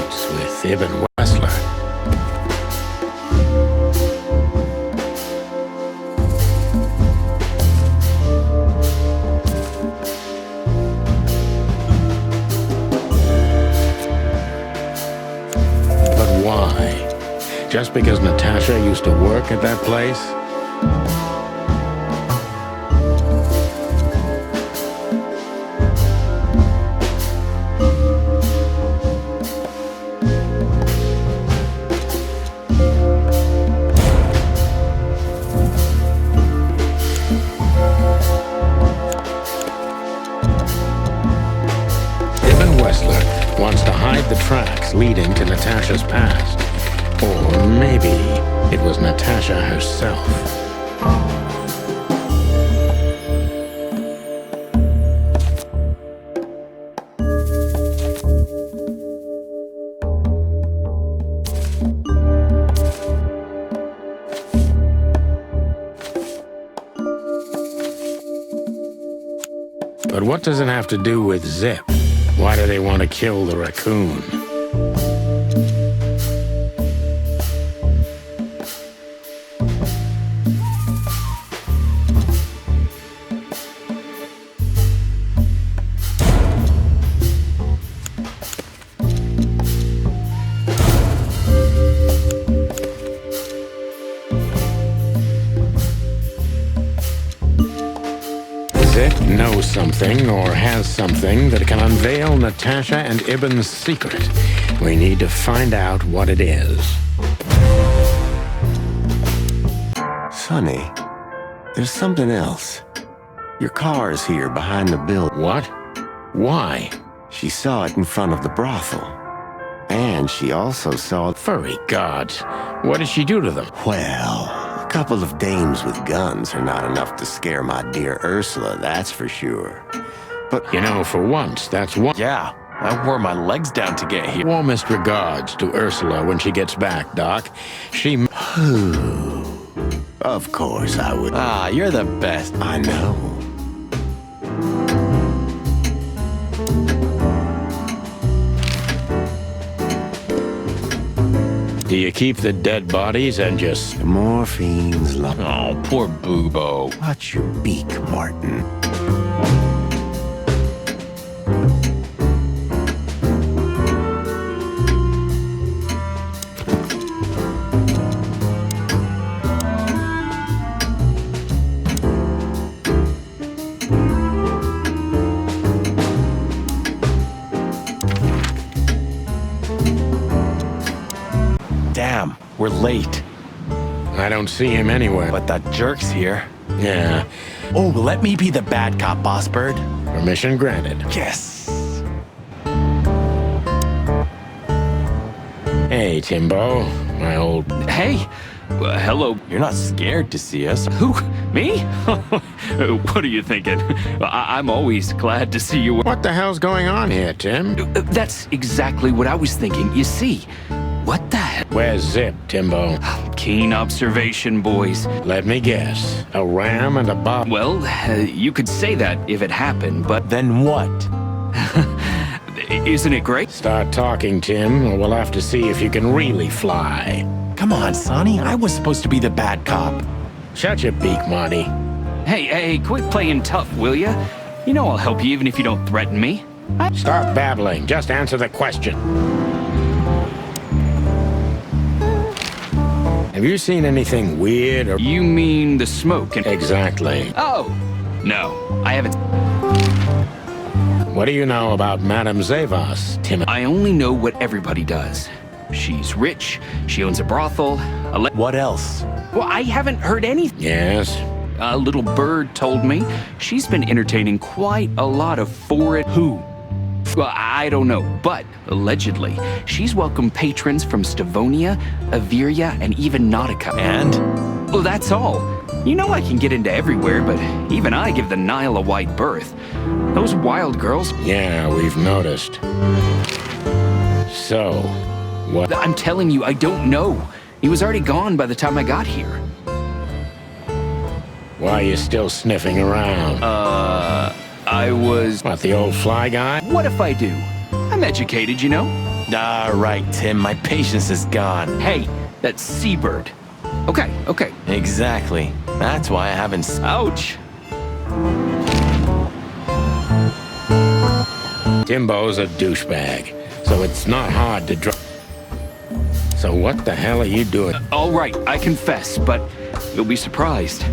Records with Ibn Wessler. But why? Just because Natasha used to work at that place? Wants to hide the tracks leading to Natasha's past. Or maybe it was Natasha herself. But what does it have to do with Zip? Why do they want to kill the raccoon? Zip knows something or has something that can unveil Natasha and Ibn's secret. We need to find out what it is. Sonny, there's something else. Your car's here behind the building. What? Why? She saw it in front of the brothel. And she also saw... Furry gods. What did she do to them? Well... A couple of dames with guns are not enough to scare my dear Ursula, that's for sure. But... You know, for once, that's one... Yeah, I wore my legs down to get here. Warmest regards to Ursula when she gets back, Doc. She... Of course I would... Ah, you're the best. I know. Do you keep the dead bodies and just... Morphine's love. Oh, poor Boobo. Watch your beak, Martin. Damn, we're late. I don't see him anywhere. But that jerk's here. Yeah. Oh, let me be the bad cop, Boss Bird. Permission granted. Yes. Hey, Timbo, my old... Hey! Hello. You're not scared to see us. Who? Me? What are you thinking? I'm always glad to see you. What the hell's going on here, Tim? That's exactly what I was thinking. You see, what the hell? Where's Zip, Timbo? Keen observation, boys. Let me guess. A ram and a bob. Well, you could say that if it happened, but... Then what? Isn't it great? Start talking, Tim, or we'll have to see if you can really fly. Come on, Sonny. I was supposed to be the bad cop. Shut your beak, Marty. Hey, quit playing tough, will ya? You know I'll help you even if you don't threaten me. Stop babbling. Just answer the question. Have you seen anything weird or... You mean the smoke and... Exactly. Oh, no, I haven't... What do you know about Madame Zavas, Tim? I only know what everybody does. She's rich, she owns a brothel, What else? Well, I haven't heard anything. Yes? A little bird told me she's been entertaining quite a lot of foreign... Who? Well, I don't know, but allegedly, she's welcomed patrons from Stavonia, Averia, and even Nautica. And? Well, that's all. You know I can get into everywhere, but even I give the Nile a wide berth. Those wild girls... Yeah, we've noticed. So, what... I'm telling you, I don't know. He was already gone by the time I got here. Why are you still sniffing around? I was... What, the old fly guy? What if I do? I'm educated, you know. Right, Tim, my patience is gone. Hey, that's Seabird. Okay. Exactly. That's why I haven't... Ouch. Timbo's a douchebag, so it's not hard to draw. So what the hell are you doing? All right, I confess, but you'll be surprised.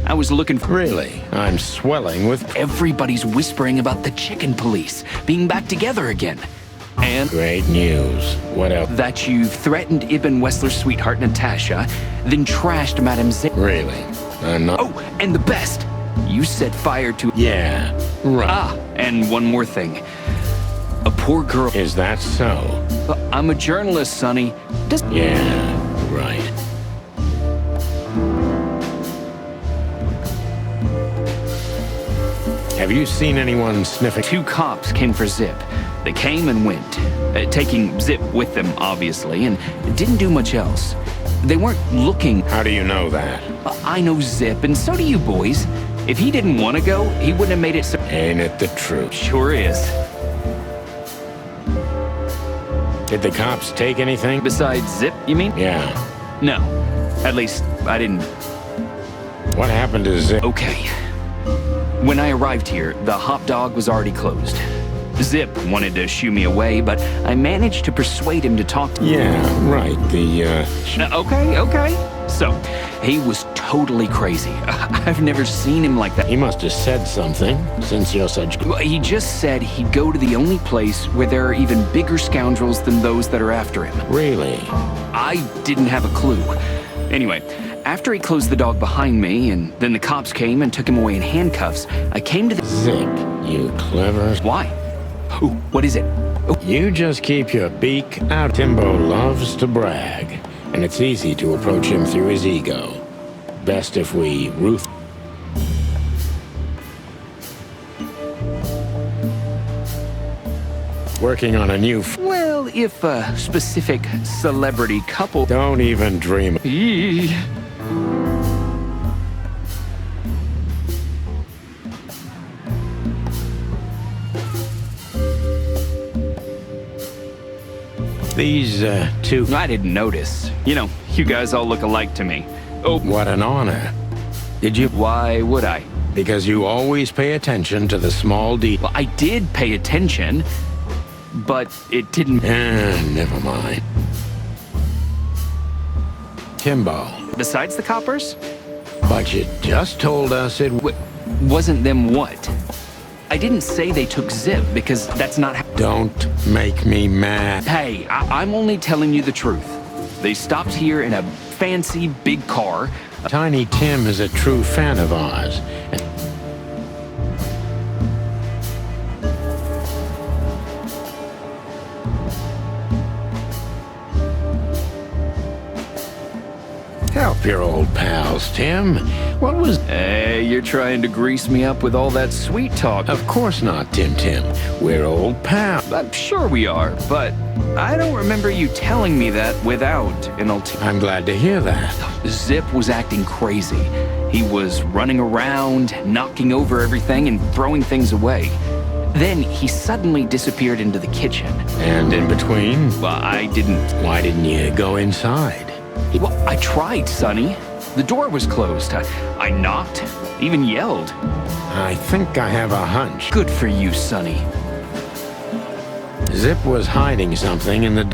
I was looking for... Really? I'm swelling with... Everybody's whispering about the Chicken Police being back together again. And... Great news. What else? That you've threatened Ibn Wessler's sweetheart, Natasha, then trashed Madame Z... Really? I'm not... Oh, and the best! You set fire to... Yeah, right. Ah, and one more thing. A poor girl... Is that so? I'm a journalist, Sonny. Yeah, right. Have you seen anyone sniffing? 2 cops came for Zip. They came and went, taking Zip with them, obviously, and didn't do much else. They weren't looking... How do you know that? I know Zip, and so do you boys. If he didn't want to go, he wouldn't have made it so... Ain't it the truth? Sure is. Did the cops take anything? Besides Zip, you mean? Yeah. No. At least, I didn't... What happened to Zip? Okay. When I arrived here, the hot dog was already closed. Zip wanted to shoo me away, but I managed to persuade him to talk to me. Yeah, right, Okay. So, he was totally crazy. I've never seen him like that. He must have said something, since you're such... Well, he just said he'd go to the only place where there are even bigger scoundrels than those that are after him. Really? I didn't have a clue. Anyway, after he closed the dog behind me, and then the cops came and took him away in handcuffs, I came to the... Zip, you clever... Why? Ooh, what is it? Ooh. You just keep your beak out. Timbo loves to brag, and it's easy to approach him through his ego. Best if we Working on a new... Well, if a specific celebrity couple... Don't even dream. These, 2... I didn't notice. You know, you guys all look alike to me. Oh. What an honor. Did you... Why would I? Because you always pay attention to the small details. Well, I did pay attention, but it didn't... Never mind. Timbo. Besides the coppers? But you just told us it... Wasn't them what? I didn't say they took Zip, because that's not how... Don't make me mad. Hey, I'm only telling you the truth. They stopped here in a fancy big car. Tiny Tim is a true fan of ours. Help your old pals, Tim. What was... Hey, you're trying to grease me up with all that sweet talk. Of course not, Tim. We're old pals. I'm sure we are, but I don't remember you telling me that without an ulterior... I'm glad to hear that. Zip was acting crazy. He was running around, knocking over everything and throwing things away. Then he suddenly disappeared into the kitchen. And in between? Well, I didn't... Why didn't you go inside? Well, I tried, Sonny. The door was closed. I knocked, even yelled. I think I have a hunch. Good for you, Sonny. Zip was hiding something in the...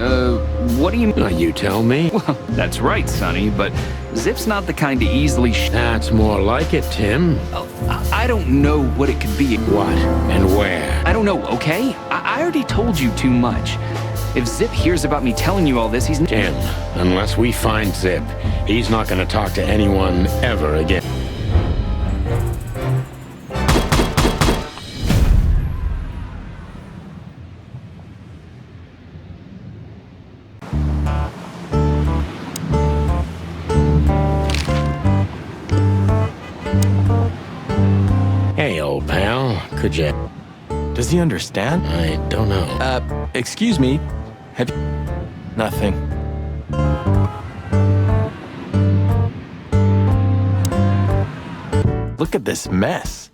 what do you mean? You tell me. Well, that's right, Sonny, but Zip's not the kind to easily... That's more like it, Tim. I don't know what it could be. What? And where? I don't know, okay? I already told you too much. If Zip hears about me telling you all this, he's... Tim, unless we find Zip, he's not going to talk to anyone ever again. Hey, old pal, could you... Does he understand? I don't know. Excuse me. Have you... Nothing. Look at this mess.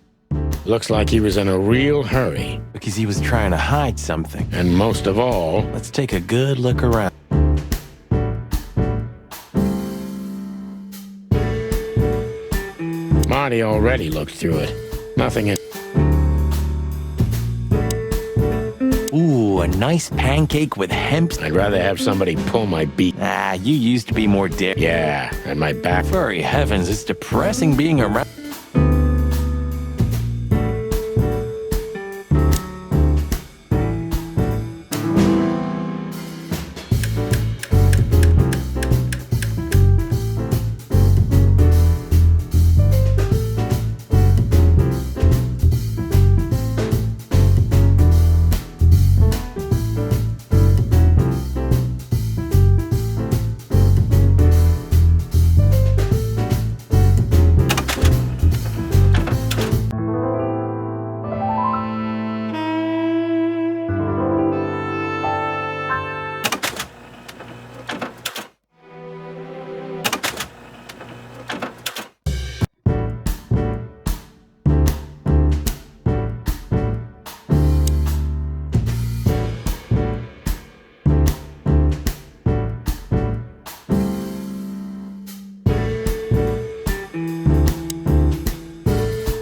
Looks like he was in a real hurry. Because he was trying to hide something. And most of all, let's take a good look around. Marty already looked through it. Nothing in... Ooh, a nice pancake with hemp. I'd rather have somebody pull my beak. Ah, you used to be more Yeah, and my back. Furry heavens, it's depressing being around.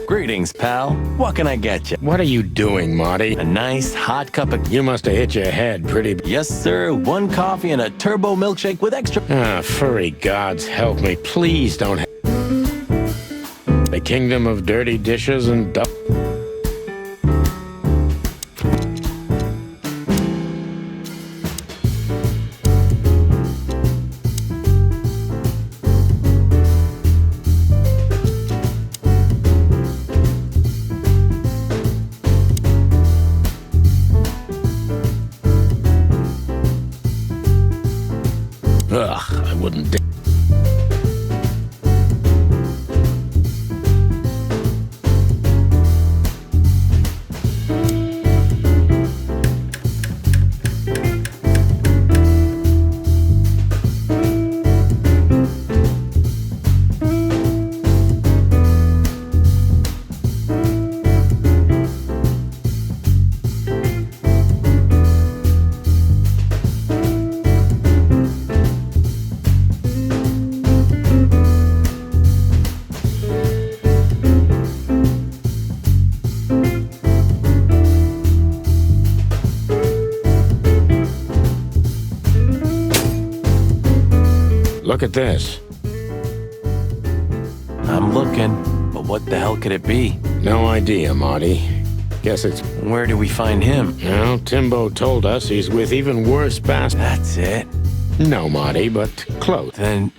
Greetings, pal. What can I get you? What are you doing, Marty? A nice hot cup of... You must have hit your head pretty... Yes, sir. 1 coffee and a turbo milkshake with extra... Ah, furry gods help me. Please don't... The kingdom of dirty dishes and... Ugh, I wouldn't... Look at this. I'm looking, but what the hell could it be? No idea, Marty. Guess it's... Where do we find him? Well, Timbo told us he's with even worse bastards. That's it? No, Marty, but close. Then...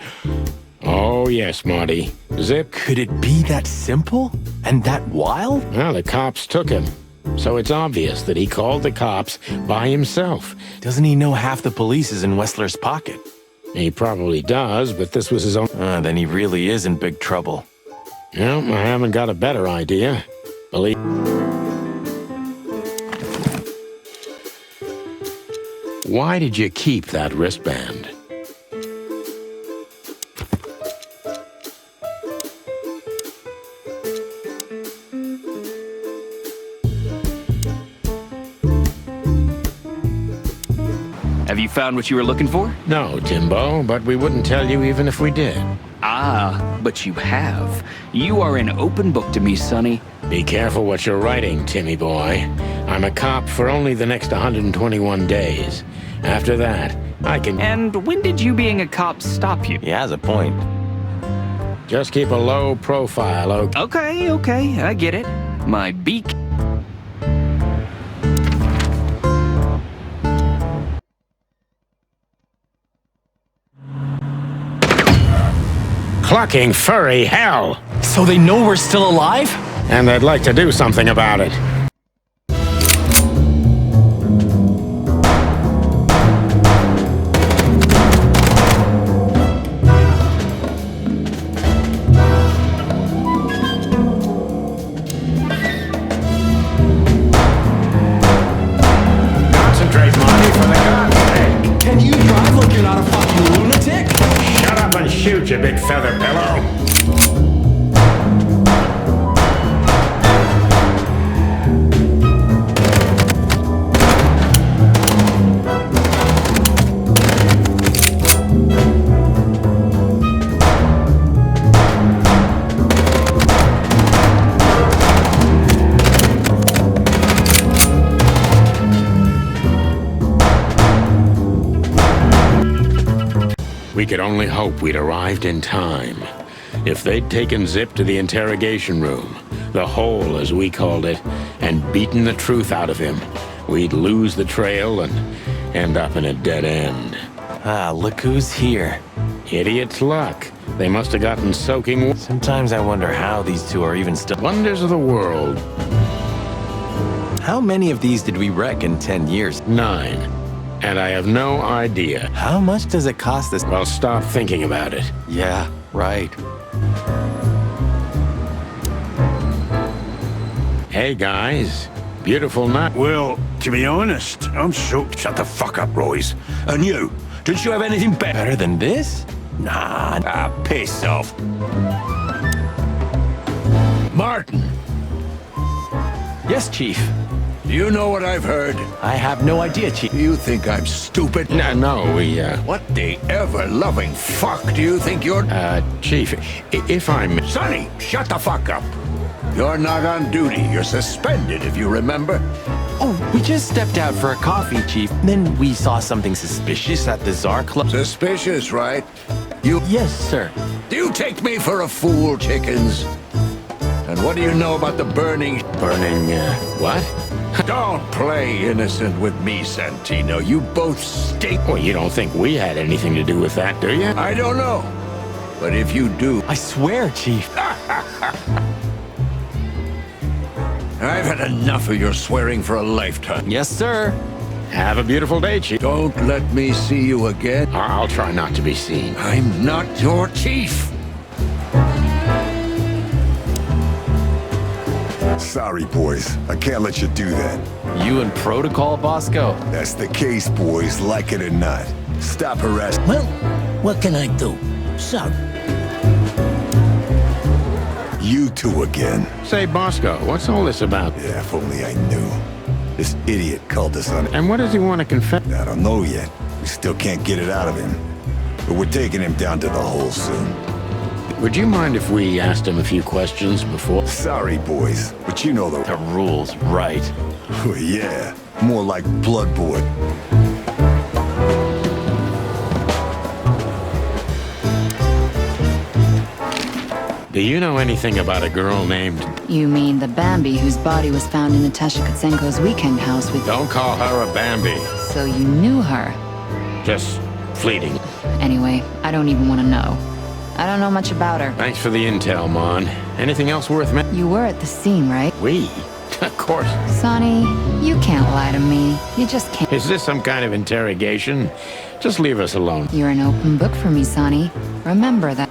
Oh, yes, Marty. Zip. Could it be that simple? And that wild? Well, the cops took him. So it's obvious that he called the cops by himself. Doesn't he know half the police is in Wessler's pocket? He probably does, but this was his own... Then he really is in big trouble. Well, I haven't got a better idea. Believe... Why did you keep that wristband? Have you found what you were looking for? No, Timbo, but we wouldn't tell you even if we did. Ah, but you have. You are an open book to me, Sonny. Be careful what you're writing, Timmy boy. I'm a cop for only the next 121 days. After that, I can... And when did you being a cop stop you? He has a point. Just keep a low profile, okay? Okay, I get it. My beak... Clucking furry hell! So they know we're still alive? And they'd like to do something about it. Concentrate, Marty, for the God's sake. Can you drive like you're not a fucking lunatic? Shut up and shoot, you big feather pillow. We could only hope we'd arrived in time. If they'd taken Zip to the interrogation room, the hole as we called it, and beaten the truth out of him, we'd lose the trail and end up in a dead end. Ah, look who's here. Idiot's luck. They must have gotten soaking. Sometimes I wonder how these two are even still. Wonders of the world. How many of these did we wreck in 10 years? 9. And I have no idea. How much does it cost us? Well, stop thinking about it. Yeah, right. Hey, guys. Beautiful night. Well, to be honest, I'm shocked. Shut the fuck up, Royce. And you, did you have anything better than this? Nah, piss off. Martin. Yes, Chief. You know what I've heard? I have no idea, Chief. You think I'm stupid? No, we, What the ever-loving fuck do you think you're... Chief, if I'm... Sonny, shut the fuck up. You're not on duty. You're suspended, if you remember. Oh, we just stepped out for a coffee, Chief. Then we saw something suspicious at the Czar Club. Suspicious, right? You... Yes, sir. Do you take me for a fool, chickens? And what do you know about the burning... Burning, what? Don't play innocent with me, Santino. You both stink. Well, you don't think we had anything to do with that, do you? I don't know. But if you do... I swear, Chief. I've had enough of your swearing for a lifetime. Yes, sir. Have a beautiful day, Chief. Don't let me see you again. I'll try not to be seen. I'm not your chief. Sorry, boys. I can't let you do that. You in protocol, Bosco? That's the case, boys, like it or not. Stop harassing. Well, what can I do? Sorry. You two again. Say, Bosco, what's all this about? Yeah, if only I knew. This idiot called us on it. And what does he want to confess? I don't know yet. We still can't get it out of him. But we're taking him down to the hole soon. Would you mind if we asked him a few questions before? Sorry, boys, but you know the rules, right? Yeah, more like bloodboard. Do you know anything about a girl named... You mean the Bambi whose body was found in Natasha Kutsenko's weekend house with... Don't call her a Bambi. So you knew her? Just fleeting. Anyway, I don't even want to know. I don't know much about her. Thanks for the intel, Mon. Anything else worth mentioning? You were at the scene, right? We? Of course. Sonny, you can't lie to me. You just can't. Is this some kind of interrogation? Just leave us alone. You're an open book for me, Sonny. Remember that.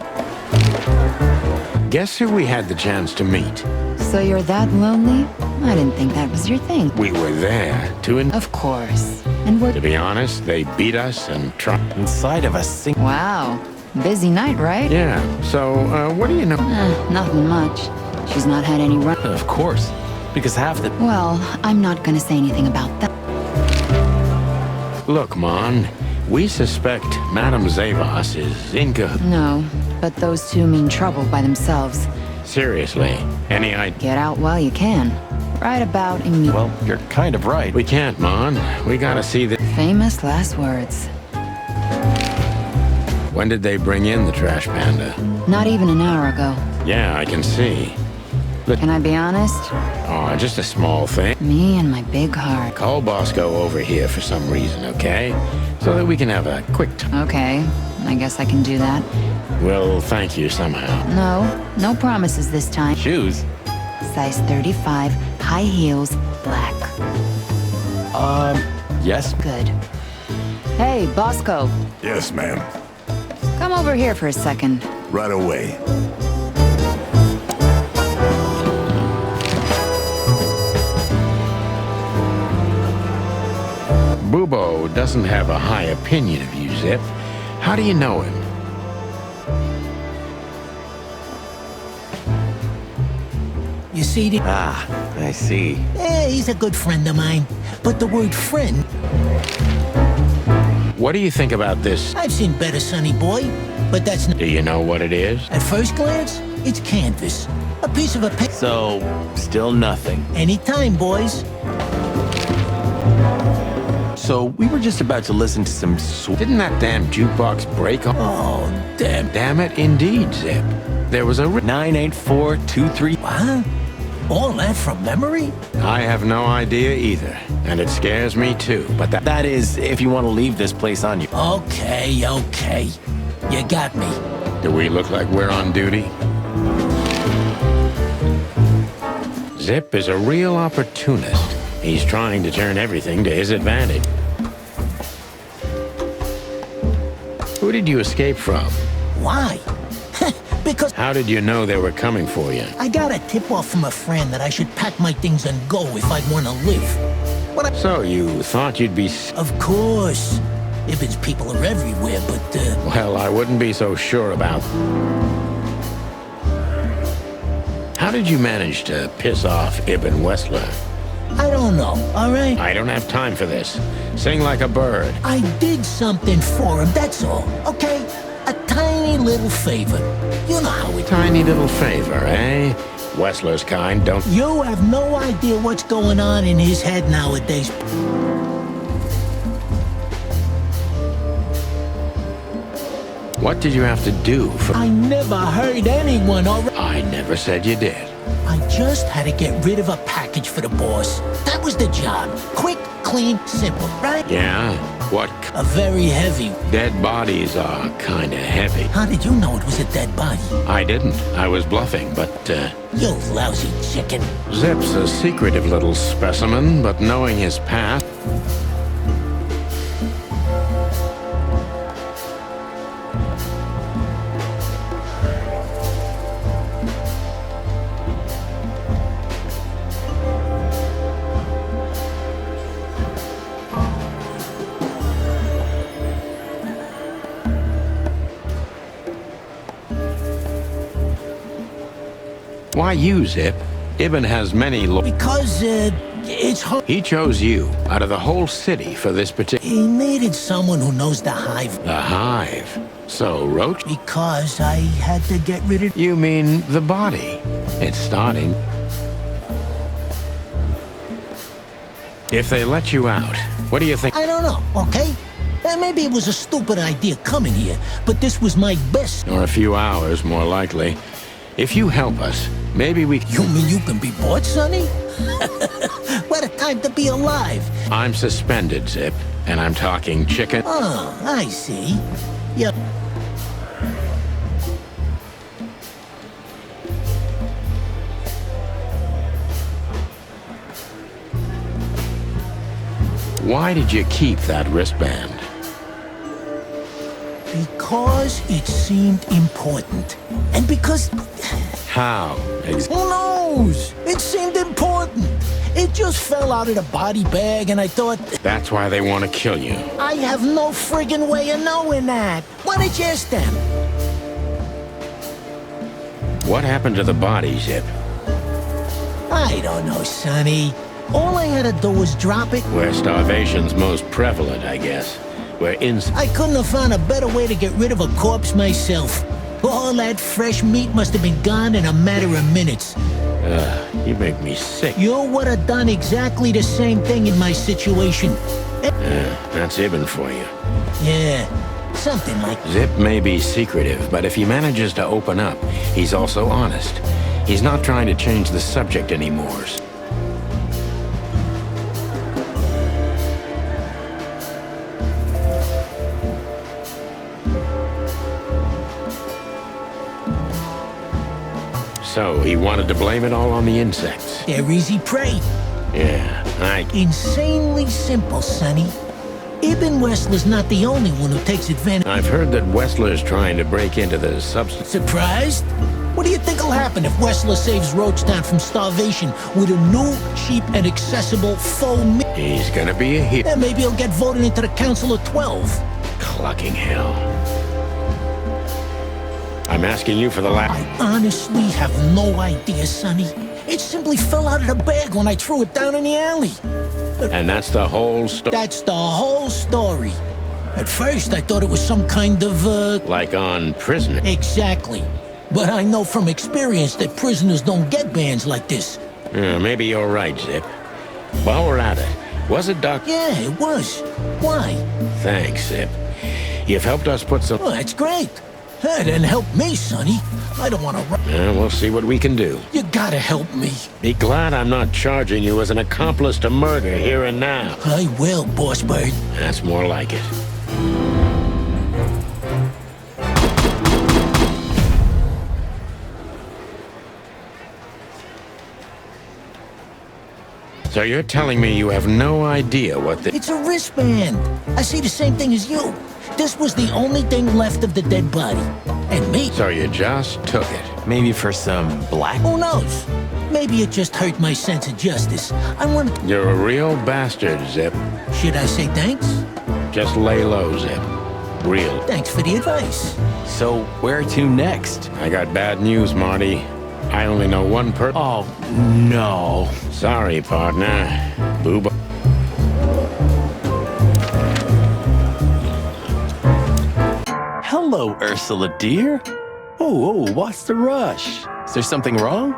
Guess who we had the chance to meet? So you're that lonely? I didn't think that was your thing. We were there to... Of course. And what... To be honest, they beat us and tried... Inside of us. Wow. Busy night, right? Yeah. So, what do you know? Nothing much. She's not had any run... Of course. Because half the... Well, I'm not gonna say anything about that. Look, Mon. We suspect Madame Zavas is in cahoots. No, but those two mean trouble by themselves. Seriously. Any idea? Get out while you can. Right about immediately. Well, you're kind of right. We can't, Mon. We gotta see the... Famous last words. When did they bring in the trash panda? Not even an hour ago. Yeah, I can see. But... Can I be honest? Oh, just a small thing. Me and my big heart. Call Bosco over here for some reason, okay? So that we can have a quick time. Okay, I guess I can do that. Well, thank you somehow. No promises this time. Shoes? Size 35, high heels, black. Yes? Good. Hey, Bosco. Yes, ma'am. Come over here for a second. Right away. Bubo doesn't have a high opinion of you, Zip. How do you know him? You see the... Ah, I see. He's a good friend of mine. But the word friend... What do you think about this? I've seen better, Sonny boy. But that's not... Do you know what it is? At first glance, it's canvas. A piece of a pen. So, still nothing. Anytime, boys. Also, we were just about to listen to some Didn't that damn jukebox break? Oh, damn. Damn it, indeed, Zip. There was a 98423. What? All that from memory? I have no idea either, and it scares me too, but that is if you want to leave this place on you. Okay. You got me. Do we look like we're on duty? Zip is a real opportunist. He's trying to turn everything to his advantage. Who did you escape from? Why? Because... How did you know they were coming for you? I got a tip-off from a friend that I should pack my things and go if I'd want to live. So you thought you'd be... Of course. Ibben's people are everywhere, but, Well, I wouldn't be so sure about... How did you manage to piss off Ibben Wessler? I don't know, all right? I don't have time for this. Sing like a bird. I did something for him, that's all, okay? A tiny little favor. You know how it... Tiny little favor, eh? Wessler's kind don't... You have no idea what's going on in his head nowadays. What did you have to do for... I never hurt anyone, all right? I never said you did. I just had to get rid of a package for the boss. That was the job. Quick, clean, simple, right? Yeah? What? A very heavy. Dead bodies are kinda heavy. How did you know it was a dead body? I didn't. I was bluffing, but, You lousy chicken. Zip's a secretive little specimen, but knowing his past... Why you, Zip? Ibben has many Because, it's hard. He chose you out of the whole city for this particular... He needed someone who knows the hive. The hive? So, Roach? Because I had to get rid of... You mean the body? It's starting. If they let you out, what do you think? I don't know, okay? Maybe it was a stupid idea coming here, but this was my best. Or a few hours, more likely. If you help us, maybe we... You mean you can be bought, Sonny? What a time to be alive. I'm suspended, Zip, and I'm talking chicken. Oh, I see. Yep. Why did you keep that wristband? Because it seemed important. And because... How? Who knows? It seemed important. It just fell out of the body bag and I thought... That's why they want to kill you. I have no friggin' way of knowing that. Why don't you ask them? What happened to the body, Zip? I don't know, Sonny. All I had to do was drop it. Where starvation's most prevalent, I guess. Where I couldn't have found a better way to get rid of a corpse myself. All that fresh meat must have been gone in a matter of minutes. You make me sick. You would have done exactly the same thing in my situation. That's Ibben for you. Yeah, something like... Zip may be secretive, but if he manages to open up, he's also honest. He's not trying to change the subject anymore. So, he wanted to blame it all on the insects. They're easy prey. Yeah, Insanely simple, Sonny. Ibben Wessler's not the only one who takes advantage. I've heard that Wessler's trying to break into the substance. Surprised? What do you think will happen if Wessler saves Roachtown from starvation with a new, cheap, and accessible faux meat? He's gonna be a hero. Then maybe he'll get voted into the Council of 12. Clucking hell. I'm asking you for the last... I honestly have no idea, Sonny. It simply fell out of the bag when I threw it down in the alley. And that's the whole story? That's the whole story. At first, I thought it was some kind of, Like on Prisoner? Exactly. But I know from experience that prisoners don't get bans like this. Maybe you're right, Zip. While we're at it, Was it, Doc? Yeah, it was. Why? Thanks, Zip. You've helped us put some... Oh, that's great. That didn't help me, Sonny. I don't want to... We'll see what we can do. You gotta help me. Be glad I'm not charging you as an accomplice to murder here and now. I will, Boss Bird. That's more like it. So you're telling me you have no idea what the... It's a wristband. I see the same thing as you. This was the only thing left of the dead body. And me. So you just took it. Maybe for some black... Who knows? Maybe it just hurt my sense of justice. I want to... You're a real bastard, Zip. Should I say thanks? Just lay low, Zip. Real. Thanks for the advice. So where to next? I got bad news, Marty. I only know one person. Oh, no. Sorry, partner. Booba. Hello, Ursula, dear. Oh, what's the rush? Is there something wrong?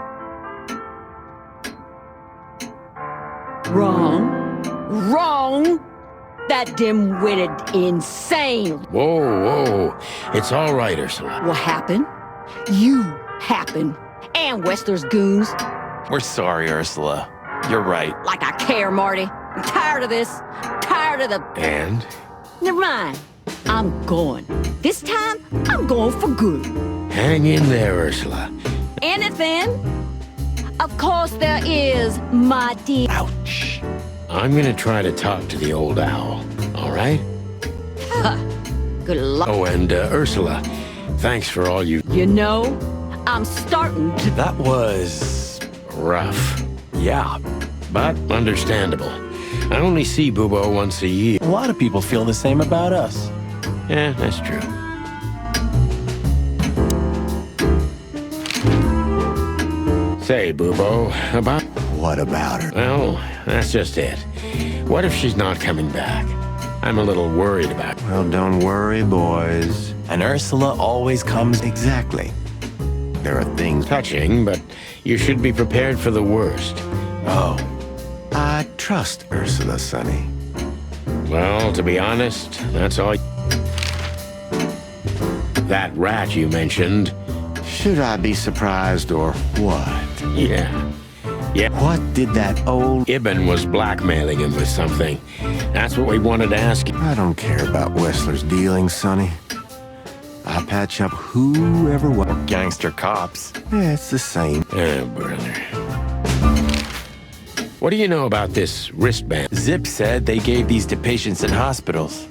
Wrong? That dim-witted insane. Whoa. It's all right, Ursula. What happened? You happen. And Wessler's goons. We're sorry, Ursula. You're right. Like I care, Marty. I'm tired of this. Tired of the... And? Never mind. I'm going. This time, I'm going for good. Hang in there, Ursula. Anything? Of course there is, my dear. Ouch. I'm gonna try to talk to the old owl, all right? Good luck. Oh, and Ursula, thanks for all you... You know, I'm starting to... That was... rough. Yeah. But understandable. I only see Bubo once a year. A lot of people feel the same about us. Yeah, that's true. Say, Bubo, about... What about her? Well, that's just it. What if she's not coming back? I'm a little worried about... Well, don't worry, boys. And Ursula always comes... Exactly. There are things... Touching, but you should be prepared for the worst. Oh. I trust Ursula, Sonny. Well, to be honest, that's all... That rat you mentioned... Should I be surprised or what? Yeah. What did that old... Ibn was blackmailing him with something. That's what we wanted to ask you. I don't care about Wessler's dealings, Sonny. I patch up whoever... Gangster cops. Yeah, it's the same. Oh, brother. What do you know about this wristband? Zip said they gave these to patients in hospitals.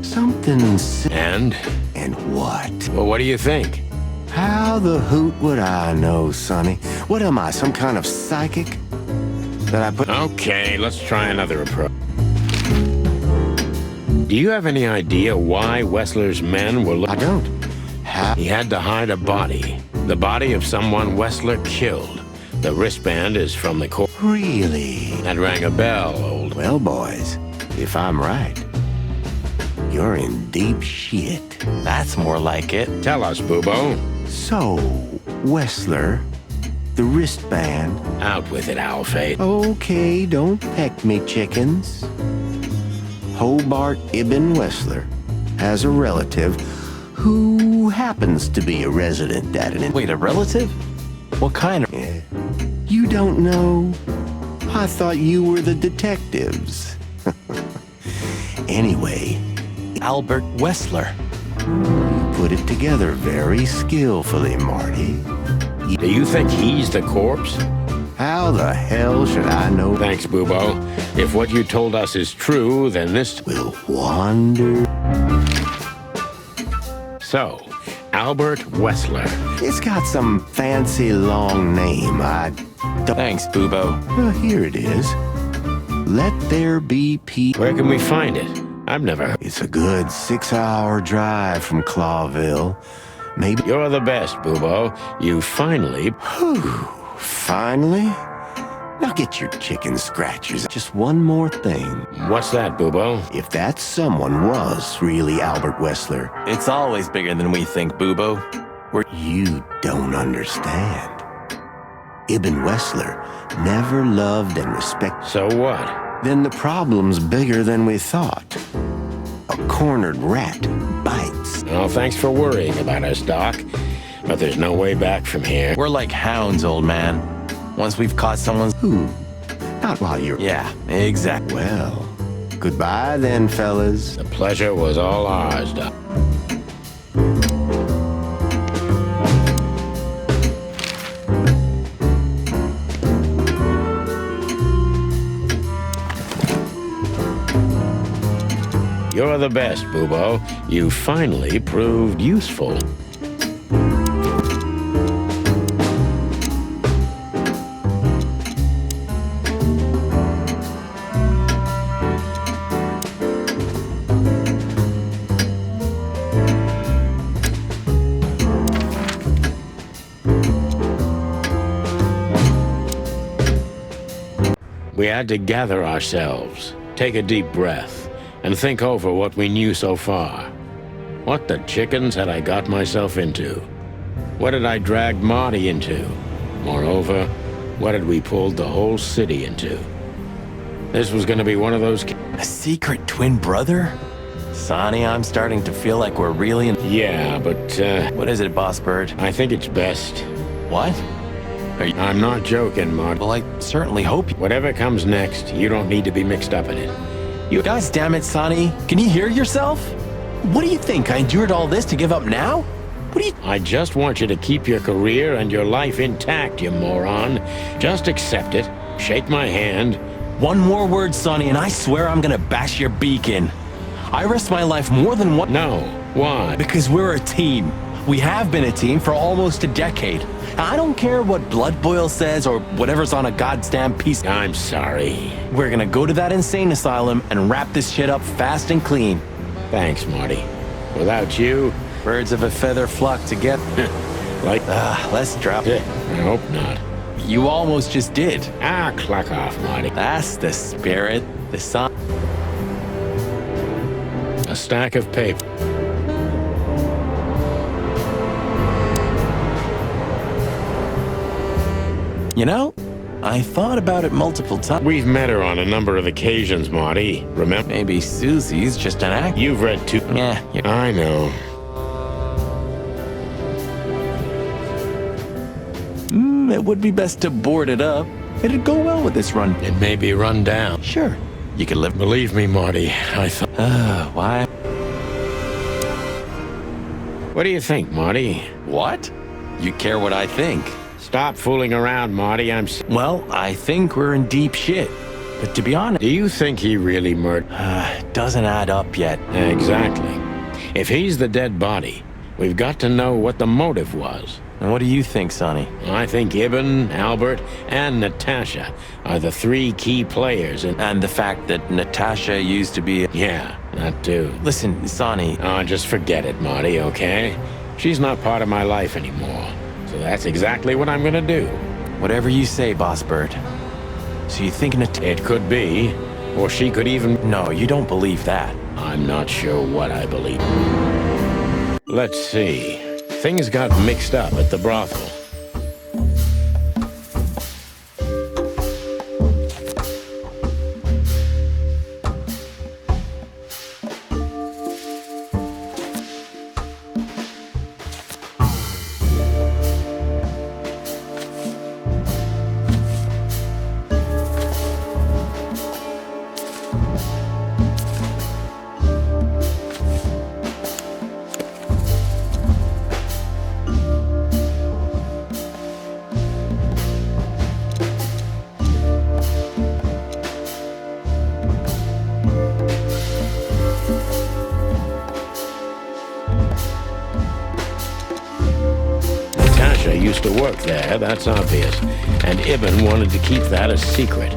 Something... And? And what? Well, what do you think? How the hoot would I know, Sonny? What am I, some kind of psychic? That I put... Okay, let's try another approach. Do you have any idea why Wessler's men were... I don't. He had to hide a body. The body of someone Wessler killed. The wristband is from the court. Really? That rang a bell, old... Well, boys, if I'm right, you're in deep shit. That's more like it. Tell us, Bubo. So, Wessler, the wristband... Out with it, Owlfate. Okay, don't peck me, chickens. Hobart Ibn Wessler has a relative who happens to be a resident at an... Wait, a relative? What kind of... Yeah. You don't know? I thought you were the detectives. Anyway... Albert Wessler. You put it together very skillfully, Marty. Do you think he's the corpse? How the hell should I know? Thanks, Bubo. If what you told us is true, then this... will wander... So, Albert Wessler. It's got some fancy long name. I don't... Thanks, Bubo. Well, here it is. Let there be peace. Where can we find it? I've never... It's a good 6-hour drive from Clawville. Maybe... You're the best, Bubo. You finally... Whew. Finally? Now get your chicken scratchers. Just one more thing. What's that, Bubo? If that someone was really Albert Wessler... It's always bigger than we think, Bubo. You don't understand. Ibn Wessler never loved and respected. So what? Then the problem's bigger than we thought. A cornered rat bites. Well, thanks for worrying about us, Doc. But there's no way back from here. We're like hounds, old man. Once we've caught someone's... Who? Not while you're... Yeah, exactly. Well, goodbye then, fellas. The pleasure was all ours, Doc. You're the best, Bubo. You finally proved useful. We had to gather ourselves, take a deep breath, and think over what we knew so far. What the chickens had I got myself into? What had I dragged Marty into? Moreover, what had we pulled the whole city into? This was gonna be one of those... A secret twin brother? Sonny, I'm starting to feel like we're really in... Yeah, but, What is it, Boss Bird? I think it's best. What? I'm not joking, Marty. Well, I certainly hope you... Whatever comes next, you don't need to be mixed up in it. You guys, damn it, Sonny. Can you hear yourself? What do you think? I endured all this to give up now? What do you... I just want you to keep your career and your life intact, you moron. Just accept it. Shake my hand. One more word, Sonny, and I swear I'm gonna bash your beak in. I risked my life more than one... No. Why? Because we're a team. We have been a team for almost a decade. I don't care what Blood Boil says or whatever's on a goddamn piece. I'm sorry. We're gonna go to that insane asylum and wrap this shit up fast and clean. Thanks, Marty. Without you... Birds of a feather flock together. Let's drop it. I hope not. You almost just did. Clock off, Marty. That's the spirit. The sun. A stack of paper. You know, I thought about it multiple times. We've met her on a number of occasions, Marty. Remember? Maybe Susie's just an act. You've read too... Yeah. I know. It would be best to board it up. It'd go well with this run. It may be run down. Sure. You could live... Believe me, Marty, I thought... Why? What do you think, Marty? What? You care what I think? Stop fooling around, Marty. Well, I think we're in deep shit. But to be honest... Do you think he really murdered... Doesn't add up yet. Exactly. If he's the dead body, we've got to know what the motive was. And what do you think, Sonny? I think Ibn, Albert, and Natasha are the three key players. And the fact that Natasha used to be... Yeah, that too. Listen, Sonny... Oh, just forget it, Marty, okay? She's not part of my life anymore. So that's exactly what I'm gonna do. Whatever you say, Boss Bird. So you think It could be, or she could even... No, you don't believe that. I'm not sure what I believe. Let's see. Things got mixed up at the brothel. Used to work there, that's obvious. And Ibn wanted to keep that a secret.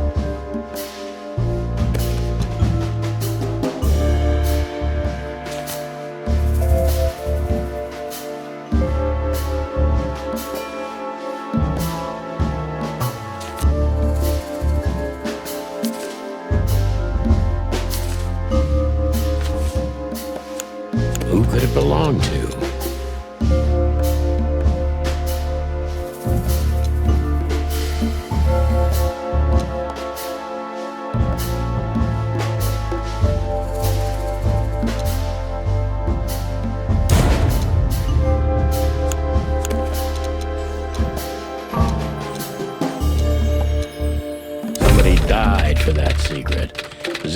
Who could it belong to?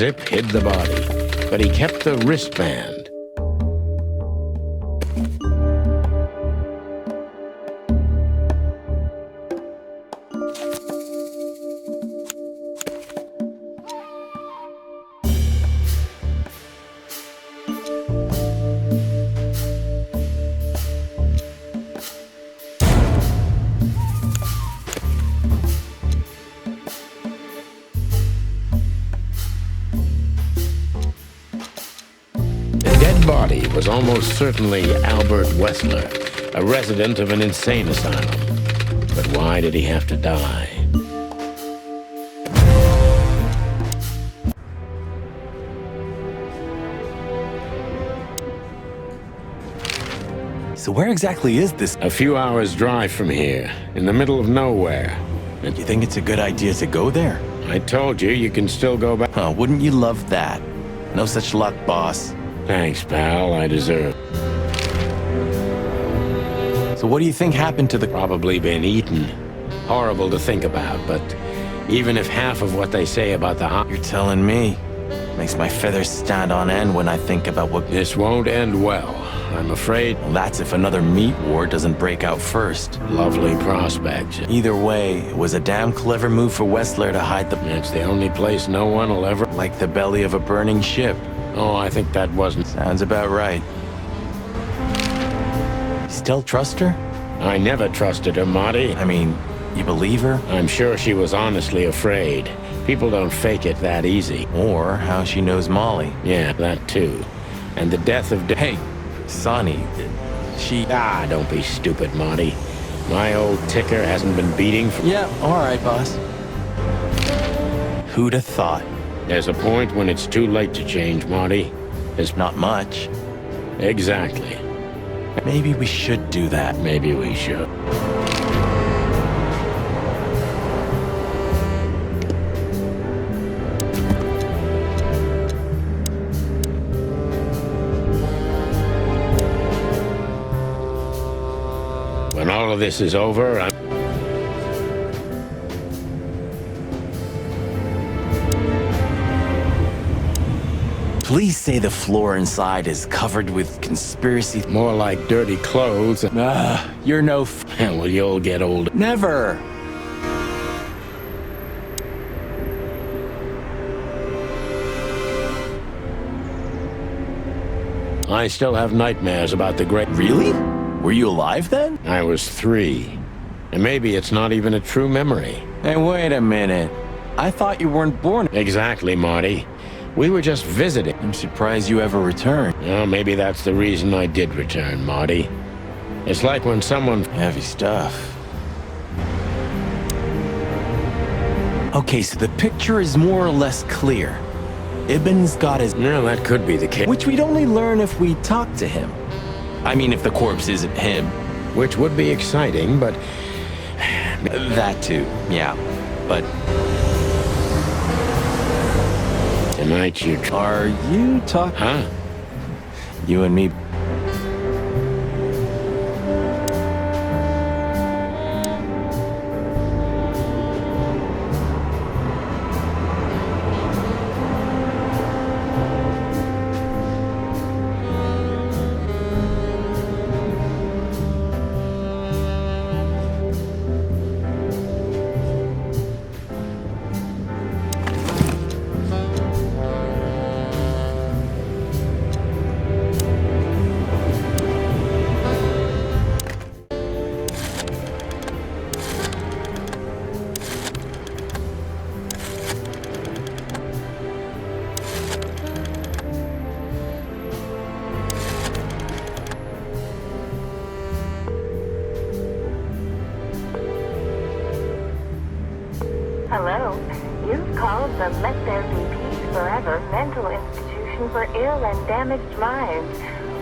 zip hid the body, but he kept the wristband. Body was almost certainly Albert Wessler, a resident of an insane asylum. But why did he have to die? So where exactly is this? A few hours' drive from here, in the middle of nowhere. And you think it's a good idea to go there? I told you, you can still go back. Oh, wouldn't you love that? No such luck, boss. Thanks, pal. I deserve. So what do you think happened to the... Probably been eaten. Horrible to think about, but even if half of what they say about the... You're telling me. Makes my feathers stand on end when I think about what... This won't end well, I'm afraid. Well, that's if another meat war doesn't break out first. Lovely prospect. Either way, it was a damn clever move for Wessler to hide the... It's the only place no one will ever... Like the belly of a burning ship. Oh, I think that wasn't... Sounds about right. Still trust her? I never trusted her, Marty. I mean, you believe her? I'm sure she was honestly afraid. People don't fake it that easy. Or how she knows Molly. Yeah, that too. And the death of... Hey, Sonny, she... Ah, don't be stupid, Marty. My old ticker hasn't been beating for... Yeah, all right, boss. Who'd have thought? There's a point when it's too late to change, Marty. There's not much. Exactly. Maybe we should do that. Maybe we should. When all of this is over, I'm... Please say the floor inside is covered with conspiracy... More like dirty clothes. You're no Well, you'll get old. Never! I still have nightmares about the great... Really? Were you alive then? I was 3. And maybe it's not even a true memory. Hey, wait a minute. I thought you weren't born... Exactly, Marty. We were just visiting. I'm surprised you ever returned. Well, maybe that's the reason I did return, Marty. It's like when someone... Heavy stuff. Okay, so the picture is more or less clear. Ibn's got his... No, that could be the case. Which we'd only learn if we talked to him. I mean, if the corpse isn't him. Which would be exciting, but... That too, yeah. But... Tonight you... Are you talking... Huh? You and me... Hello. You've called the Let There Be Peace Forever mental institution for ill and damaged minds.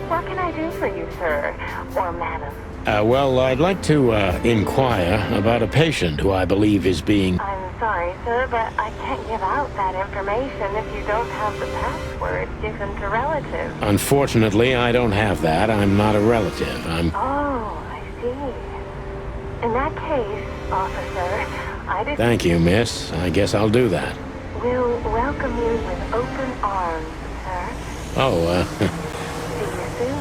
What can I do for you, sir? Or madam? Well, I'd like to inquire about a patient who I believe is being... I'm sorry, sir, but I can't give out that information if you don't have the password given to relatives. Unfortunately, I don't have that. I'm not a relative. I'm... Oh, I see. In that case, officer, I did... Thank you, miss. I guess I'll do that. We'll welcome you with open arms, sir. Oh, See you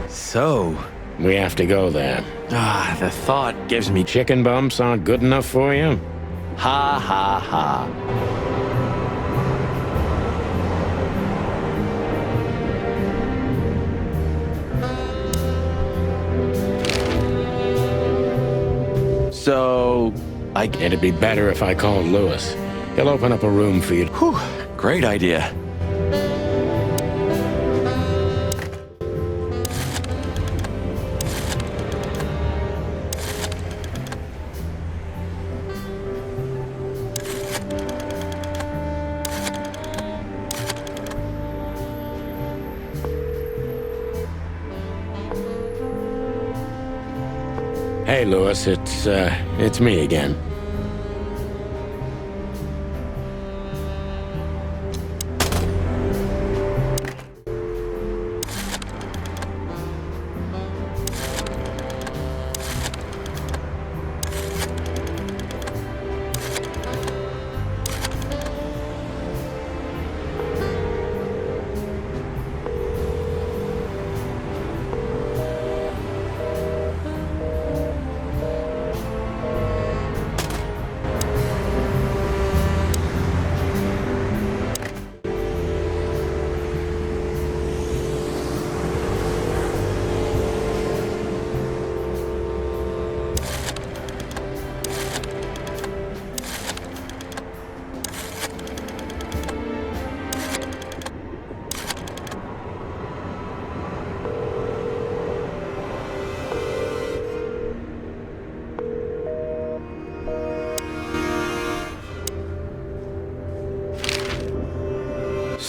soon. So, we have to go there. the thought gives me Chicken bumps aren't good enough for you? ha ha ha. So, It'd be better if I called Lewis. He'll open up a room for you. Whew, great idea. Hey, Lewis, it's me again.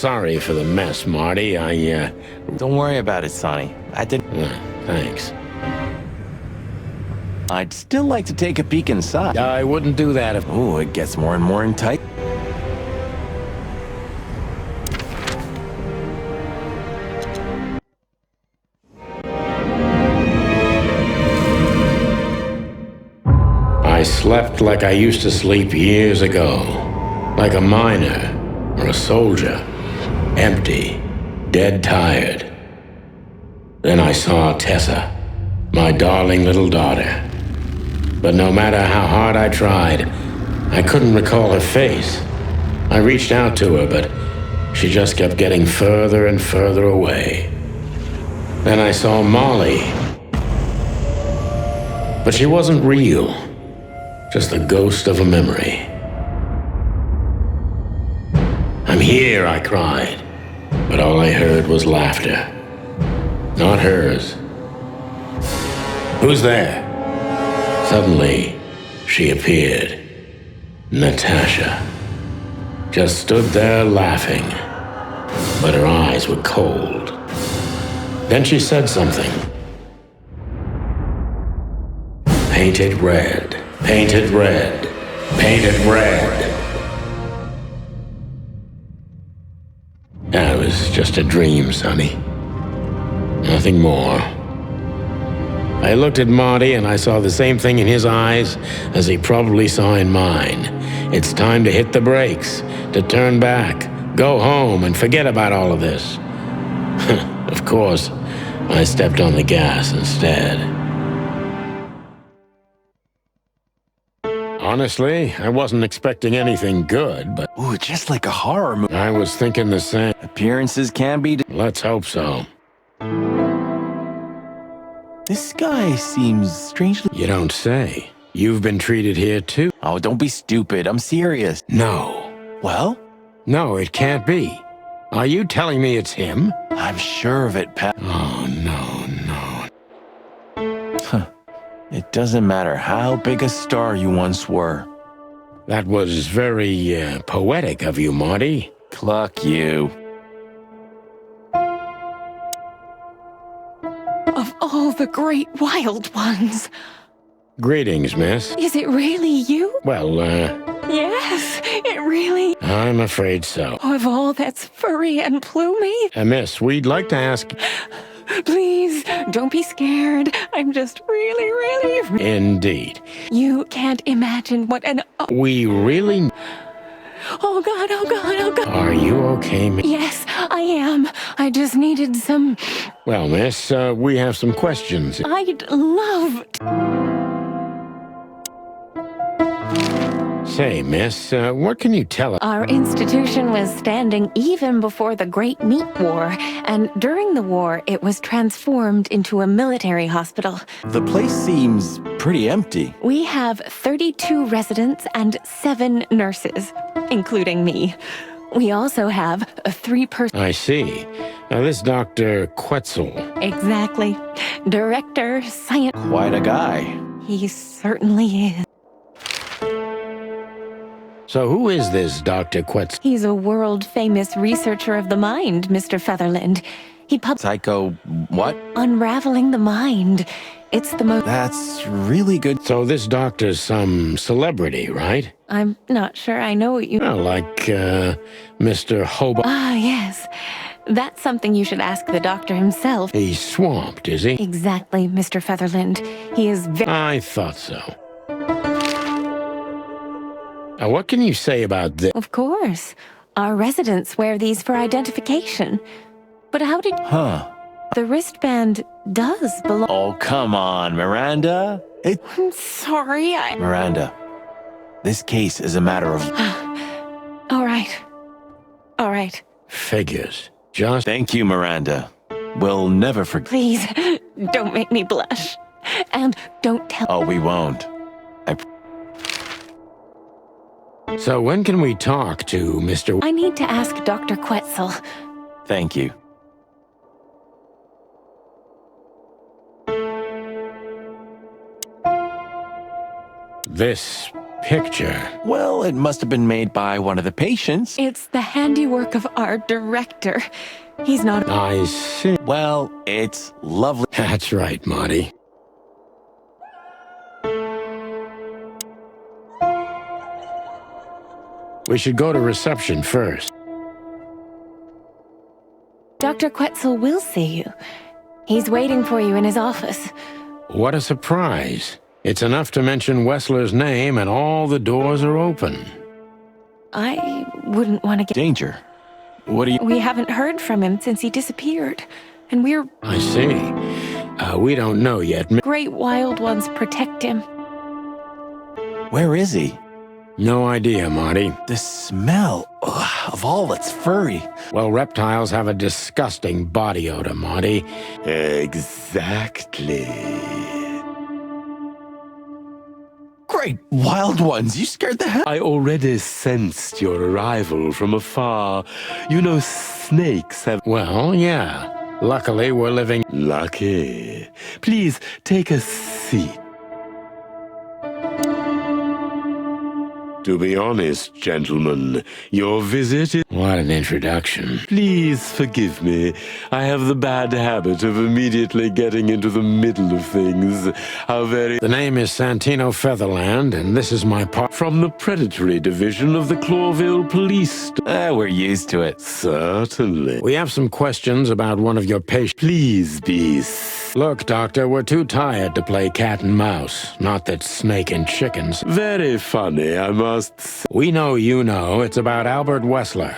Sorry for the mess, Marty. Don't worry about it, Sonny. I did. Thanks. I'd still like to take a peek inside. I wouldn't do that if... Ooh, it gets more and more tight. I slept like I used to sleep years ago. Like a miner or a soldier. Empty, dead tired. Then I saw Tessa, my darling little daughter. But no matter how hard I tried, I couldn't recall her face. I reached out to her, but she just kept getting further and further away. Then I saw Molly. But she wasn't real, just the ghost of a memory. I'm here, I cried. But all I heard was laughter. Not hers. Who's there? Suddenly, she appeared. Natasha. Just stood there laughing. But her eyes were cold. Then she said something. Painted red. Painted red. Painted red. That was just a dream, Sonny. Nothing more. I looked at Marty and I saw the same thing in his eyes as he probably saw in mine. It's time to hit the brakes, to turn back, go home and forget about all of this. Of course, I stepped on the gas instead. Honestly, I wasn't expecting anything good, but... Ooh, just like a horror movie. I was thinking the same. Appearances can be... Let's hope so. This guy seems strangely... You don't say. You've been treated here too. Oh, don't be stupid. I'm serious. No. Well? No, it can't be. Are you telling me it's him? I'm sure of it, Pat. Oh, no. Huh. It doesn't matter how big a star you once were. That was very, poetic of you, Marty. Cluck you. Of all the great wild ones. Greetings, miss. Is it really you? Well, Yes, it really... I'm afraid so. Of all that's furry and plumey? Miss, we'd like to ask... Please, don't be scared. I'm just really... Indeed. You can't imagine what an... We really... Oh, God, oh, God, oh, God. Are you okay, miss? Yes, I am. I just needed some... Well, miss, we have some questions. I'd love... Say, miss, what can you tell us? Our institution was standing even before the Great Meat War, and during the war, it was transformed into a military hospital. The place seems pretty empty. We have 32 residents and 7 nurses, including me. We also have a 3-person... I see. Now, this Dr. Quetzal. Exactly. Director, science... Quite a guy. He certainly is. So who is this Dr. Quetzal? He's a world-famous researcher of the mind, Mr. Featherland. He Psycho... what? Unraveling the mind. It's the most... That's really good. So this doctor's some celebrity, right? I'm not sure I know what you... Well, like, Mr. Hobart. Ah, yes. That's something you should ask the doctor himself. He's swamped, is he? Exactly, Mr. Featherland. He is very... I thought so. Now, what can you say about this? Of course. Our residents wear these for identification. But how did... Huh. The wristband does belong... Oh, come on, Miranda. I'm sorry, Miranda, this case is a matter of... All right. All right. Figures. Just... Thank you, Miranda. We'll never forget... Please, don't make me blush. And don't tell... Oh, we won't. So when can we talk to Mr. I need to ask Dr. Quetzal. Thank you. This picture... Well, it must have been made by one of the patients. It's the handiwork of our director. He's not... I see. Well, it's lovely. That's right, Marty. We should go to reception first. Dr. Quetzal will see you. He's waiting for you in his office. What a surprise. It's enough to mention Wessler's name and all the doors are open. I wouldn't want to get... Danger. What do you... We haven't heard from him since he disappeared. And we're... I see. We don't know yet. Great wild ones protect him. Where is he? No idea, Marty. The smell of all that's furry. Well, reptiles have a disgusting body odor, Marty. Exactly. Great wild ones, you scared the hell... I already sensed your arrival from afar. You know, snakes have... Well, yeah. Luckily, we're living... Lucky. Please, take a seat. To be honest, gentlemen, your visit is... What an introduction. Please forgive me. I have the bad habit of immediately getting into the middle of things. How very... The name is Santino Featherland, and this is my part... From the predatory division of the Clawville Police... we're used to it. Certainly. We have some questions about one of your patients. Please be... Look, Doctor, we're too tired to play cat and mouse. Not that snake and chickens... Very funny, I must... We know you know. It's about Albert Wessler.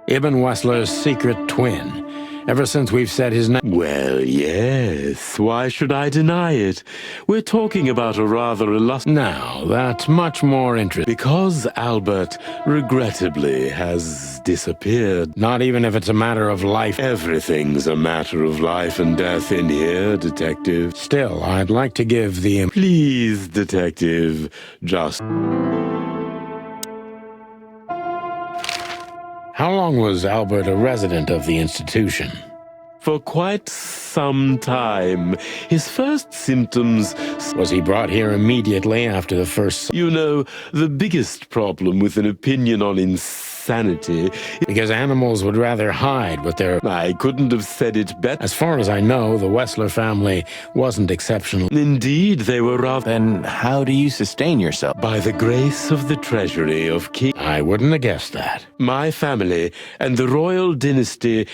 Ibn Wessler's secret twin. Ever since we've said his name... Well, yes. Why should I deny it? We're talking about a rather illustrious... Now, that's much more interesting. Because Albert, regrettably, has disappeared. Not even if it's a matter of life. Everything's a matter of life and death in here, Detective. Still, I'd like to give the... Please, Detective, just... How long was Albert a resident of the institution? For quite some time. His first symptoms... Was he brought here immediately after the first... You know, the biggest problem with an opinion on insanity... Because animals would rather hide with their... I couldn't have said it better. As far as I know, the Wessler family wasn't exceptional. Indeed, they were rather... Then how do you sustain yourself? By the grace of the treasury of King... I wouldn't have guessed that. My family and the royal dynasty...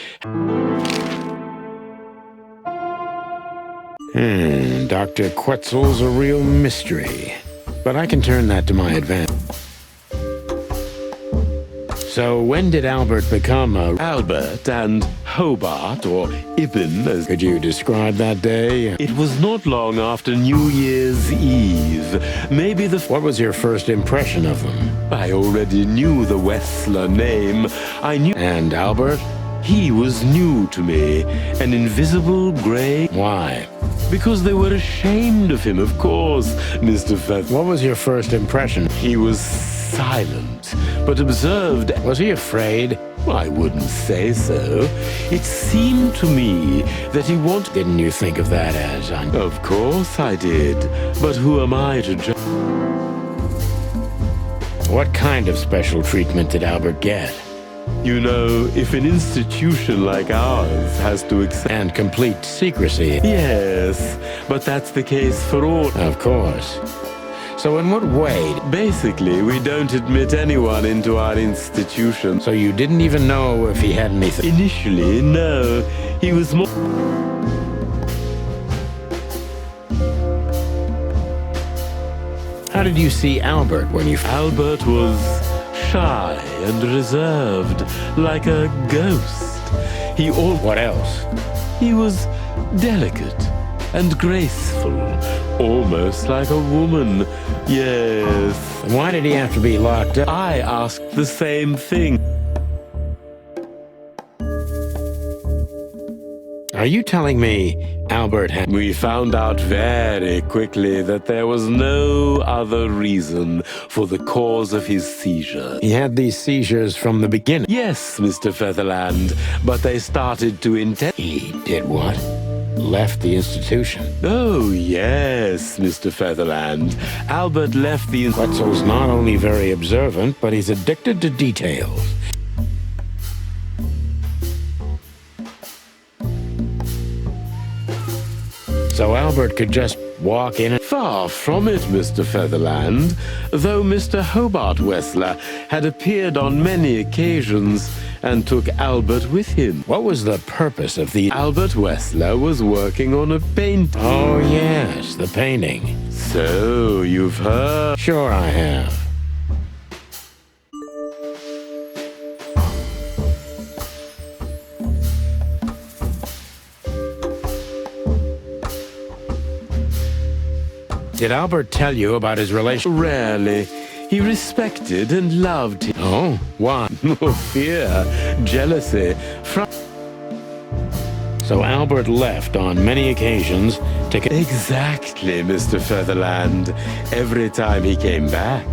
Dr. Quetzal's a real mystery. But I can turn that to my advantage. So when did Albert become a... Albert and Hobart, or Ibn, as... Could you describe that day? It was not long after New Year's Eve. Maybe the... What was your first impression of them? I already knew the Wessler name. I knew... And Albert? He was new to me. An invisible grey... Why? Because they were ashamed of him, of course, Mr. Fett. What was your first impression? He was silent, but observed... Was he afraid? I wouldn't say so. It seemed to me that he wanted... Didn't you think of that as... Of course I did. But who am I to judge? What kind of special treatment did Albert get? You know, if an institution like ours has to accept... And complete secrecy. Yes, but that's the case for all... Of course. So in what way? Basically, we don't admit anyone into our institution. So you didn't even know if he had anything? Initially, no. He was more... How did you see Albert when you... Albert was shy and reserved, like a ghost. He all... What else? He was delicate and graceful, almost like a woman. Yes. Why did he have to be locked up? I asked the same thing. Are you telling me Albert had... We found out very quickly that there was no other reason for the cause of his seizure. He had these seizures from the beginning? Yes, Mr. Featherland, but they started to He did what? Left the institution? Oh, yes, Mr. Featherland. Albert left the... Quetzal's not only very observant, but he's addicted to details. So Albert could just walk in and... Far from it, Mr. Featherland. Though Mr. Hobart Wessler had appeared on many occasions and took Albert with him. What was the purpose of the... Albert Wessler was working on a painting. Oh, yes, the painting. So, you've heard? Sure I have. Did Albert tell you about his relation? Rarely. He respected and loved him. Oh, why? Fear, jealousy, So Albert left on many occasions to... Exactly, Mr. Featherland. Every time he came back,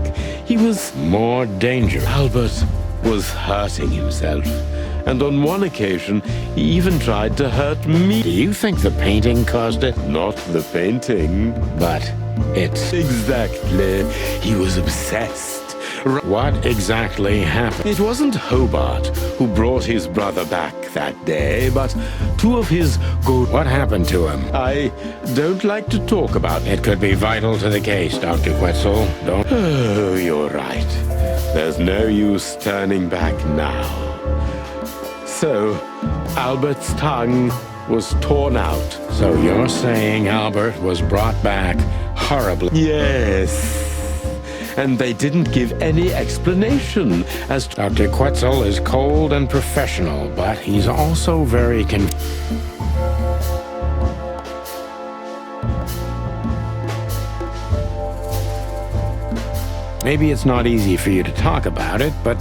he was... More dangerous. Albert was hurting himself. And on one occasion, he even tried to hurt me. Do you think the painting caused it? Not the painting. But it's... Exactly. He was obsessed. What exactly happened? It wasn't Hobart who brought his brother back that day, but two of his good... What happened to him? I don't like to talk about it. It could be vital to the case, Dr. Quetzal. Don't... Oh, you're right. There's no use turning back now. So, Albert's tongue was torn out. So you're saying Albert was brought back horribly? Yes. And they didn't give any explanation as to... Dr. Quetzal is cold and professional, but he's also very Maybe it's not easy for you to talk about it, but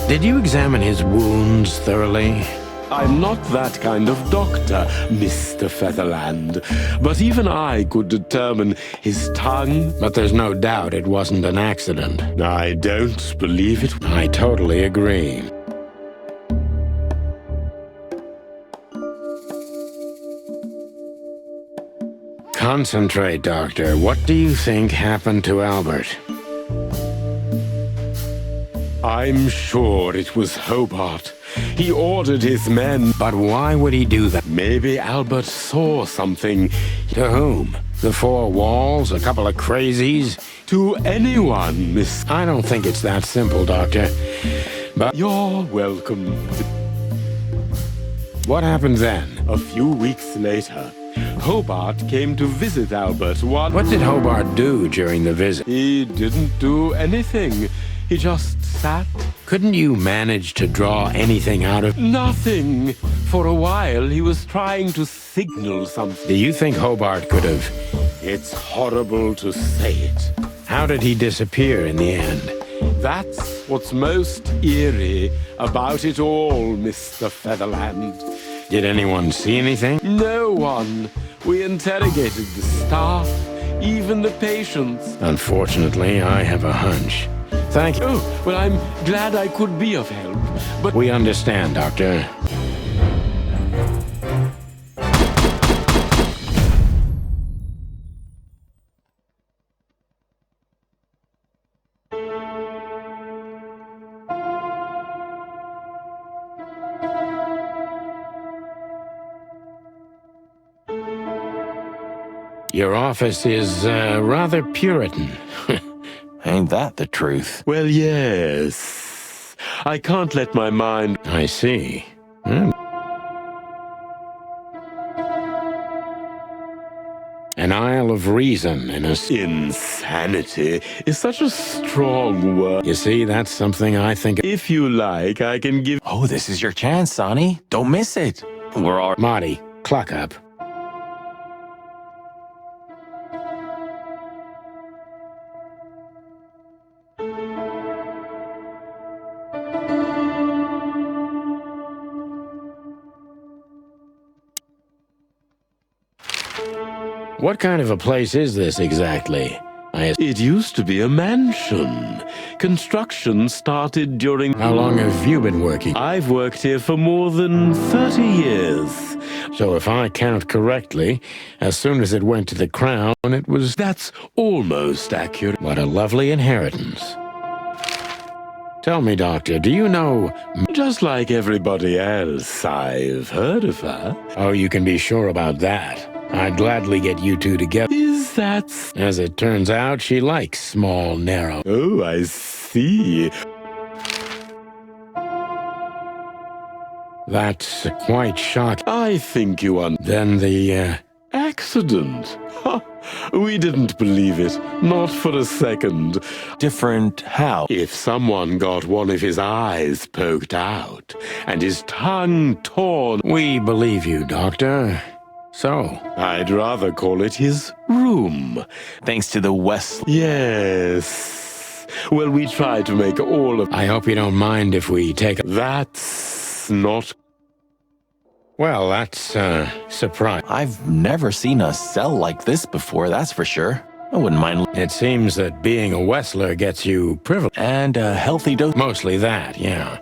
did you examine his wounds thoroughly? I'm not that kind of doctor, Mr. Featherland. But even I could determine his tongue. But there's no doubt it wasn't an accident. I don't believe it. I totally agree. Concentrate, Doctor. What do you think happened to Albert? I'm sure it was Hobart. He ordered his men. But why would he do that? Maybe Albert saw something. To whom? The four walls? A couple of crazies? To anyone, Miss... I don't think it's that simple, Doctor. But... You're welcome. What happened then? A few weeks later, Hobart came to visit Albert one... What did Hobart do during the visit? He didn't do anything. He just sat. Couldn't you manage to draw anything out of... Nothing. For a while, he was trying to signal something. Do you think Hobart could have... It's horrible to say it. How did he disappear in the end? That's what's most eerie about it all, Mr. Featherland. Did anyone see anything? No one. We interrogated the staff, even the patients. Unfortunately, I have a hunch. Thank you. Oh, well, I'm glad I could be of help, but... We understand, Doctor. Your office is rather Puritan. Ain't that the truth? Well, yes. I can't let my mind... I see. An Isle of Reason in a... Insanity is such a strong word. You see, that's something I think... If you like, I can give... Oh, this is your chance, Sonny. Don't miss it. We're all... Marty, clock up. What kind of a place is this exactly? It used to be a mansion. Construction started during... How long have you been working? I've worked here for more than 30 years. So if I count correctly, as soon as it went to the crown, it was... That's almost accurate. What a lovely inheritance. Tell me, Doctor, do you know... Just like everybody else, I've heard of her. Oh, you can be sure about that. I'd gladly get you two together. Is that... As it turns out, she likes small, narrow... Oh, I see. That's quite shocking. I think you Then the, accident. We didn't believe it. Not for a second. Different how? If someone got one of his eyes poked out and his tongue torn... We believe you, Doctor. So? I'd rather call it his room. Thanks to the West... Yes. Well, we try to make all of... I hope you don't mind if we take... That's not... Well, that's, surprising. I've never seen a cell like this before, that's for sure. I wouldn't mind... It seems that being a Wessler gets you privilege. And a healthy dose... Mostly that, yeah.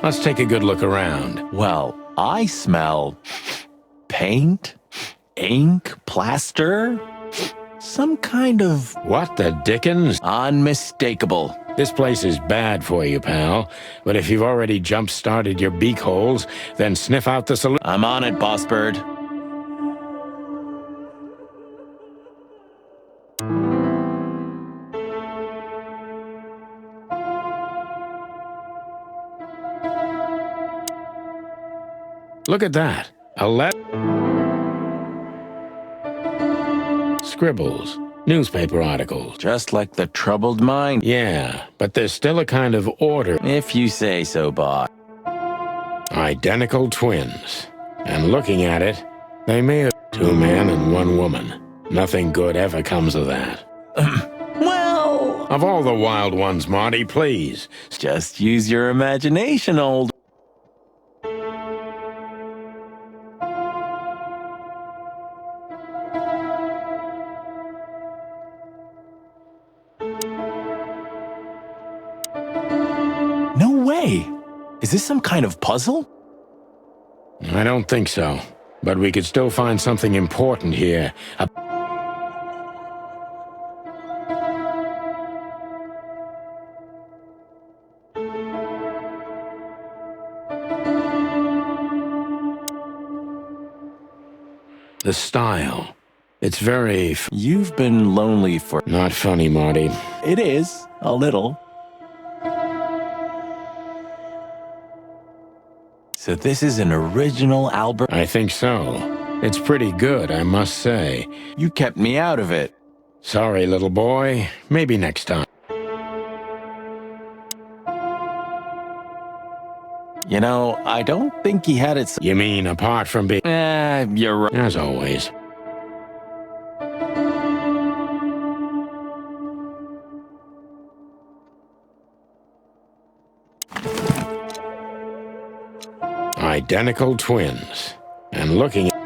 Let's take a good look around. Well, I smell... paint? Ink? Plaster? Some kind of... What the dickens? Unmistakable. This place is bad for you, pal. But if you've already jump-started your beak holes, then sniff out the solution. I'm on it, Boss Bird. Look at that. 11 scribbles. Newspaper articles. Just like the troubled mind. Yeah, but there's still a kind of order. If you say so, boss. Identical twins. And looking at it, they may have 2 men and 1 woman. Nothing good ever comes of that. Well... Of all the wild ones, Marty, please. Just use your imagination, old... No way! Is this some kind of puzzle? I don't think so. But we could still find something important here. The style. It's very... You've been lonely for... Not funny, Marty. It is. A little. So this is an original Albert... I think so. It's pretty good, I must say. You kept me out of it. Sorry, little boy. Maybe next time. You know, I don't think he had it. You mean apart from being... You're right. As always. Identical twins. And looking at...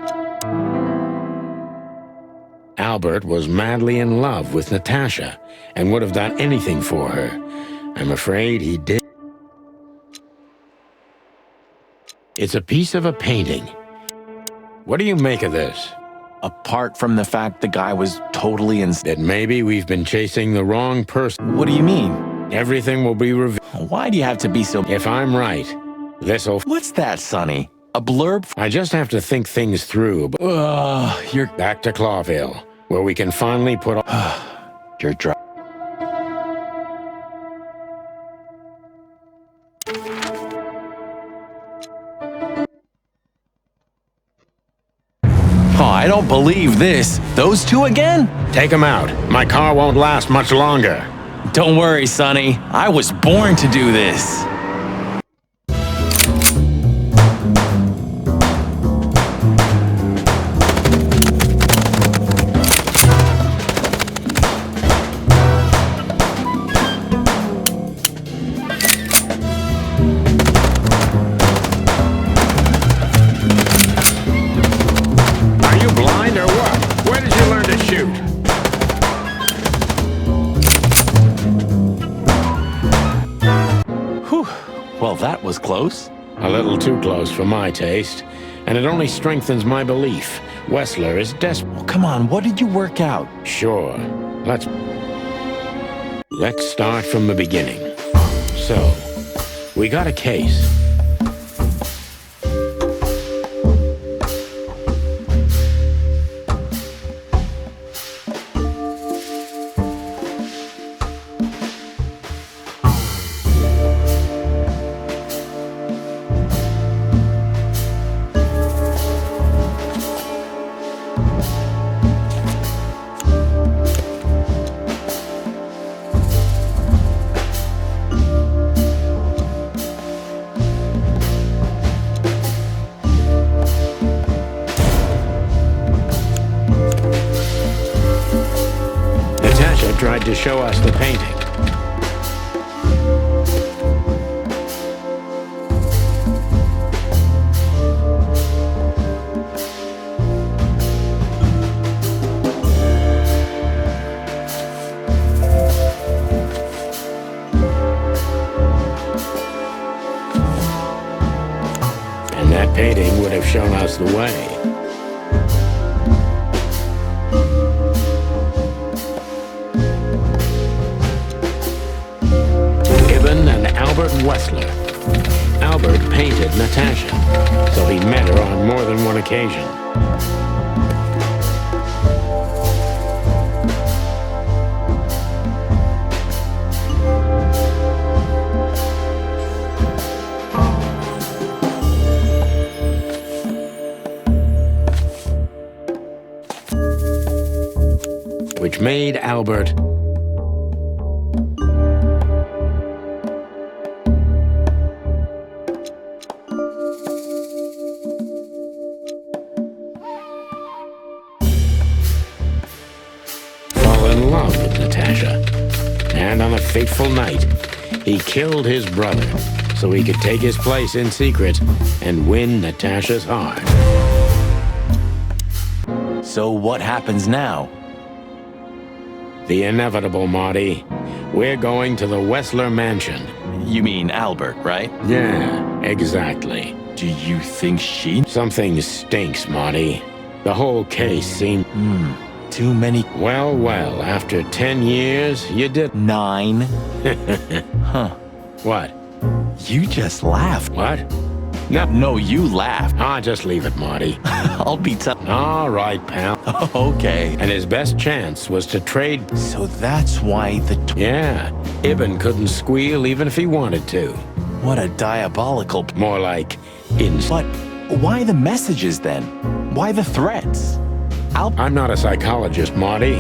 Albert was madly in love with Natasha and would have done anything for her. I'm afraid he did. It's a piece of a painting. What do you make of this? Apart from the fact the guy was totally that maybe we've been chasing the wrong person. What do you mean? Everything will be revealed. Why do you have to be so... If I'm right, this'll... What's that, Sonny? A blurb? I just have to think things through, but... You're... Back to Clawville, where we can finally put... You're dry. Oh, I don't believe this. Those two again? Take them out. My car won't last much longer. Don't worry, Sonny. I was born to do this. Well, that was close. A little too close for my taste, and it only strengthens my belief. Wessler is desperate. Oh, come on, what did you work out? Sure. Let's start from the beginning. So, we got a case. Tried to show us the painting. And that painting would have shown us the way. Albert Wessler. Albert painted Natasha, so he met her on more than one occasion. Which made Albert in love with Natasha. And on a fateful night, he killed his brother so he could take his place in secret and win Natasha's heart. So what happens now? The inevitable, Marty. We're going to the Wessler mansion. You mean Albert, right? Yeah, exactly. Do you think she... Something stinks, Marty. The whole case seemed... Too many... Well, after 10 years, you did... 9. Huh. What? You just laughed. What? No, you laughed. Just leave it, Marty. I'll be All right, pal. Okay. And his best chance was to trade... So that's why the... Yeah, Ibn couldn't squeal even if he wanted to. What a diabolical... More like... But why the messages then? Why the threats? I'm not a psychologist, Marty,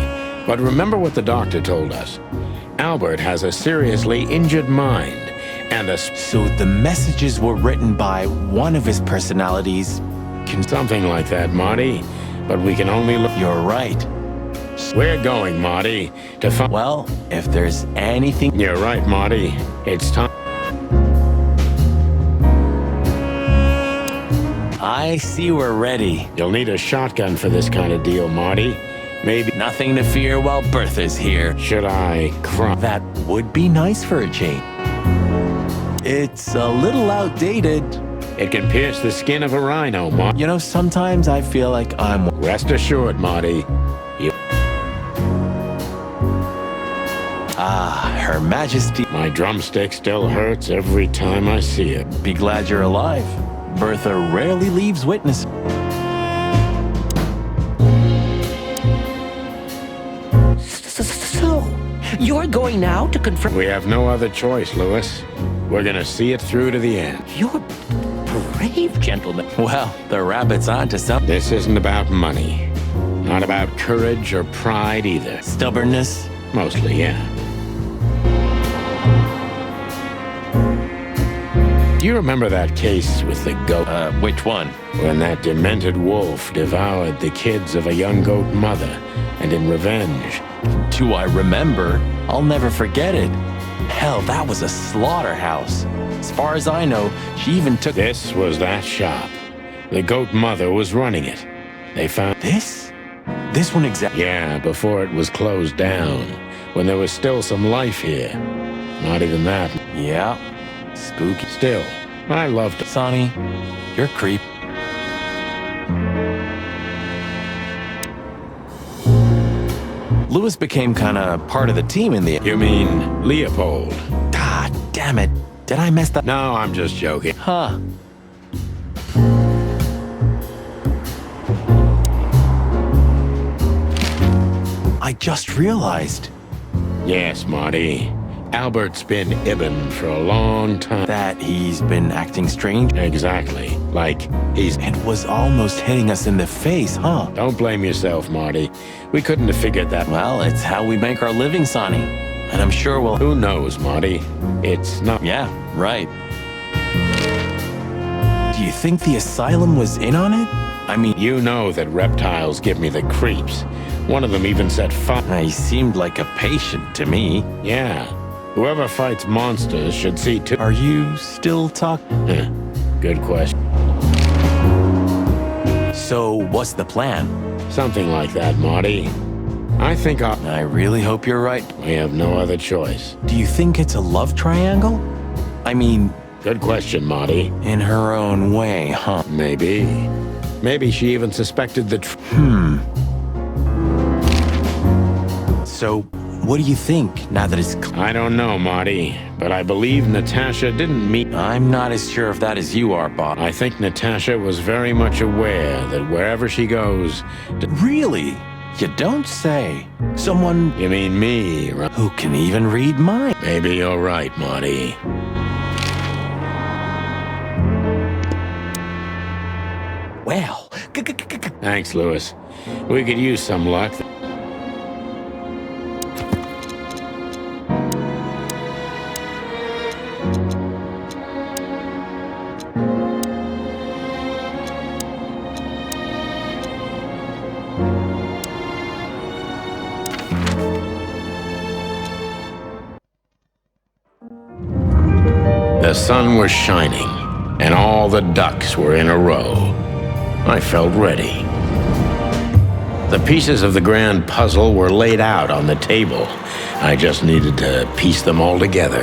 but remember what the doctor told us. Albert has a seriously injured mind and a... So the messages were written by one of his personalities? Something like that, Marty, but we can only look... You're right. We're going, Marty, to find... Well, if there's anything... You're right, Marty. It's time... I see we're ready. You'll need a shotgun for this kind of deal, Marty. Maybe... Nothing to fear while Bertha's here. Should I cry? That would be nice for a change. It's a little outdated. It can pierce the skin of a rhino, Marty. You know, sometimes I feel like I'm... Rest assured, Marty. Her Majesty. My drumstick still hurts every time I see it. Be glad you're alive. Bertha rarely leaves witness. So, you're going now to confront... We have no other choice, Lewis. We're gonna see it through to the end. You're brave, gentlemen. Well, the rabbit's onto something. This isn't about money. Not about courage or pride either. Stubbornness? Mostly, yeah. Do you remember that case with the goat? Which one? When that demented wolf devoured the kids of a young goat mother, and in revenge... Do I remember? I'll never forget it. Hell, that was a slaughterhouse. As far as I know, she even took... This was that shop. The goat mother was running it. They found... This? This one exactly? Yeah, before it was closed down. When there was still some life here. Not even that. Yeah. Spooky. Still, I loved it. Sonny, you're a creep. Lewis became kinda part of the team in the... You mean Leopold? God damn it. Did I mess that? No, I'm just joking. Huh. I just realized. Yes, Marty. Albert's been Ibn for a long time. That he's been acting strange? Exactly. Like he's... It was almost hitting us in the face, huh? Don't blame yourself, Marty. We couldn't have figured that. Well, it's how we make our living, Sonny. And I'm sure we'll... Who knows, Marty? It's not... Yeah, right. Do you think the asylum was in on it? I mean... You know that reptiles give me the creeps. One of them even said fire. He seemed like a patient to me. Yeah. Whoever fights monsters should see too. Are you still talking? Good question. So, what's the plan? Something like that, Marty. I think I really hope you're right. We have no other choice. Do you think it's a love triangle? I mean... Good question, Marty. In her own way, huh? Maybe. Maybe she even suspected the So, what do you think, now that it's... I don't know, Marty, but I believe Natasha didn't meet... I'm not as sure of that as you are, Bob. I think Natasha was very much aware that wherever she goes... Really? You don't say. Someone... You mean me, right? Who can even read minds? Maybe you're right, Marty. Well... Thanks, Lewis. We could use some luck. The sun was shining, and all the ducks were in a row. I felt ready. The pieces of the grand puzzle were laid out on the table. I just needed to piece them all together.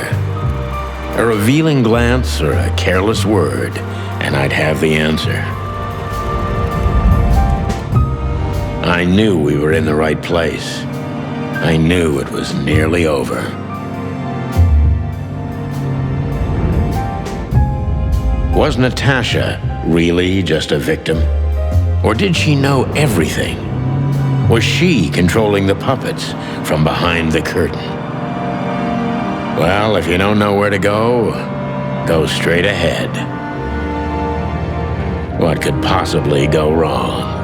A revealing glance or a careless word, and I'd have the answer. I knew we were in the right place. I knew it was nearly over. Was Natasha really just a victim? Or did she know everything? Was she controlling the puppets from behind the curtain? Well, if you don't know where to go, go straight ahead. What could possibly go wrong?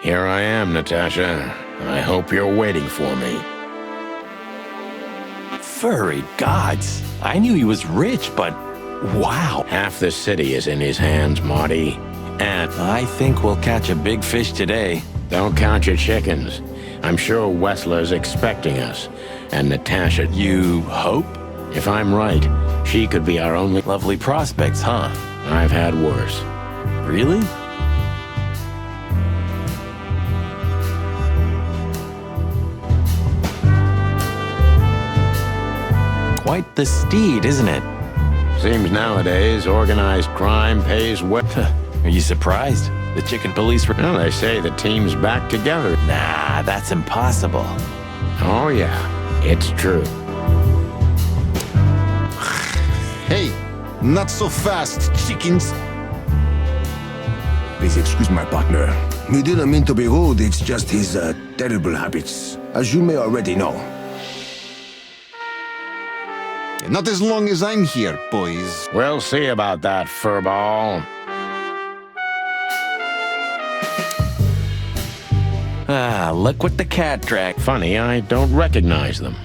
Here I am, Natasha. I hope you're waiting for me. Furry gods. I knew he was rich, but wow. Half the city is in his hands, Marty. And I think we'll catch a big fish today. Don't count your chickens. I'm sure Wessler's expecting us. And Natasha... You hope? If I'm right, she could be our only... Lovely prospects, huh? I've had worse. Really? Quite the steed, isn't it? Seems nowadays organized crime pays well. Are you surprised? The chicken police were... Well, they say the team's back together. Nah, that's impossible. Oh, yeah. It's true. Hey, not so fast, chickens. Please excuse my partner. We didn't mean to be rude, it's just his terrible habits, as you may already know. Not as long as I'm here, boys. We'll see about that, furball. Ah, look what the cat dragged. Funny, I don't recognize them.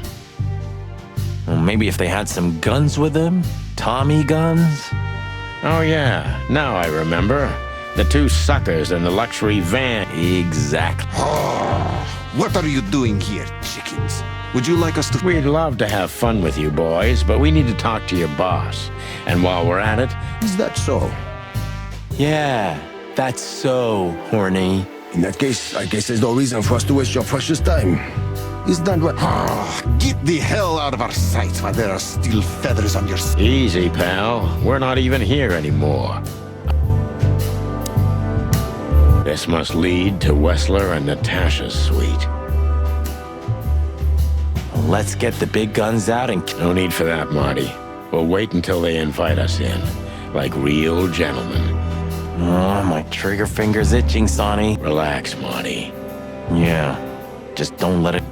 Well, maybe if they had some guns with them? Tommy guns? Oh, yeah. Now I remember. The two suckers in the luxury van. Exactly. What are you doing here, chickens? Would you like us to... We'd love to have fun with you boys, but we need to talk to your boss. And while we're at it... Is that so? Yeah, that's so horny. In that case, I guess there's no reason for us to waste your precious time. Is that right? Get the hell out of our sight while there are still feathers on your skin. Easy, pal. We're not even here anymore. This must lead to Wessler and Natasha's suite. Let's get the big guns out and... No need for that, Marty. We'll wait until they invite us in, like real gentlemen. Oh, my trigger finger's itching, Sonny. Relax, Marty. Yeah, just don't let it...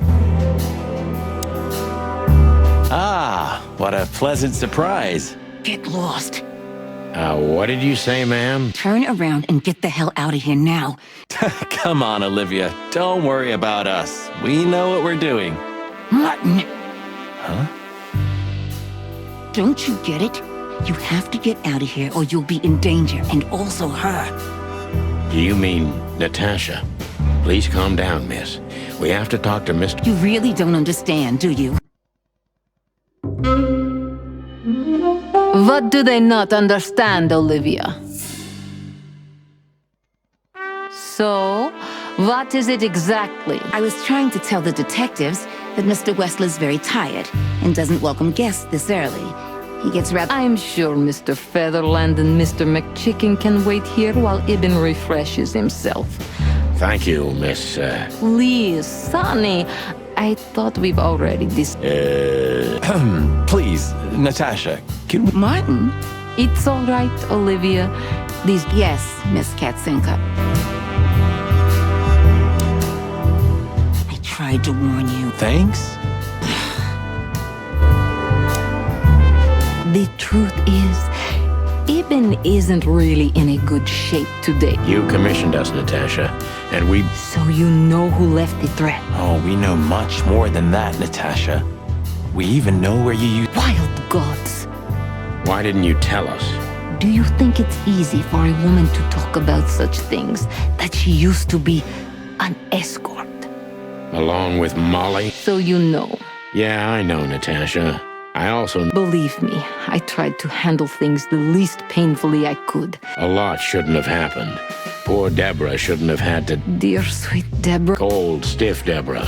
Ah, what a pleasant surprise. Get lost. What did you say, ma'am? Turn around and get the hell out of here now. Come on, Olivia. Don't worry about us. We know what we're doing. Martin! Huh? Don't you get it? You have to get out of here or you'll be in danger, and also her. Do you mean Natasha? Please calm down, miss. We have to talk to Mr. You really don't understand, do you? What do they not understand, Olivia? So, what is it exactly? I was trying to tell the detectives that Mr. Wessler's very tired and doesn't welcome guests this early. He gets rather... I'm sure Mr. Featherland and Mr. McChicken can wait here while Ibn refreshes himself. Thank you, Miss... Please, Sonny. I thought we've already Please, Natasha, can we... Martin, it's all right, Olivia. These... Yes, Miss Katzenka. I tried to warn you. Thanks? The truth is, Ibn isn't really in a good shape today. You commissioned us, Natasha, and we... So you know who left the threat. Oh, we know much more than that, Natasha. We even know where you used... Wild gods. Why didn't you tell us? Do you think it's easy for a woman to talk about such things, that she used to be an escort? Along with Molly? So you know. Yeah, I know, Natasha. I also... Believe me, I tried to handle things the least painfully I could. A lot shouldn't have happened. Poor Deborah shouldn't have had to... Dear sweet Deborah. Cold, stiff Deborah.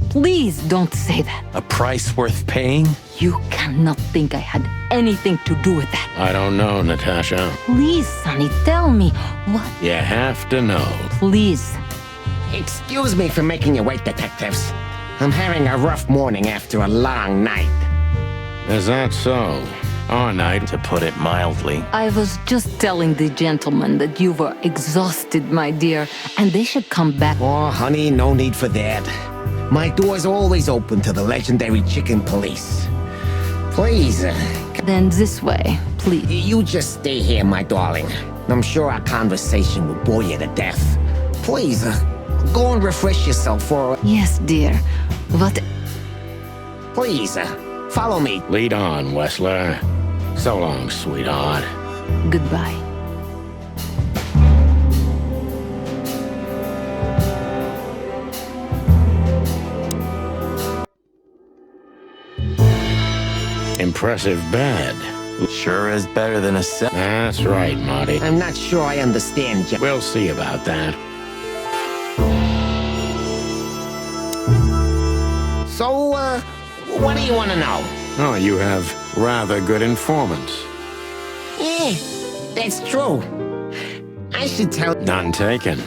Please don't say that. A price worth paying? You cannot think I had anything to do with that. I don't know, Natasha. Please, Sonny, tell me what... You have to know. Please. Excuse me for making you wait, detectives. I'm having a rough morning after a long night. Is that so? Or night. To put it mildly. I was just telling the gentleman that you were exhausted, my dear, and they should come back. Oh, honey, no need for that. My door's always open to the legendary Chicken Police. Please. Then this way, please. You just stay here, my darling. I'm sure our conversation will bore you to death. Please, go and refresh yourself for... Yes, dear. But... Please, follow me. Lead on, Wessler. So long, sweetheart. Goodbye. Impressive bed. Sure is better than a set. That's right, Marty. I'm not sure I understand, Jack. We'll see about that. So, what do you want to know? Oh, you have rather good informants. Yeah, that's true. I should tell... None taken.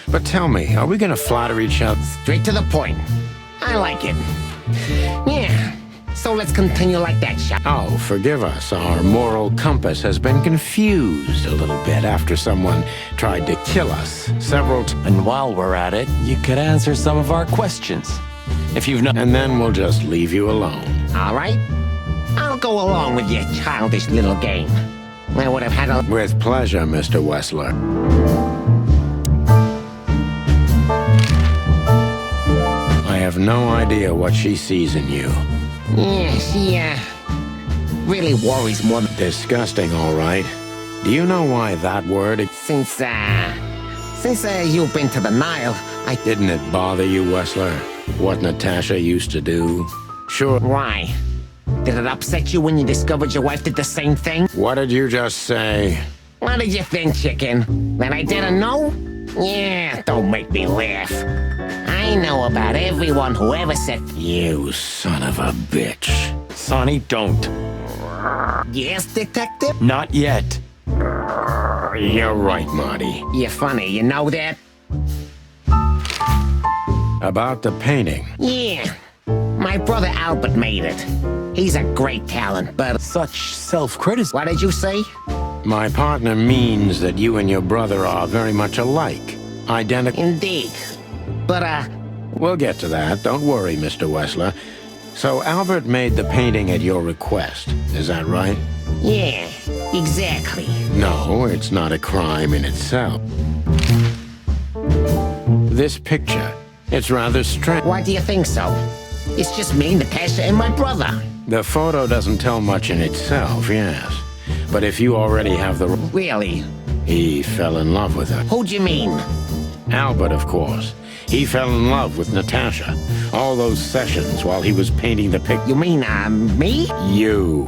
But tell me, are we gonna flatter each other? Straight to the point. I like it. Yeah, so let's continue like that, shall we? Oh, forgive us. Our moral compass has been confused a little bit after someone tried to kill us several times. And while we're at it, you could answer some of our questions. If you've not... And then we'll just leave you alone. All right. I'll go along with your childish little game. I would have had a... With pleasure, Mr. Wessler. I have no idea what she sees in you. Yeah, she, really worries more than... Disgusting, all right. Do you know why that word... Since you've been to the Nile, I... Didn't it bother you, Wessler? What Natasha used to do? Sure. Why? Did it upset you when you discovered your wife did the same thing? What did you just say? What did you think, Chicken? That I didn't know? Yeah, don't make me laugh. I know about everyone who ever said... You son of a bitch. Sonny, don't. Yes, Detective? Not yet. You're right, Marty. You're funny, you know that? About the painting. Yeah. My brother Albert made it. He's a great talent, but... Such self-criticism. What did you say? My partner means that you and your brother are very much alike. Identical. Indeed. But, We'll get to that. Don't worry, Mr. Wessler. So Albert made the painting at your request. Is that right? Yeah, exactly. No, it's not a crime in itself. This picture, it's rather strange. Why do you think so? It's just me, Natasha, and my brother. The photo doesn't tell much in itself, yes. But if you already have the... Really? He fell in love with her. Who'd you mean? Albert, of course. He fell in love with Natasha. All those sessions while he was painting the picture. You mean, me? You.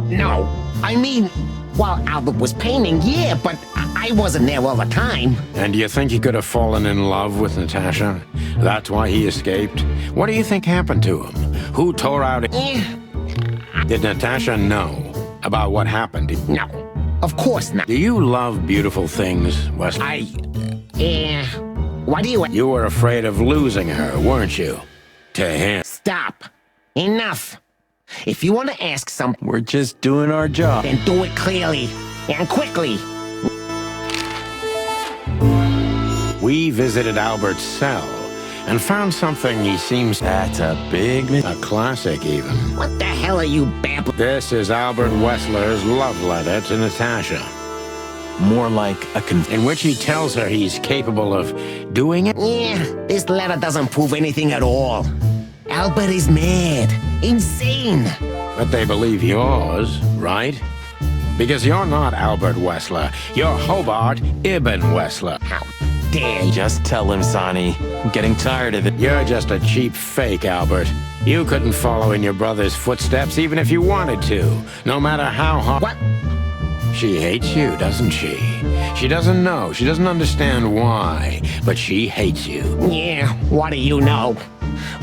No, I mean, while Albert was painting, yeah, but I wasn't there all the time. And do you think he could have fallen in love with Natasha? That's why he escaped? What do you think happened to him? Who tore out... Did Natasha know about what happened? No, of course not. Do you love beautiful things, Wesley? Why do you... You were afraid of losing her, weren't you? To him. Stop. Enough. If you want to ask something... We're just doing our job. Then do it clearly. And quickly. We visited Albert's cell and found something he seems... That's a big... A classic, even. What the hell are you babbling? This is Albert Wessler's love letter to Natasha. More like a in which he tells her he's capable of doing it? Yeah, this letter doesn't prove anything at all. Albert is mad. Insane. But they believe yours, right? Because you're not Albert Wessler. You're Hobart Ibn Wessler. How dare you? Just tell him, Sonny. I'm getting tired of it. You're just a cheap fake, Albert. You couldn't follow in your brother's footsteps even if you wanted to, no matter how hard... What? She hates you, doesn't she? She doesn't know. She doesn't understand why, but she hates you. Yeah, what do you know?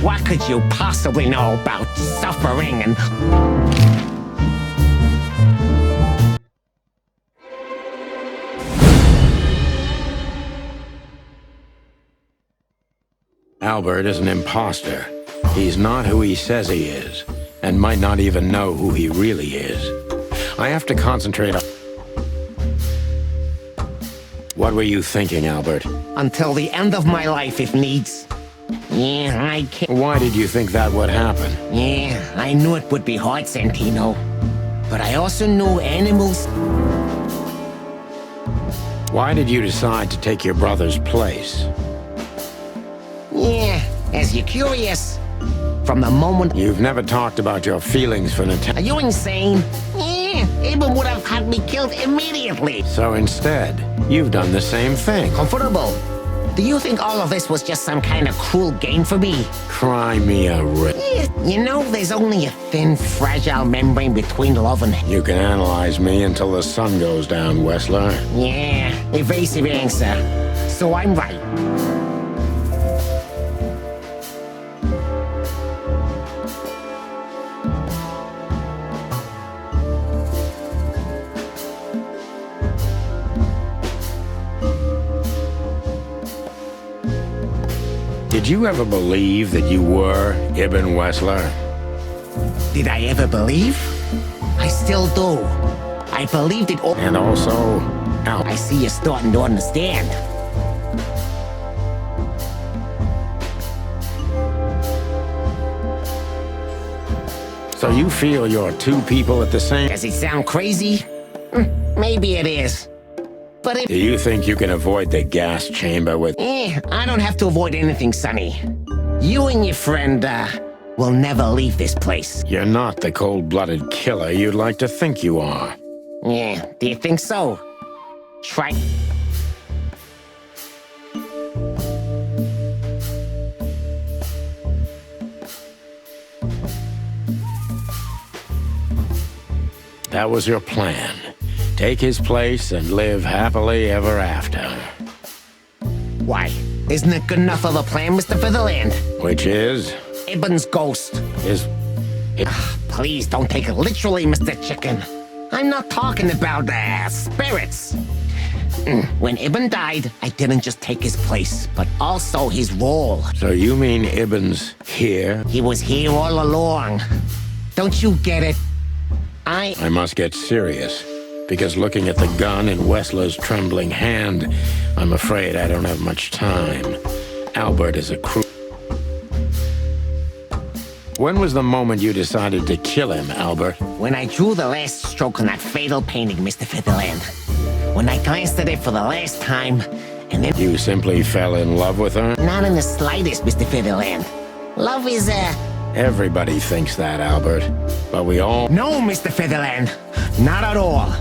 What could you possibly know about suffering and... Albert is an imposter. He's not who he says he is. and might not even know who he really is. I have to concentrate on... What were you thinking, Albert? Until the end of my life, if needs. Yeah, I can't... Why did you think that would happen? Yeah, I knew it would be hard, Santino. But I also knew animals... Why did you decide to take your brother's place? Yeah, as you're curious, from the moment... You've never talked about your feelings for Natasha. Are you insane? Yeah, Eben would have had me killed immediately. So instead, you've done the same thing. Comfortable. Do you think all of this was just some kind of cruel game for me? Cry me a river. Yeah, you know, there's only a thin, fragile membrane between love and... You can analyze me until the sun goes down, Wessler. Yeah, evasive answer. So I'm right. Did you ever believe that you were Ibn Wessler? Did I ever believe? I still do. I believed it all. And also, I see you're starting to understand. So you feel you're two people at the same... Does it sound crazy? Maybe it is. But it... Do you think you can avoid the gas chamber with... I don't have to avoid anything, Sonny. You and your friend, will never leave this place. You're not the cold-blooded killer you'd like to think you are. Yeah, do you think so? Try... That was your plan. Take his place and live happily ever after. Why? Isn't it good enough of a plan, Mr. Featherland? Which is? Ibn's ghost. Please don't take it literally, Mr. Chicken. I'm not talking about, spirits. When Ibn died, I didn't just take his place, but also his role. So you mean Ibn's here? He was here all along. Don't you get it? I must get serious. Because looking at the gun in Wessler's trembling hand, I'm afraid I don't have much time. Albert is a When was the moment you decided to kill him, Albert? When I drew the last stroke on that fatal painting, Mr. Featherland. When I glanced at it for the last time, and then... You simply fell in love with her? Not in the slightest, Mr. Featherland. Love is, Everybody thinks that, Albert. But we all... No, Mr. Featherland. Not at all.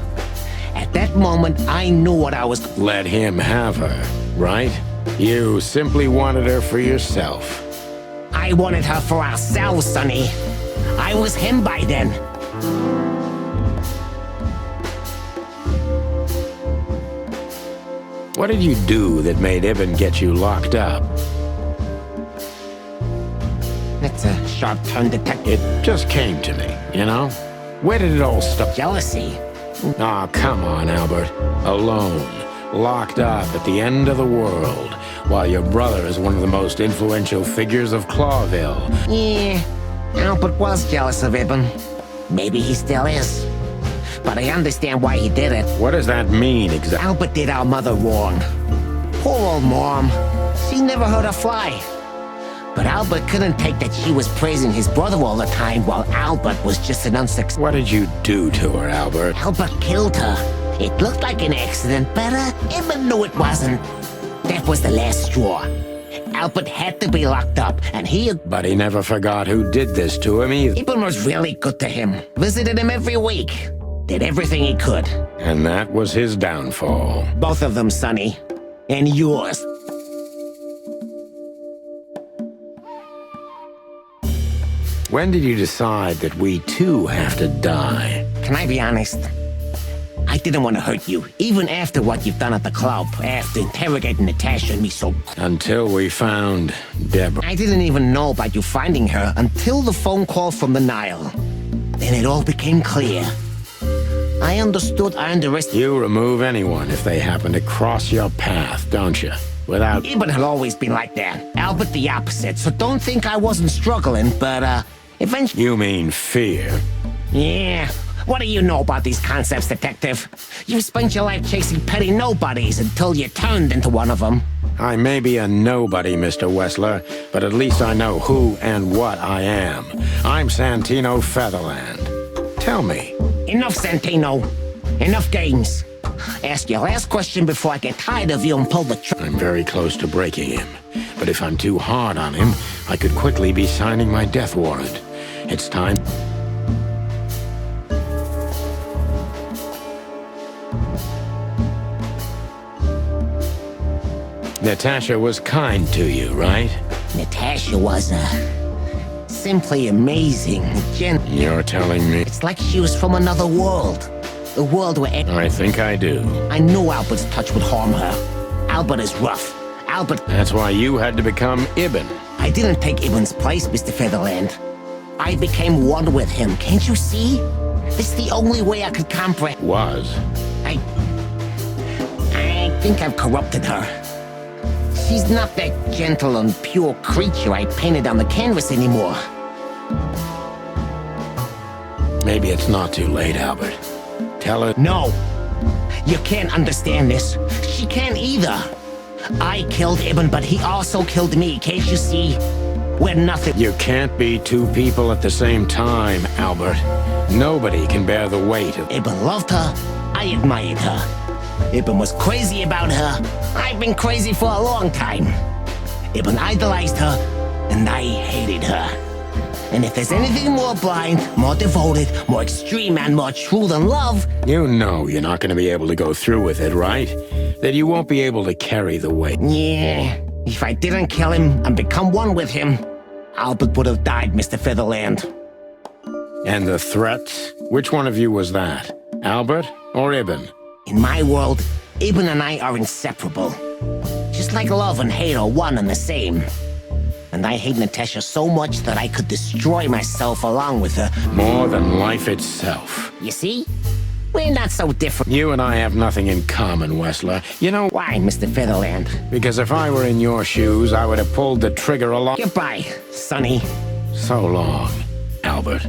At that moment, I knew what I was... Let him have her, right? You simply wanted her for yourself. I wanted her for ourselves, Sonny. I was him by then. What did you do that made Ibn get you locked up? That's a sharp turn, detective. It just came to me, you know? Where did it all start? Jealousy. Oh, come on, Albert. Alone, locked up at the end of the world, while your brother is one of the most influential figures of Clawville. Yeah, Albert was jealous of Ibn. Maybe he still is. But I understand why he did it. What does that mean exactly? Albert did our mother wrong. Poor old Mom. She never heard her fly. But Albert couldn't take that she was praising his brother all the time while Albert was just an unsuccessful... What did you do to her, Albert? Albert killed her. It looked like an accident, but Ibn knew it wasn't. That was the last straw. Albert had to be locked up, and he... But he never forgot who did this to him either. Ibn was really good to him. Visited him every week. Did everything he could. And that was his downfall. Both of them, Sonny. And yours. When did you decide that we too have to die? Can I be honest? I didn't want to hurt you, even after what you've done at the club, after interrogating Natasha and me so... Until we found Deborah. I didn't even know about you finding her until the phone call from the Nile. Then it all became clear. I understood I underestimated... You remove anyone if they happen to cross your path, don't you? Without... Ibn had always been like that. Albert the opposite, so don't think I wasn't struggling, but, Eventually... You mean fear? Yeah. What do you know about these concepts, Detective? You spent your life chasing petty nobodies until you turned into one of them. I may be a nobody, Mr. Wessler, but at least I know who and what I am. I'm Santino Featherland. Tell me. Enough, Santino. Enough games. Ask your last question before I get tired of you and pull the trigger. I'm very close to breaking him. But if I'm too hard on him, I could quickly be signing my death warrant. It's time. Natasha was kind to you, right? Natasha was, simply amazing. You're telling me? It's like she was from another world. A world where... I think I do. I knew Albert's touch would harm her. Albert is rough. Albert... That's why you had to become Ibn. I didn't take Ibn's place, Mr. Featherland. I became one with him, can't you see? It's the only way I could comprehend... Was? I think I've corrupted her. She's not that gentle and pure creature I painted on the canvas anymore. Maybe it's not too late, Albert. Tell her... No! You can't understand this. She can't either. I killed Ibn, but he also killed me, can't you see? We're nothing... You can't be two people at the same time, Albert. Nobody can bear the weight of... Ibn loved her. I admired her. Ibn was crazy about her. I've been crazy for a long time. Ibn idolized her, and I hated her. And if there's anything more blind, more devoted, more extreme, and more true than love... You know you're not going to be able to go through with it, right? That you won't be able to carry the weight. Yeah, if I didn't kill him and become one with him, Albert would have died, Mr. Featherland. And the threats? Which one of you was that? Albert or Ibn? In my world, Ibn and I are inseparable. Just like love and hate are one and the same. And I hate Natasha so much that I could destroy myself along with her. More than life itself. You see? We're not so different. You and I have nothing in common, Wessler. You know... Why, Mr. Featherland? Because if I were in your shoes, I would have pulled the trigger a lot... Goodbye, Sonny. So long, Albert.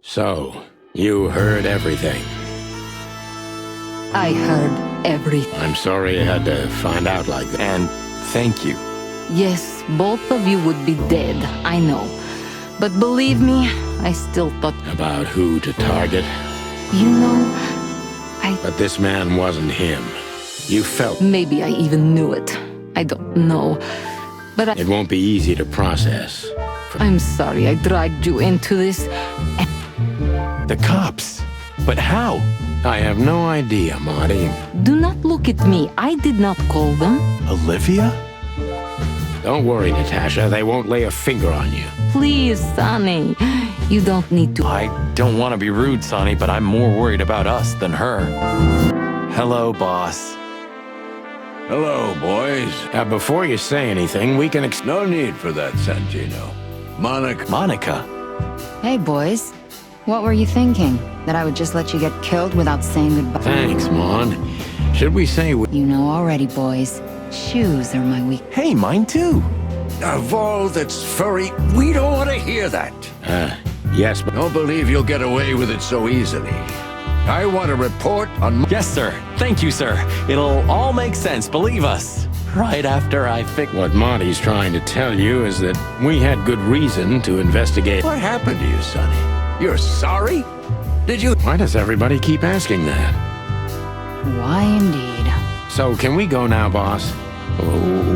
So, you heard everything. I heard everything. I'm sorry you had to find out like that. And thank you. Yes, both of you would be dead, I know. But believe me, I still thought... About who to target? You know, But this man wasn't him. You felt... Maybe I even knew it. I don't know. But It won't be easy to process. I'm sorry I dragged you into this. The cops? But how? I have no idea, Marty. Do not look at me. I did not call them. Olivia? Don't worry, Natasha. They won't lay a finger on you. Please, Sonny. You don't need to... I don't want to be rude, Sonny, but I'm more worried about us than her. Hello, boss. Hello, boys. Before you say anything, we can... No need for that, Santino. Monica. Hey, boys. What were you thinking? That I would just let you get killed without saying goodbye? Thanks, Mon. Should we say... You know already, boys. Shoes are my weak... Hey, mine too. Of all that's furry, we don't want to hear that. Yes, but... Don't believe you'll get away with it so easily. I want a report on... Yes, sir. Thank you, sir. It'll all make sense, believe us. Right after I fix... What Monty's trying to tell you is that we had good reason to investigate... What happened to you, Sonny? You're sorry? Did you... Why does everybody keep asking that? Why indeed. So, can we go now, boss?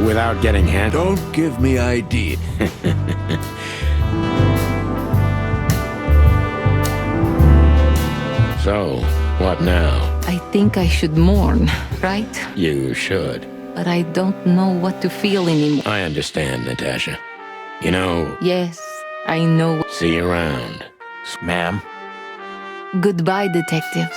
Without getting hand... Don't give me ID. So, what now? I think I should mourn, right? You should. But I don't know what to feel anymore. I understand, Natasha. You know... Yes, I know. See you around. Ma'am. Goodbye, detectives.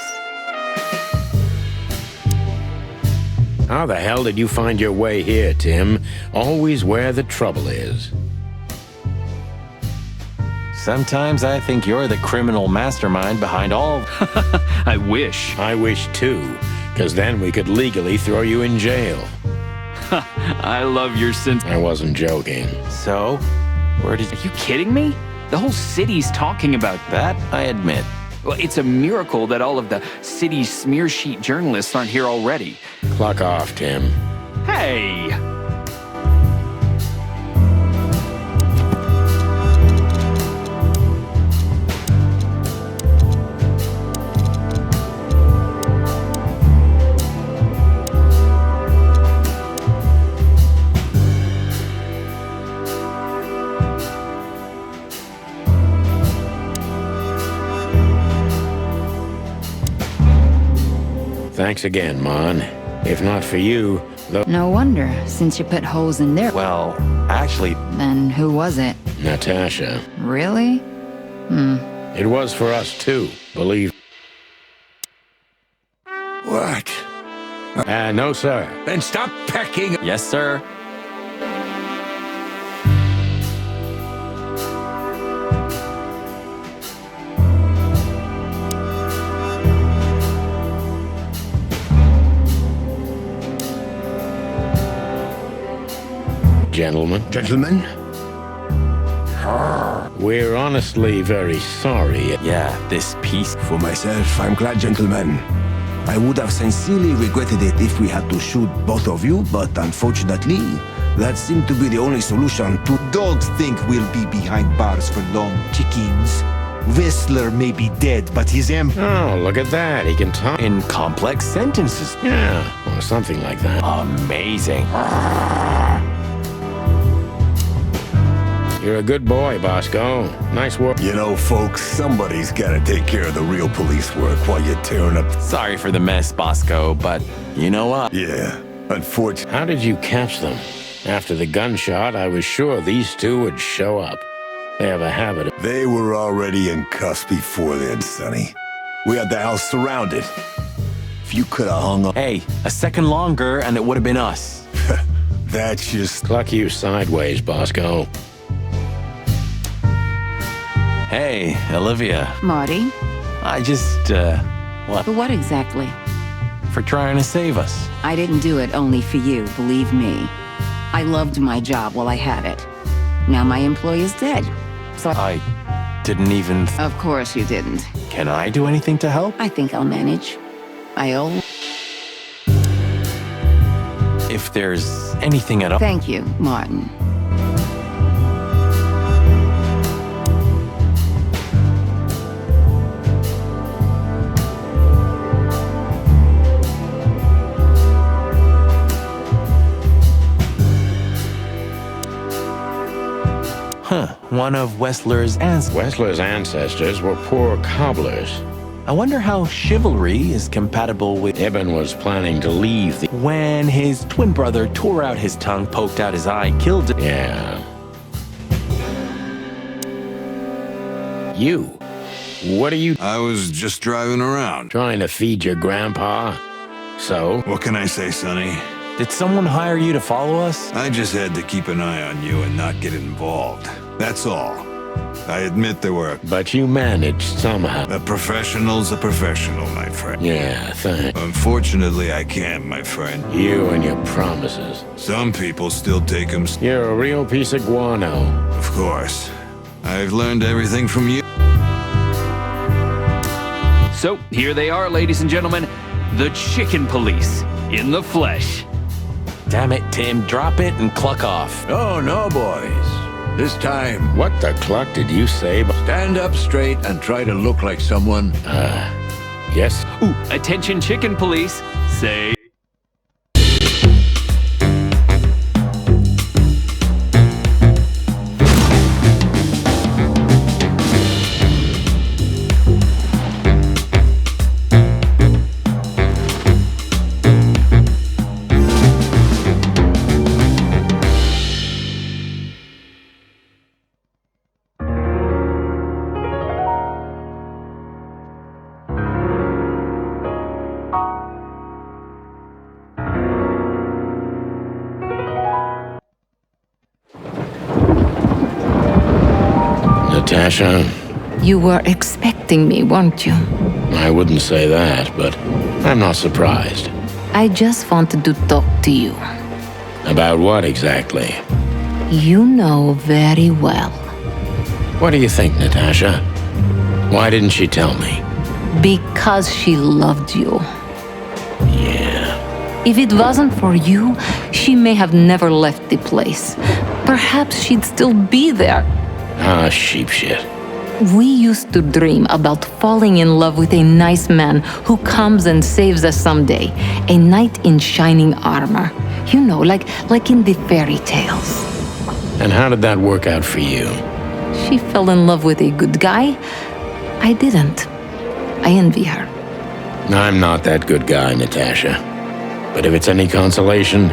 How the hell did you find your way here, Tim? Always where the trouble is. Sometimes I think you're the criminal mastermind behind all... I wish. I wish too, because then we could legally throw you in jail. I love your sense. I wasn't joking. So, where did... Are you kidding me? The whole city's talking about that, I admit. Well, it's a miracle that all of the city's smear sheet journalists aren't here already. Clock off, Tim. Hey! Thanks again, Mon. If not for you, No wonder, since you put holes in there. Well, actually... Then who was it? Natasha. Really? It was for us too, believe. What? No, sir. Then stop pecking. Yes, sir. Gentlemen. Gentlemen? We're honestly very sorry. Yeah, this piece... For myself, I'm glad, gentlemen. I would have sincerely regretted it if we had to shoot both of you, but unfortunately, that seemed to be the only solution to... Don't think we'll be behind bars for long, chickens. Whistler may be dead, but his Oh, look at that. He can talk. In complex sentences. Yeah, or something like that. Amazing. You're a good boy, Bosco. Nice work. You know, folks, somebody's gotta take care of the real police work while you're tearing up... Sorry for the mess, Bosco, but you know what? Yeah, unfortunately... How did you catch them? After the gunshot, I was sure these two would show up. They have a habit of... They were already in cuffs before then, Sonny. We had the house surrounded. If you could have hung up... Hey, a second longer and it would have been us. That's just... Cluck you sideways, Bosco. Hey, Olivia. Marty? I just, what? But what exactly? For trying to save us. I didn't do it only for you, believe me. I loved my job while I had it. Now my employer's dead, so I didn't even... Of course you didn't. Can I do anything to help? I think I'll manage. If there's anything at all... Thank you, Martin. Huh, one of Wessler's ancestors. Wessler's ancestors were poor cobblers. I wonder how chivalry is compatible with... Ibn was planning to leave the... When his twin brother tore out his tongue, poked out his eye, killed him. Yeah. You. What are you... I was just driving around. Trying to feed your grandpa? So? What can I say, Sonny? Did someone hire you to follow us? I just had to keep an eye on you and not get involved. That's all. I admit there were... But you managed somehow. A professional's a professional, my friend. Yeah, thanks. Unfortunately, I can't, my friend. You and your promises. Some people still take them... You're a real piece of guano. Of course. I've learned everything from you. So, here they are, ladies and gentlemen. The Chicken Police. In the flesh. Damn it, Tim. Drop it and cluck off. Oh, no, boys. This time... What the cluck did you say? Stand up straight and try to look like someone... Yes? Ooh, attention Chicken Police. Say... Natasha. You were expecting me, weren't you? I wouldn't say that, but I'm not surprised. I just wanted to talk to you. About what exactly? You know very well. What do you think, Natasha? Why didn't she tell me? Because she loved you. Yeah. If it wasn't for you, she may have never left the place. Perhaps she'd still be there. Ah, sheep shit. We used to dream about falling in love with a nice man who comes and saves us someday. A knight in shining armor. You know, like in the fairy tales. And how did that work out for you? She fell in love with a good guy. I didn't. I envy her. I'm not that good guy, Natasha. But if it's any consolation,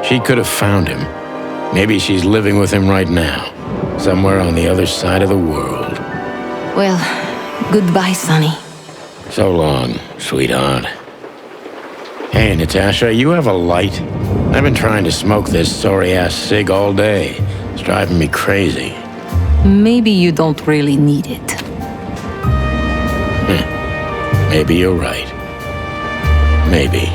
she could have found him. Maybe she's living with him right now, somewhere on the other side of the world. Well, goodbye, Sonny. So long, sweetheart. Hey, Natasha, you have a light? I've been trying to smoke this sorry-ass cig all day. It's driving me crazy. Maybe you don't really need it. Maybe you're right. Maybe.